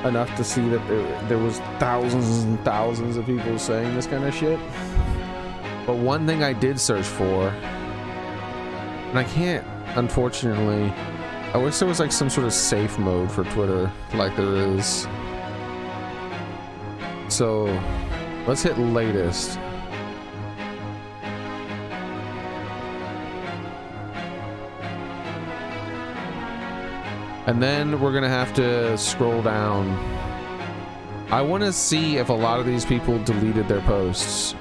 enough to see that there was thousands and thousands of people saying this kind of shit. But one thing I did search for, and I can't, unfortunately, I wish there was like some sort of safe mode for Twitter like there is. So let's hit latest. And then we're gonna have to scroll down. I want to see if a lot of these people deleted their posts.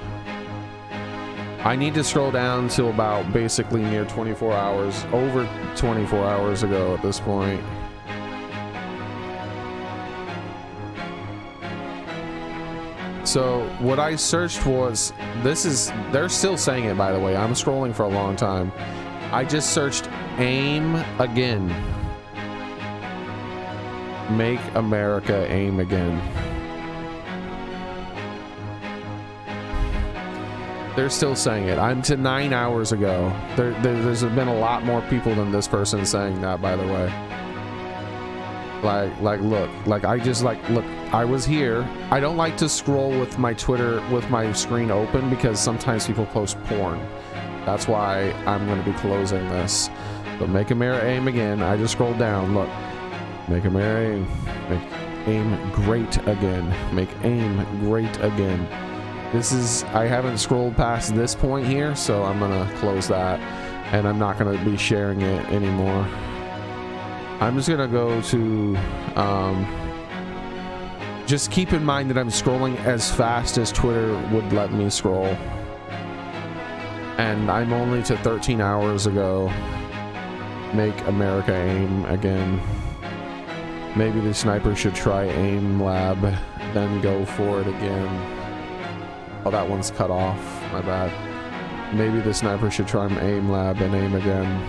I need to scroll down to about basically near 24 hours, over 24 hours ago at this point. So what I searched was, they're still saying it, by the way. I'm scrolling for a long time. I just searched AIM again. Make America AIM again. They're still saying it. I'm to 9 hours ago. There's been a lot more people than this person saying that, by the way. Look, I was here. I don't like to scroll with my Twitter with my screen open because sometimes people post porn. That's why I'm going to be closing this. But make America AIM again. I just scrolled down. Look. Make America AIM. Make AIM great again. Make AIM great again. I haven't scrolled past this point here, so I'm gonna close that, and I'm not gonna be sharing it anymore. I'm just gonna go to, just keep in mind that I'm scrolling as fast as Twitter would let me scroll. And I'm only to 13 hours ago. Make America AIM again. Maybe the sniper should try AIM lab, then go for it again. Oh, that one's cut off. My bad. Maybe the sniper should try AIM lab and aim again.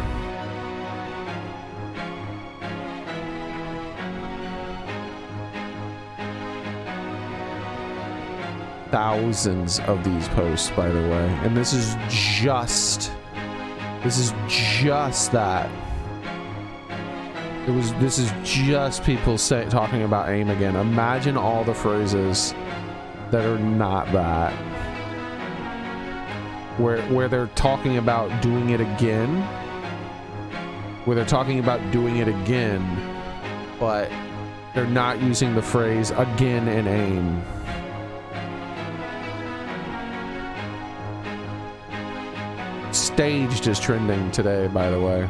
Thousands of these posts, by the way, and this is just that. This is just people talking about AIM again. Imagine all the phrases that are not that, where they're talking about doing it again, but they're not using the phrase again in AIM. Staged is trending today, by the way.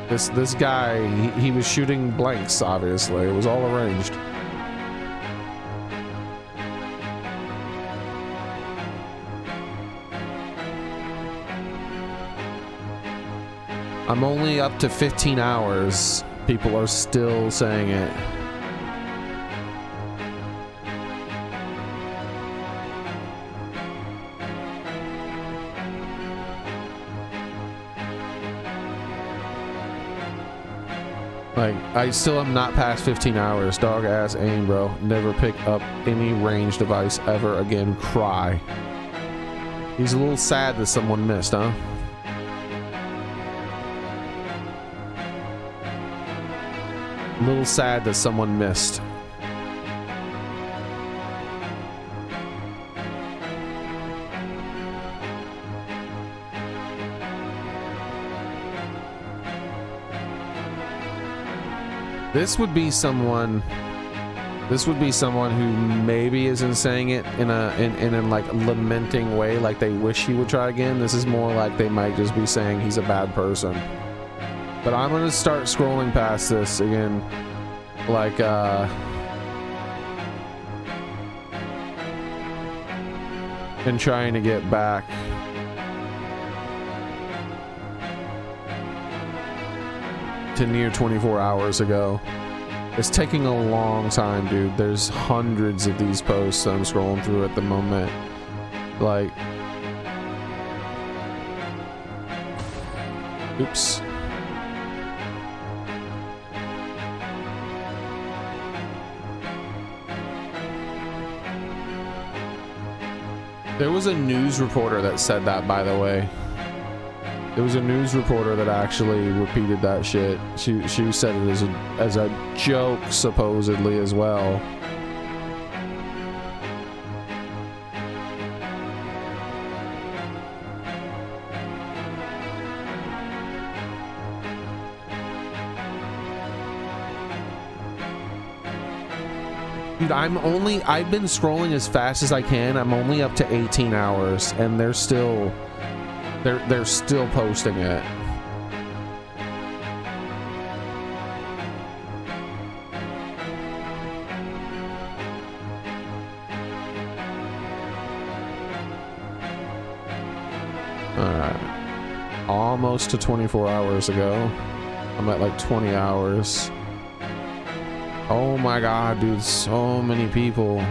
This guy, he was shooting blanks, obviously. It was all arranged. I'm only up to 15 hours. People are still saying it. Like, I still am not past 15 hours. Dog ass AIM, bro. Never pick up any range device ever again. Cry. He's a little sad that someone missed, huh? A little sad that someone missed. This would be someone who maybe isn't saying it in a like lamenting way, like they wish he would try again. This is more like they might just be saying he's a bad person. But I'm gonna start scrolling past this again, like and trying to get back. To near 24 hours ago. It's taking a long time, dude. There's hundreds of these posts that I'm scrolling through at the moment. Like, oops. There was a news reporter that said that, by the way. There was a news reporter that actually repeated that shit. She said it as a joke, supposedly, as well. Dude, I've been scrolling as fast as I can. I'm only up to 18 hours and they're still posting it. Alright. Almost to 24 hours ago. I'm at like 20 hours. Oh my god, dude, so many people.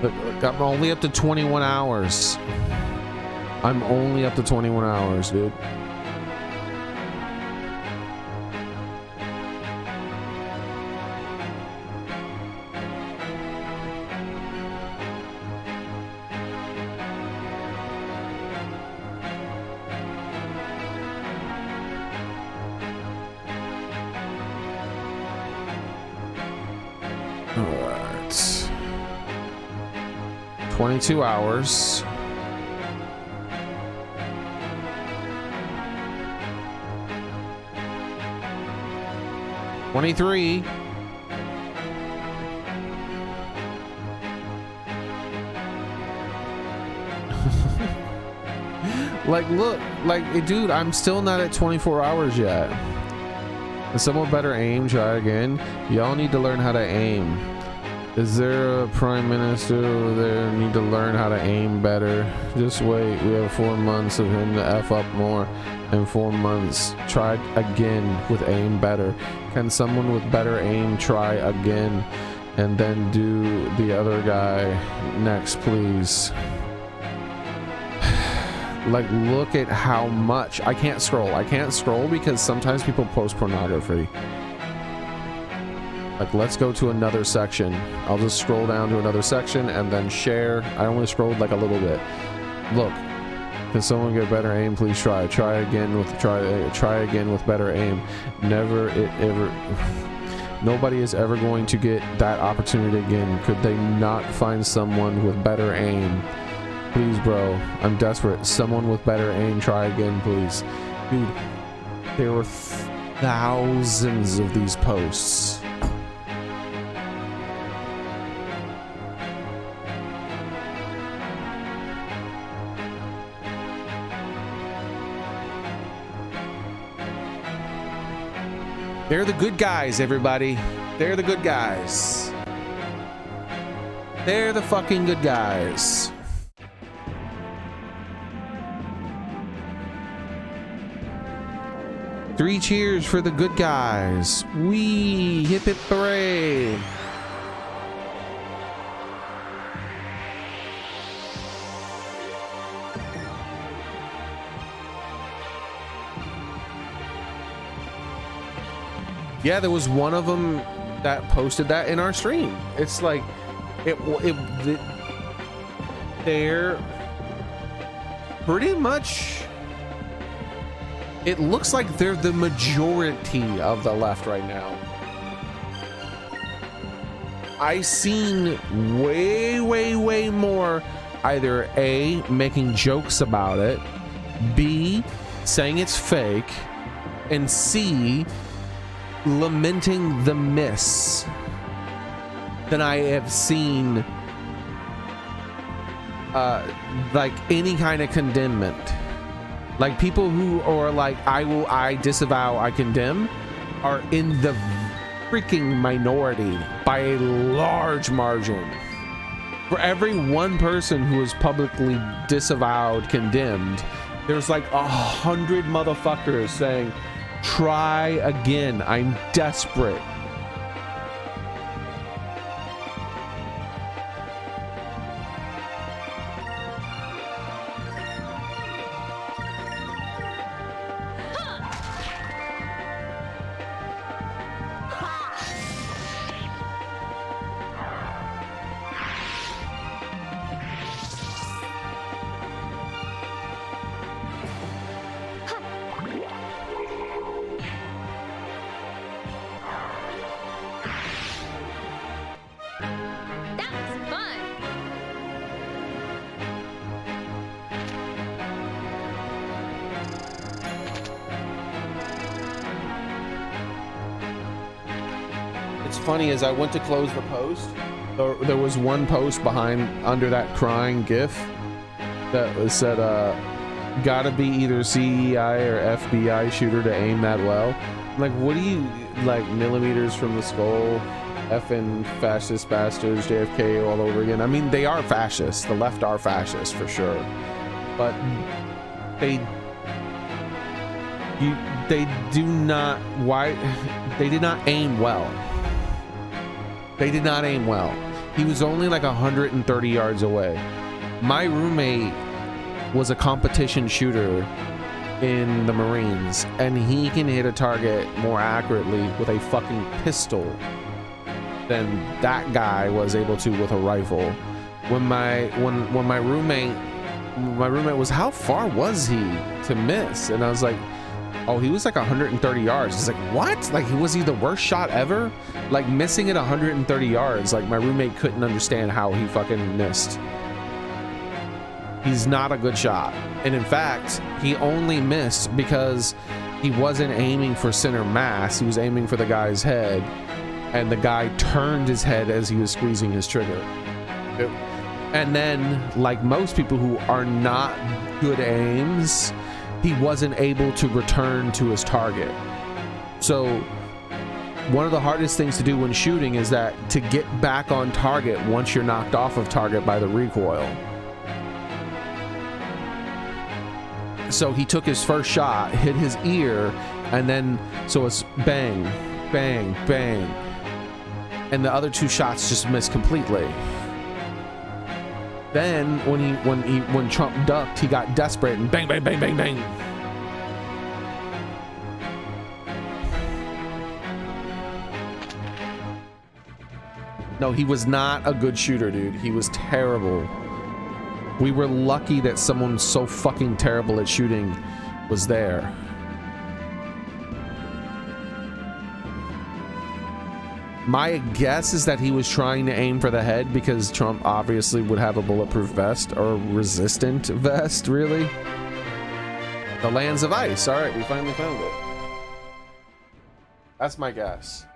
Look, I'm only up to 21 hours. I'm only up to 21 hours, dude. Alright. 22 hours. $23. Like, look, like, dude, I'm still not at 24 hours yet. Is someone better aim? Try again. Y'all need to learn how to aim. Is there a prime minister over there? Need to learn how to aim better. Just wait. We have 4 months of him to F up more. And 4 months. Try again with aim better. Can someone with better aim try again? And then do the other guy next, please. Like, look at how much. I can't scroll because sometimes people post pornography. Like, let's go to another section. I'll just scroll down to another section and then share. I only scrolled like a little bit. Look, can someone get better aim? Please try again with better aim. Nobody is ever going to get that opportunity again. Could they not find someone with better aim? Please, bro, I'm desperate. Someone with better aim, try again, please. Dude, there were thousands of these posts. They're the good guys, everybody. They're the good guys. They're the fucking good guys. Three cheers for the good guys. Wee, hip hip hooray. Yeah, there was one of them that posted that in our stream. It's like, they're pretty much, it looks like they're the majority of the left right now. I seen way more either A, making jokes about it, B, saying it's fake, and C, lamenting the miss than I have seen like any kind of condemnment. Like, people who are like, I disavow, I condemn, are in the freaking minority by a large margin. For every one person who is publicly disavowed, condemned, there's like 100 motherfuckers saying, try again, I'm desperate. what's funny is I went to close the post. There was one post under that crying gif that said, gotta be either CEI or FBI shooter to aim that well. I'm like, what do you, like, millimeters from the skull, effing fascist bastards, JFK all over again? I mean, they are fascists. The left are fascists for sure, but they did not aim well. They did not aim well. He was only like 130 yards away. My roommate was a competition shooter in the Marines, and he can hit a target more accurately with a fucking pistol than that guy was able to with a rifle. When my roommate was, how far was he to miss? And I was like, oh, he was like 130 yards. He's like, what? Like, was he the worst shot ever? Like, missing at 130 yards. Like, my roommate couldn't understand how he fucking missed. He's not a good shot. And in fact, he only missed because he wasn't aiming for center mass. He was aiming for the guy's head. And the guy turned his head as he was squeezing his trigger. And then, like most people who are not good aims, he wasn't able to return to his target. So one of the hardest things to do when shooting is that to get back on target once you're knocked off of target by the recoil. So he took his first shot, hit his ear, and then so it's bang, bang, bang, and the other two shots just missed completely. Then when Trump ducked, he got desperate and bang, bang, bang, bang, bang. No, he was not a good shooter, dude. He was terrible. We were lucky that someone so fucking terrible at shooting was there. My guess is that he was trying to aim for the head because Trump obviously would have a bulletproof vest or resistant vest, really. The Lands of Ice. All right, we finally found it. That's my guess.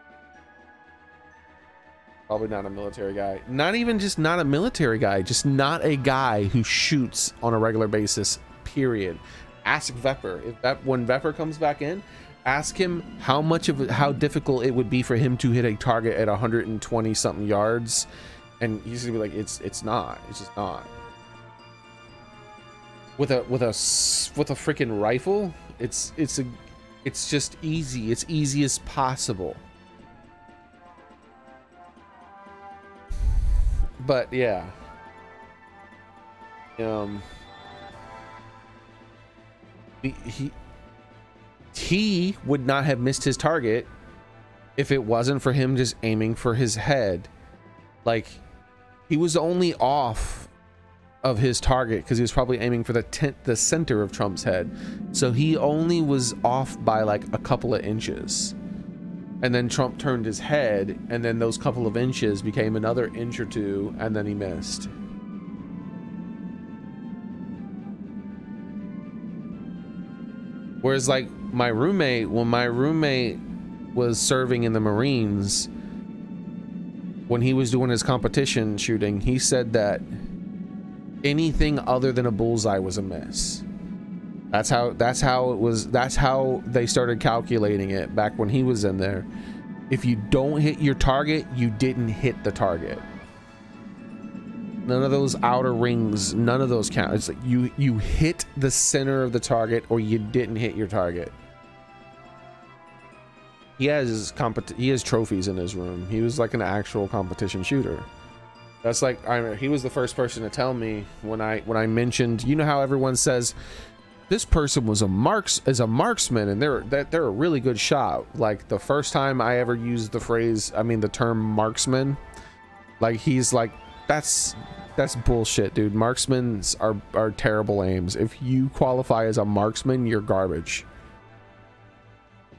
Probably not a military guy. Not even just not a military guy, just not a guy who shoots on a regular basis, period. Ask Vepper. When Vepper comes back in, ask him how difficult it would be for him to hit a target at 120 something yards, and he's gonna be like, it's not. It's just not. With a freaking rifle, it's just easy. It's easy as possible. But yeah, he would not have missed his target if it wasn't for him just aiming for his head. Like, he was only off of his target because he was probably aiming for the center of Trump's head, so he only was off by like a couple of inches. And then Trump turned his head, and then those couple of inches became another inch or two, and then he missed. Whereas, like, when my roommate was serving in the Marines, when he was doing his competition shooting, he said that anything other than a bullseye was a miss. That's how they started calculating it back when he was in there. If you don't hit your target, you didn't hit the target. None of those outer rings, none of those count. It's like you hit the center of the target or you didn't hit your target. He has trophies in his room. He was like an actual competition shooter. That's like, he was the first person to tell me when I mentioned, you know how everyone says this person was a marksman and they're a really good shot. Like, the first time I ever used the term marksman, like, he's like, that's bullshit, dude. Marksmen are terrible aims. If you qualify as a marksman, you're garbage.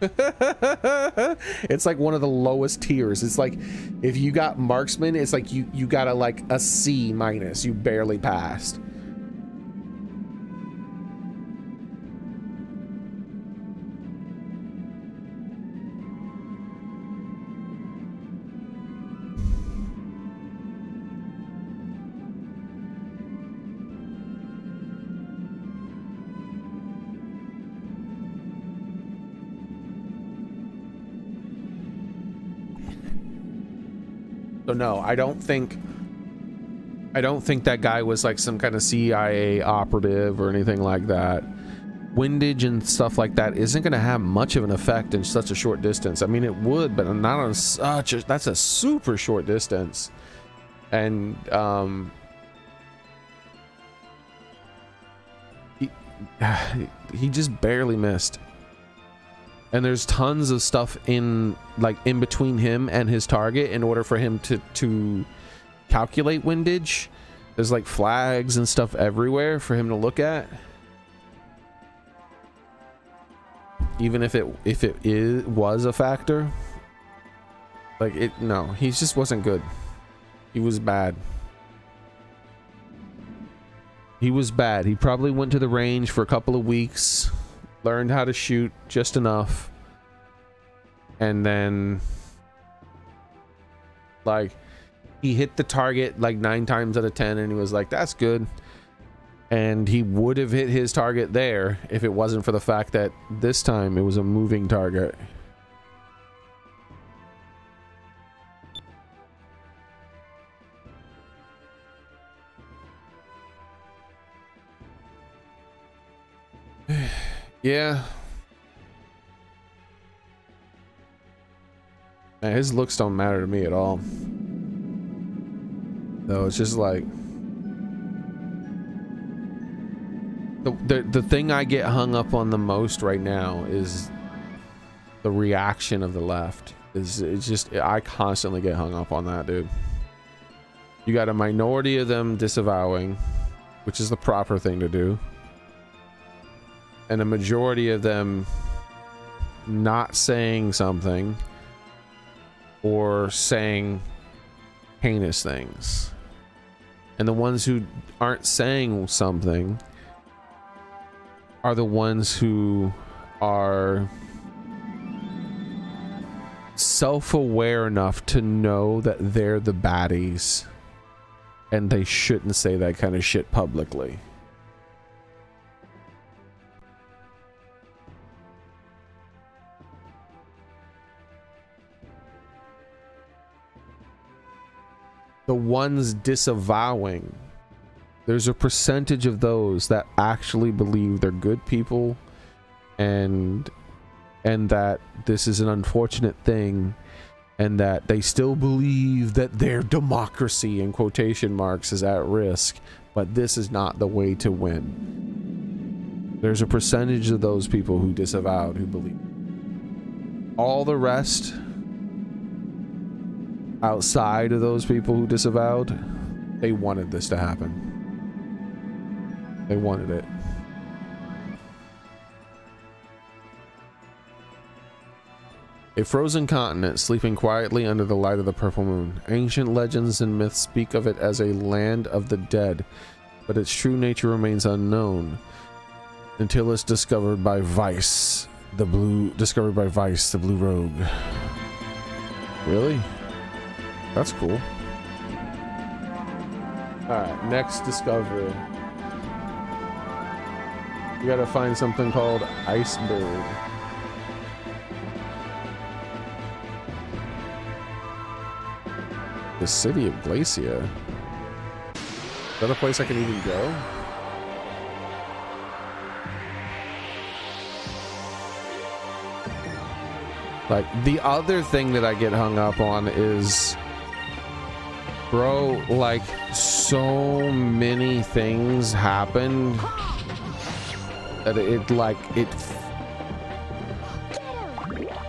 It's like one of the lowest tiers. It's like, if you got marksman, it's like you got a C-. You barely passed. So no, I don't think that guy was like some kind of CIA operative or anything like that. Windage and stuff like that isn't going to have much of an effect in such a short distance. I mean, it would, but not on such a, that's a super short distance. And he just barely missed. And there's tons of stuff in between him and his target in order for him to calculate windage. There's like flags and stuff everywhere for him to look at. Even if it was a factor, no, he just wasn't good. He was bad. He was bad. He probably went to the range for a couple of weeks, learned how to shoot just enough, and then he hit the target 9 times out of 10, and he was like, that's good. And he would have hit his target there if it wasn't for the fact that this time it was a moving target. Yeah. Man, his looks don't matter to me at all. So it's just like the thing I get hung up on the most right now is the reaction of the left. It's just, I constantly get hung up on that, dude. You got a minority of them disavowing, which is the proper thing to do, and a majority of them not saying something or saying heinous things. And the ones who aren't saying something are the ones who are self-aware enough to know that they're the baddies and they shouldn't say that kind of shit publicly. The ones disavowing, there's a percentage of those that actually believe they're good people and that this is an unfortunate thing, and that they still believe that their democracy in quotation marks is at risk, but this is not the way to win. There's a percentage of those people who disavowed who believe. All the rest outside of those people who disavowed, they wanted this to happen. They wanted it. A frozen continent sleeping quietly under the light of the purple moon. Ancient legends and myths speak of it as a land of the dead, but its true nature remains unknown until it's discovered by Vice, the blue rogue. Really? That's cool. Alright, next discovery. We gotta find something called Iceberg. The city of Glacia. Is that a place I can even go? Like, the other thing that I get hung up on is, bro, like, so many things happened that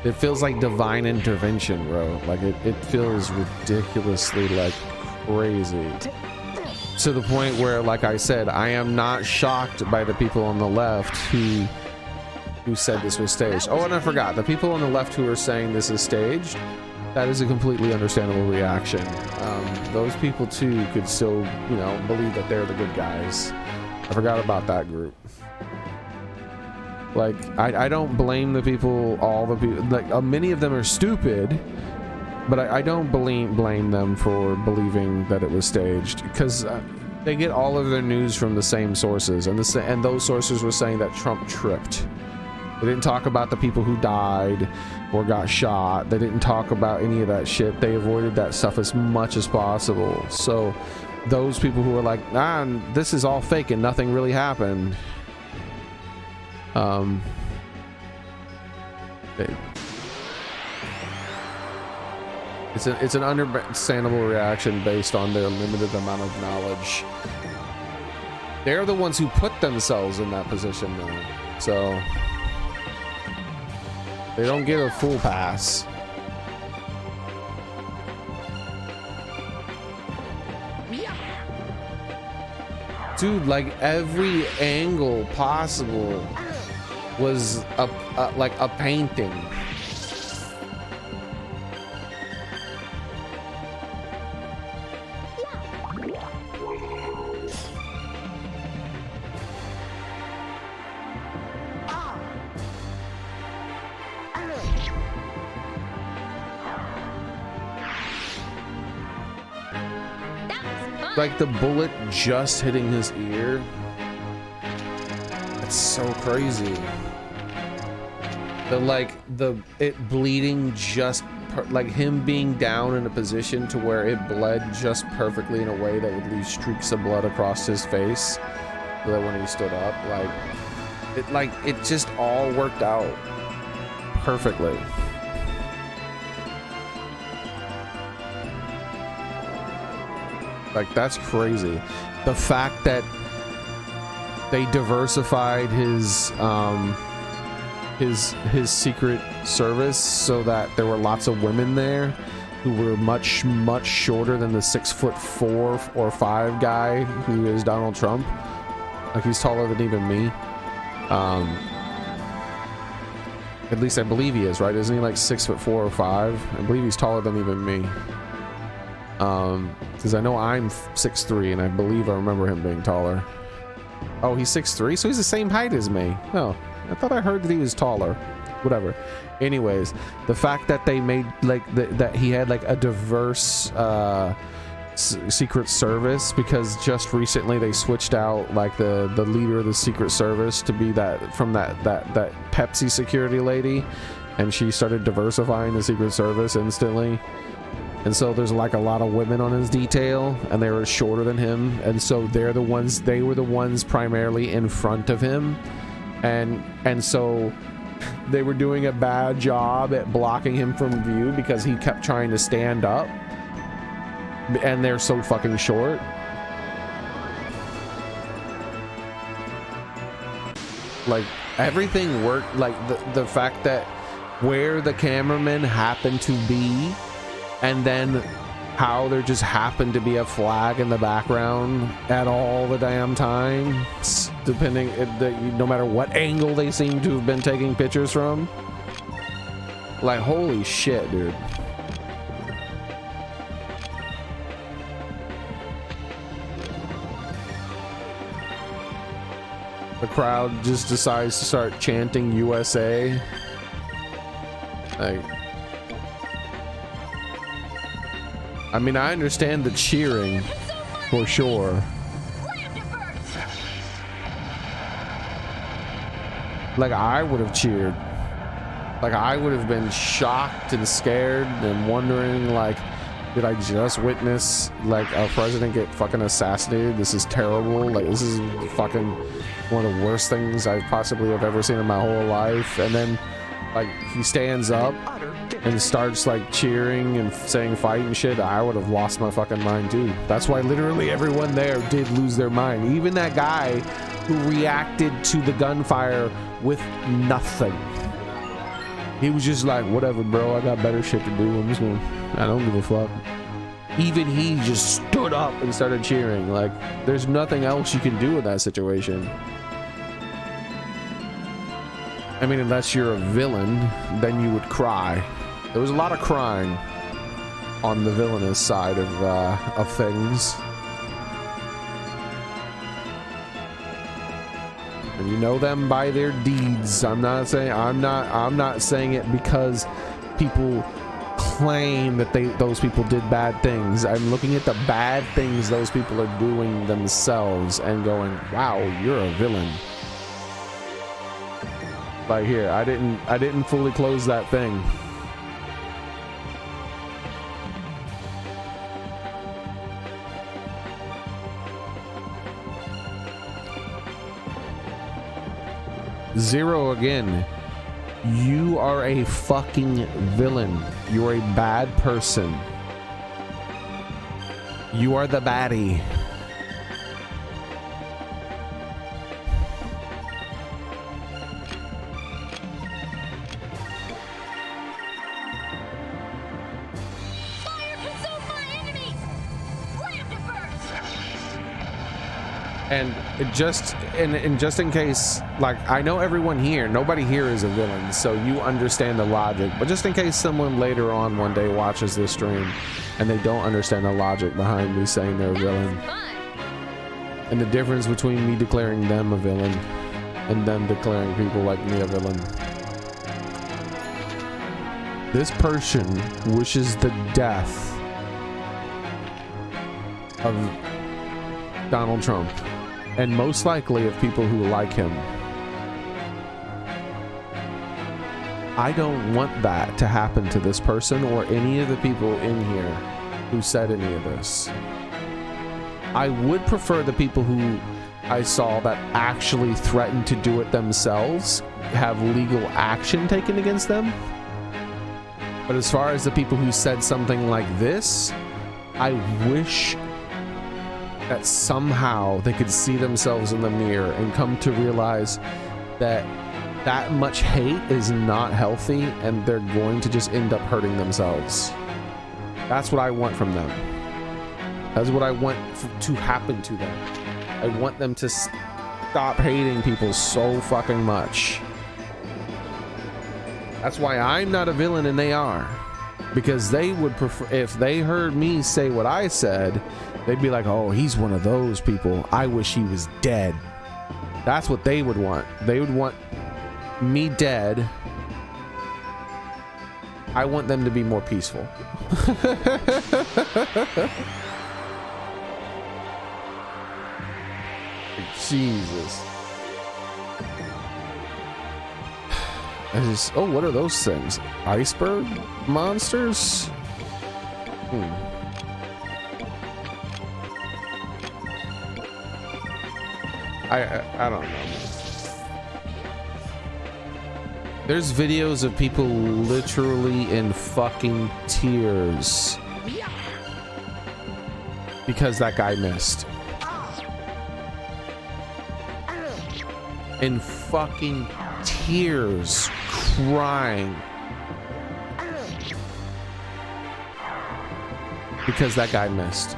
it feels like divine intervention, bro. Like, it feels ridiculously, like, crazy. To the point where, like I said, I am not shocked by the people on the left who said this was staged. Oh, and I forgot, the people on the left who are saying this is staged, that is a completely understandable reaction. Those people too could still, you know, believe that they're the good guys. I forgot about that group. Like, I don't blame the people, all the people, like, many of them are stupid, but I don't blame them for believing that it was staged, because they get all of their news from the same sources, and those sources were saying that Trump tripped. They didn't talk about the people who died or got shot. They didn't talk about any of that shit. They avoided that stuff as much as possible. So those people who are like, nah, this is all fake and nothing really happened. It's an understandable reaction based on their limited amount of knowledge. They're the ones who put themselves in that position though. So they don't get a full pass. Dude, like every angle possible was like a painting. Like the bullet just hitting his ear. That's so crazy. It bleeding just like him being down in a position to where it bled just perfectly in a way that would leave streaks of blood across his face. So that when he stood up, it just all worked out perfectly. Like that's crazy. The fact that they diversified his secret service so that there were lots of women there who were much shorter than the 6'4" or 5 guy who is Donald Trump. Like he's taller than even me. At least I believe he is, right? Isn't he like 6'4" or 5? I believe he's taller than even me. Because I know I'm 6'3", and I believe I remember him being taller. Oh, he's 6'3", so he's the same height as me. Oh, I thought I heard that he was taller. Whatever. Anyways, the fact that they made like that he had like a diverse secret service, because just recently they switched out like the leader of the secret service to be that Pepsi security lady, and she started diversifying the secret service instantly. And so there's like a lot of women on his detail, and they were shorter than him, and so they were the ones primarily in front of him, and so they were doing a bad job at blocking him from view because he kept trying to stand up, and they're so fucking short. Like everything worked. Like the fact that where the cameraman happened to be, and then how there just happened to be a flag in the background at all the damn time, depending, no matter what angle they seem to have been taking pictures from. Like, holy shit, dude. The crowd just decides to start chanting USA. Like, I mean, I understand the cheering for sure. Like, I would have cheered. Like, I would have been shocked and scared and wondering, like, did I just witness like our president get fucking assassinated? This is terrible. Like, this is fucking one of the worst things I possibly have ever seen in my whole life. And then like he stands up and starts like cheering and saying fight and shit. I would have lost my fucking mind too. That's why literally everyone there did lose their mind. Even that guy who reacted to the gunfire with nothing. He was just like, whatever, bro, I got better shit to do. I don't give a fuck. Even he just stood up and started cheering. Like, there's nothing else you can do in that situation. I mean, unless you're a villain, then you would cry. There was a lot of crying on the villainous side of things. And you know them by their deeds. I'm not saying it because people claim that those people did bad things. I'm looking at the bad things those people are doing themselves and going, wow, you're a villain. Like here, I didn't fully close that thing. Zero again. You are a fucking villain. You're a bad person. You are the baddie. And just in case, like, I know everyone here, nobody here is a villain, so you understand the logic. But just in case someone later on one day watches this stream and they don't understand the logic behind me saying they're a villain, and the difference between me declaring them a villain and them declaring people like me a villain. This person wishes the death of Donald Trump, and most likely of people who like him. I don't want that to happen to this person or any of the people in here who said any of this. I would prefer the people who I saw that actually threatened to do it themselves have legal action taken against them. But as far as the people who said something like this, I wish that somehow they could see themselves in the mirror and come to realize that that much hate is not healthy and they're going to just end up hurting themselves. That's what I want from them. That's what I want to happen to them. I want them to stop hating people so fucking much. That's why I'm not a villain and they are. Because they would prefer, if they heard me say what I said, they'd be like, oh, he's one of those people. I wish he was dead. That's what they would want. They would want me dead. I want them to be more peaceful. Jesus. Oh, what are those things? Iceberg monsters? I don't know. There's videos of people literally in fucking tears because that guy missed. In fucking tears, crying because that guy missed.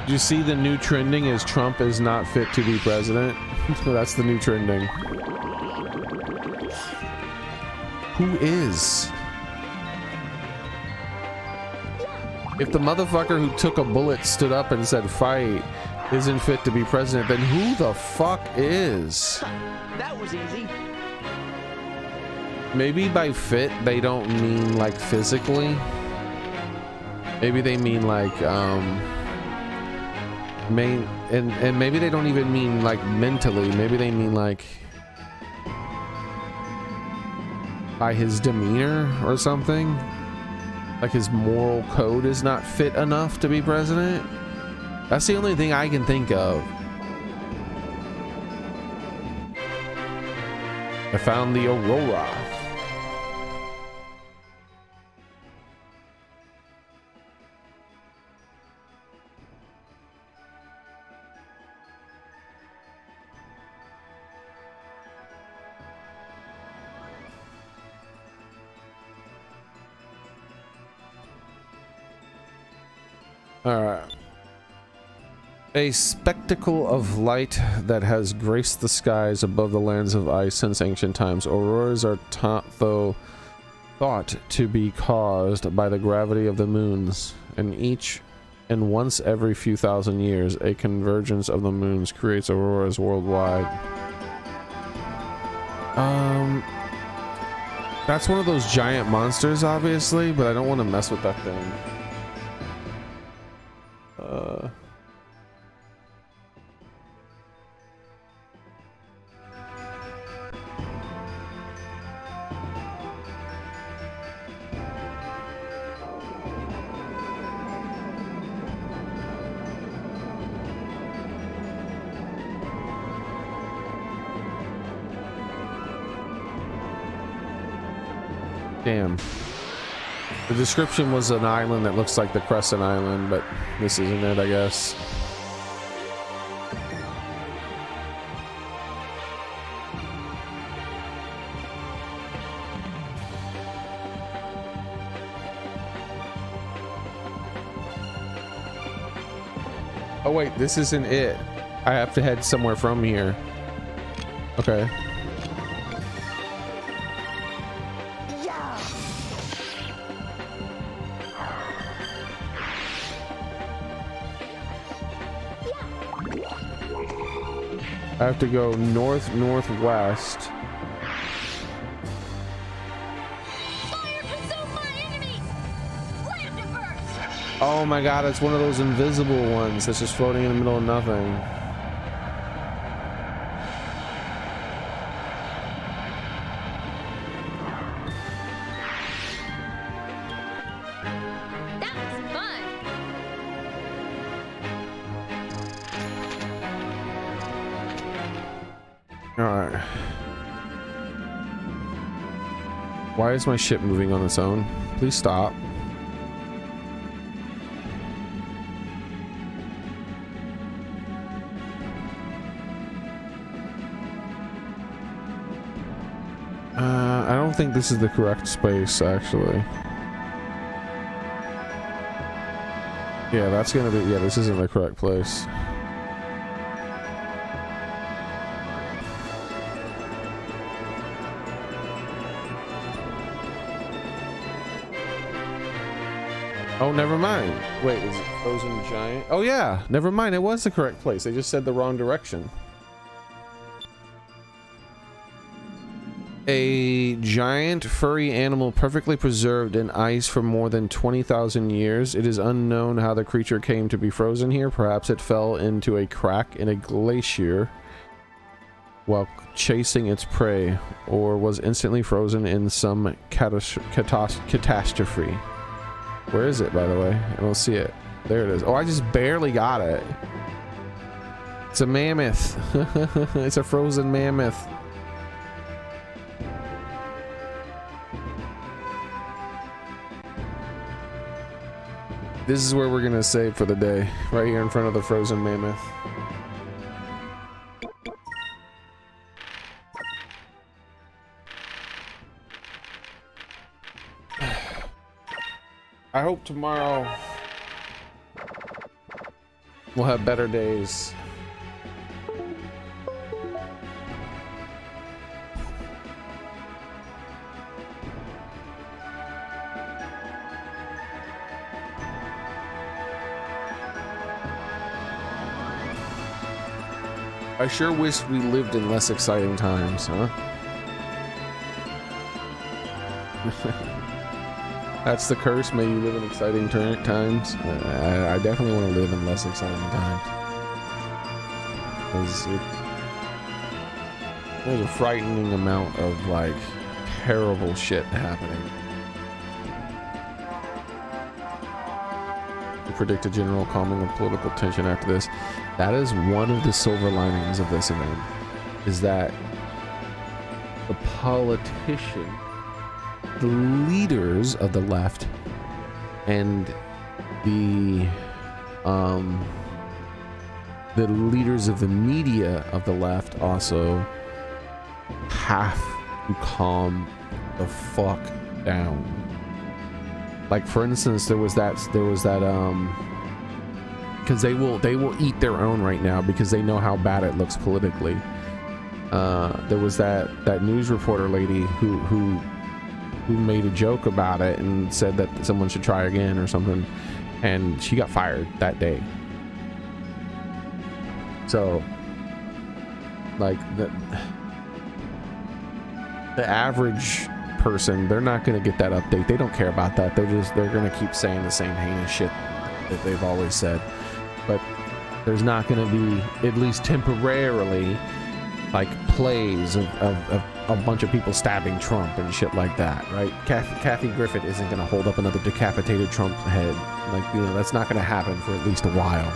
Did you see the new trending is Trump is not fit to be president? That's the new trending. Who is? If the motherfucker who took a bullet stood up and said fight isn't fit to be president, then who the fuck is? That was easy. Maybe by fit they don't mean like physically. Maybe they mean like and maybe they don't even mean like mentally. Maybe they mean like by his demeanor or something. Like his moral code is not fit enough to be president. That's the only thing I can think of. I found the Aurora. Alright. A spectacle of light that has graced the skies above the lands of ice since ancient times. Auroras are thought to be caused by the gravity of the moons, and once every few thousand years, a convergence of the moons creates auroras worldwide. That's one of those giant monsters, obviously, but I don't want to mess with that thing. Damn. The description was an island that looks like the Crescent Island, but this isn't it, I guess. Oh wait, this isn't it. I have to head somewhere from here. Okay. I have to go northwest. Oh my god, it's one of those invisible ones that's just floating in the middle of nothing. That was fun. Alright. Why is my ship moving on its own? Please stop. I don't think this is the correct space, actually. Yeah, that's gonna be... Yeah, this isn't the correct place. Oh, never mind. Wait, is it Frozen Giant? Oh yeah, never mind. It was the correct place. They just said the wrong direction. A giant furry animal perfectly preserved in ice for more than 20,000 years. It is unknown how the creature came to be frozen here. Perhaps it fell into a crack in a glacier while chasing its prey, or was instantly frozen in some catastrophe. Where is it, by the way? I don't see it. There it is. Oh, I just barely got it. It's a mammoth. It's a frozen mammoth. This is where we're gonna save for the day, right here in front of the frozen mammoth. I hope tomorrow we'll have better days. I sure wish we lived in less exciting times, huh? That's the curse. May you live in exciting times. I definitely want to live in less exciting times. There's a frightening amount of like terrible shit happening. We predict a general calming of political tension after this. That is one of the silver linings of this event, is that the politician, the leaders of the left, and the leaders of the media of the left also have to calm the fuck down. Like, for instance, there was that because they will eat their own right now because they know how bad it looks politically. There was that news reporter lady who made a joke about it and said that someone should try again or something, and she got fired that day. So, like, the average person, they're not going to get that update. They don't care about that. They're going to keep saying the same heinous shit that they've always said. But there's not going to be, at least temporarily, like plays of a bunch of people stabbing Trump and shit like that, right? Kathy Griffin isn't going to hold up another decapitated Trump head. Like, you know, that's not going to happen for at least a while.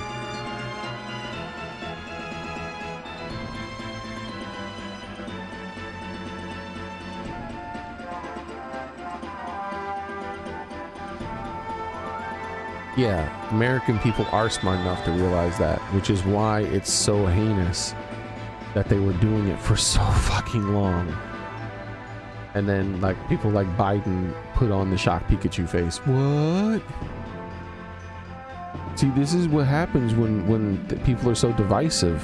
Yeah, American people are smart enough to realize that, which is why it's so heinous that they were doing it for so fucking long. And then, like, people like Biden put on the shocked Pikachu face. What? See, this is what happens when the people are so divisive.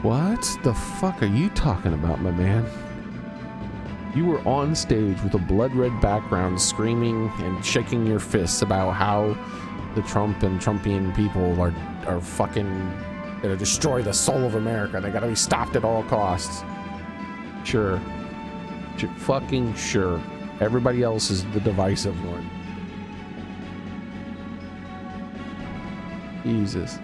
What the fuck are you talking about, my man? You were on stage with a blood red background screaming and shaking your fists about how the Trump and Trumpian people are fucking gonna destroy the soul of America. They gotta be stopped at all costs. Sure. Fucking sure. Everybody else is the divisive one. Jesus.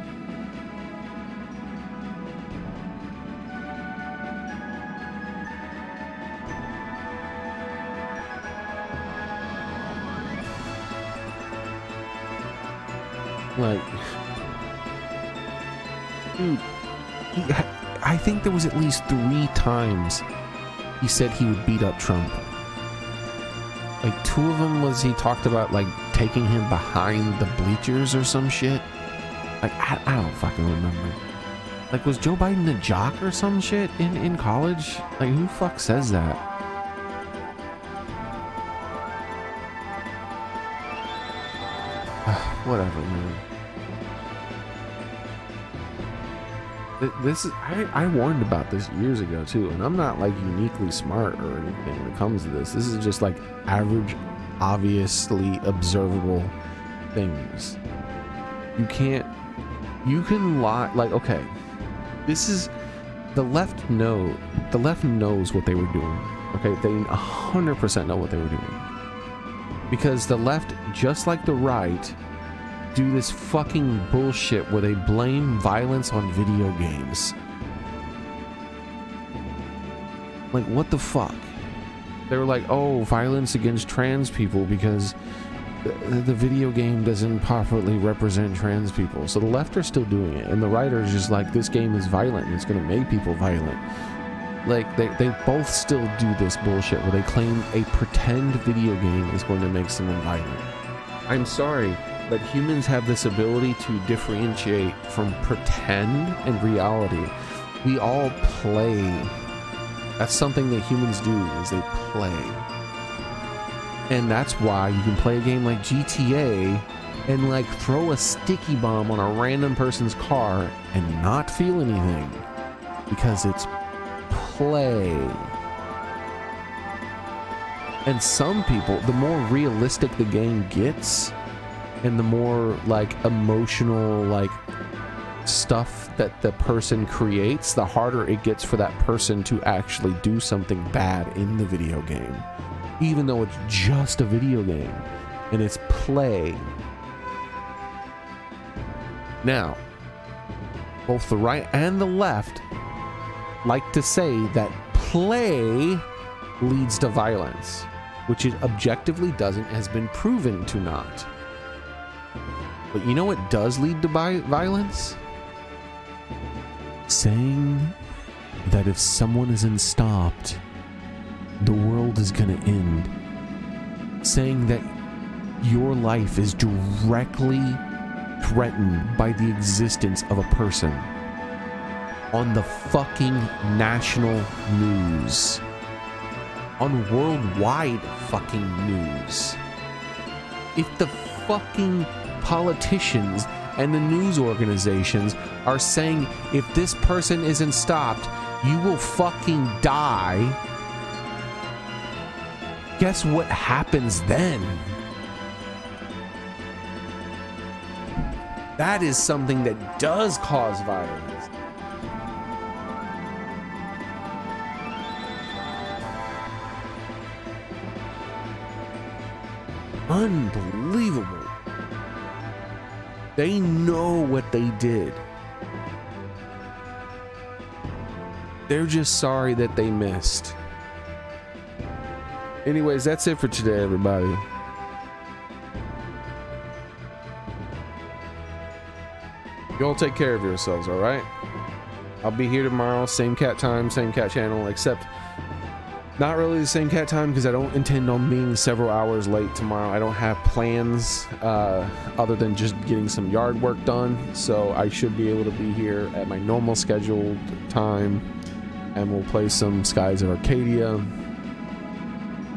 Like, dude, I think there was at least 3 times he said he would beat up Trump. Like, 2 of them was he talked about, like, taking him behind the bleachers or some shit. Like, I don't fucking remember. Like, was Joe Biden a jock or some shit in college? Like, who fuck says that? Whatever, man. This is, I warned about this years ago too, and I'm not like uniquely smart or anything when it comes to this. This is just like average, obviously observable things. You can lie. Like, okay, this is the left knows what they were doing. Okay, they 100% know what they were doing, because the left, just like the right, do this fucking bullshit where they blame violence on video games. Like, what the fuck? They were like, oh, violence against trans people because the video game doesn't properly represent trans people. So the left are still doing it, and the right are just like, this game is violent and it's gonna make people violent. Like, they both still do this bullshit where they claim a pretend video game is going to make someone violent. I'm sorry, but humans have this ability to differentiate from pretend and reality. We all play. That's something that humans do, is they play. And that's why you can play a game like GTA and like throw a sticky bomb on a random person's car and not feel anything, because it's play. And some people, the more realistic the game gets, and the more like emotional like stuff that the person creates, the harder it gets for that person to actually do something bad in the video game, even though it's just a video game and it's play. Now, both the right and the left like to say that play leads to violence, which it objectively doesn't, has been proven to not. But you know what does lead to violence? Saying that if someone isn't stopped, the world is gonna end. Saying that your life is directly threatened by the existence of a person on the fucking national news. On worldwide fucking news. If the fucking politicians and the news organizations are saying if this person isn't stopped, you will fucking die, guess what happens then? That is something that does cause violence. Unbelievable. They know what they did. They're just sorry that they missed. Anyways, that's it for today, everybody. Y'all take care of yourselves, all right? I'll be here tomorrow, same cat time, same cat channel, except not really the same cat time because I don't intend on being several hours late tomorrow. I don't have plans other than just getting some yard work done, so I should be able to be here at my normal scheduled time, and we'll play some Skies of Arcadia.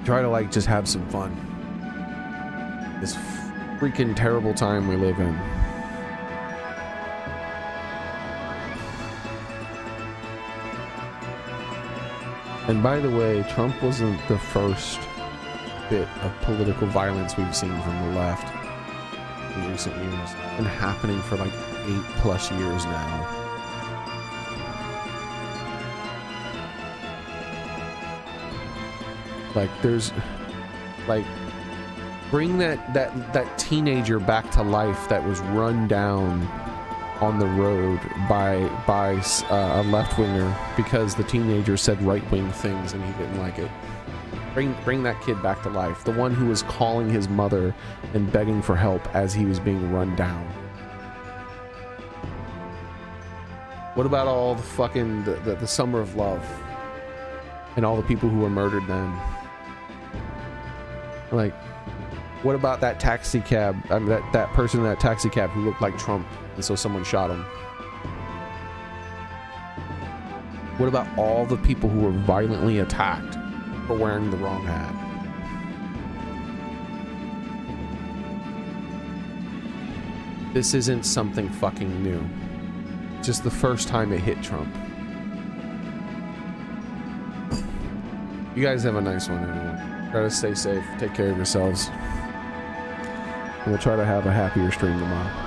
Try to like just have some fun. This freaking terrible time we live in. And by the way, Trump wasn't the first bit of political violence we've seen from the left in recent years. It's been happening for like 8+ years now. Like there's like bring that teenager back to life that was run down on the road by a left-winger because the teenager said right-wing things and he didn't like it. Bring that kid back to life. The one who was calling his mother and begging for help as he was being run down. What about all the fucking the summer of love and all the people who were murdered then? Like, what about that taxi cab? I mean, that person in that taxi cab who looked like Trump, and so someone shot him. What about all the people who were violently attacked for wearing the wrong hat? This isn't something fucking new. Just the first time it hit Trump. You guys have a nice one, everyone. Try to stay safe. Take care of yourselves. And we'll try to have a happier stream tomorrow.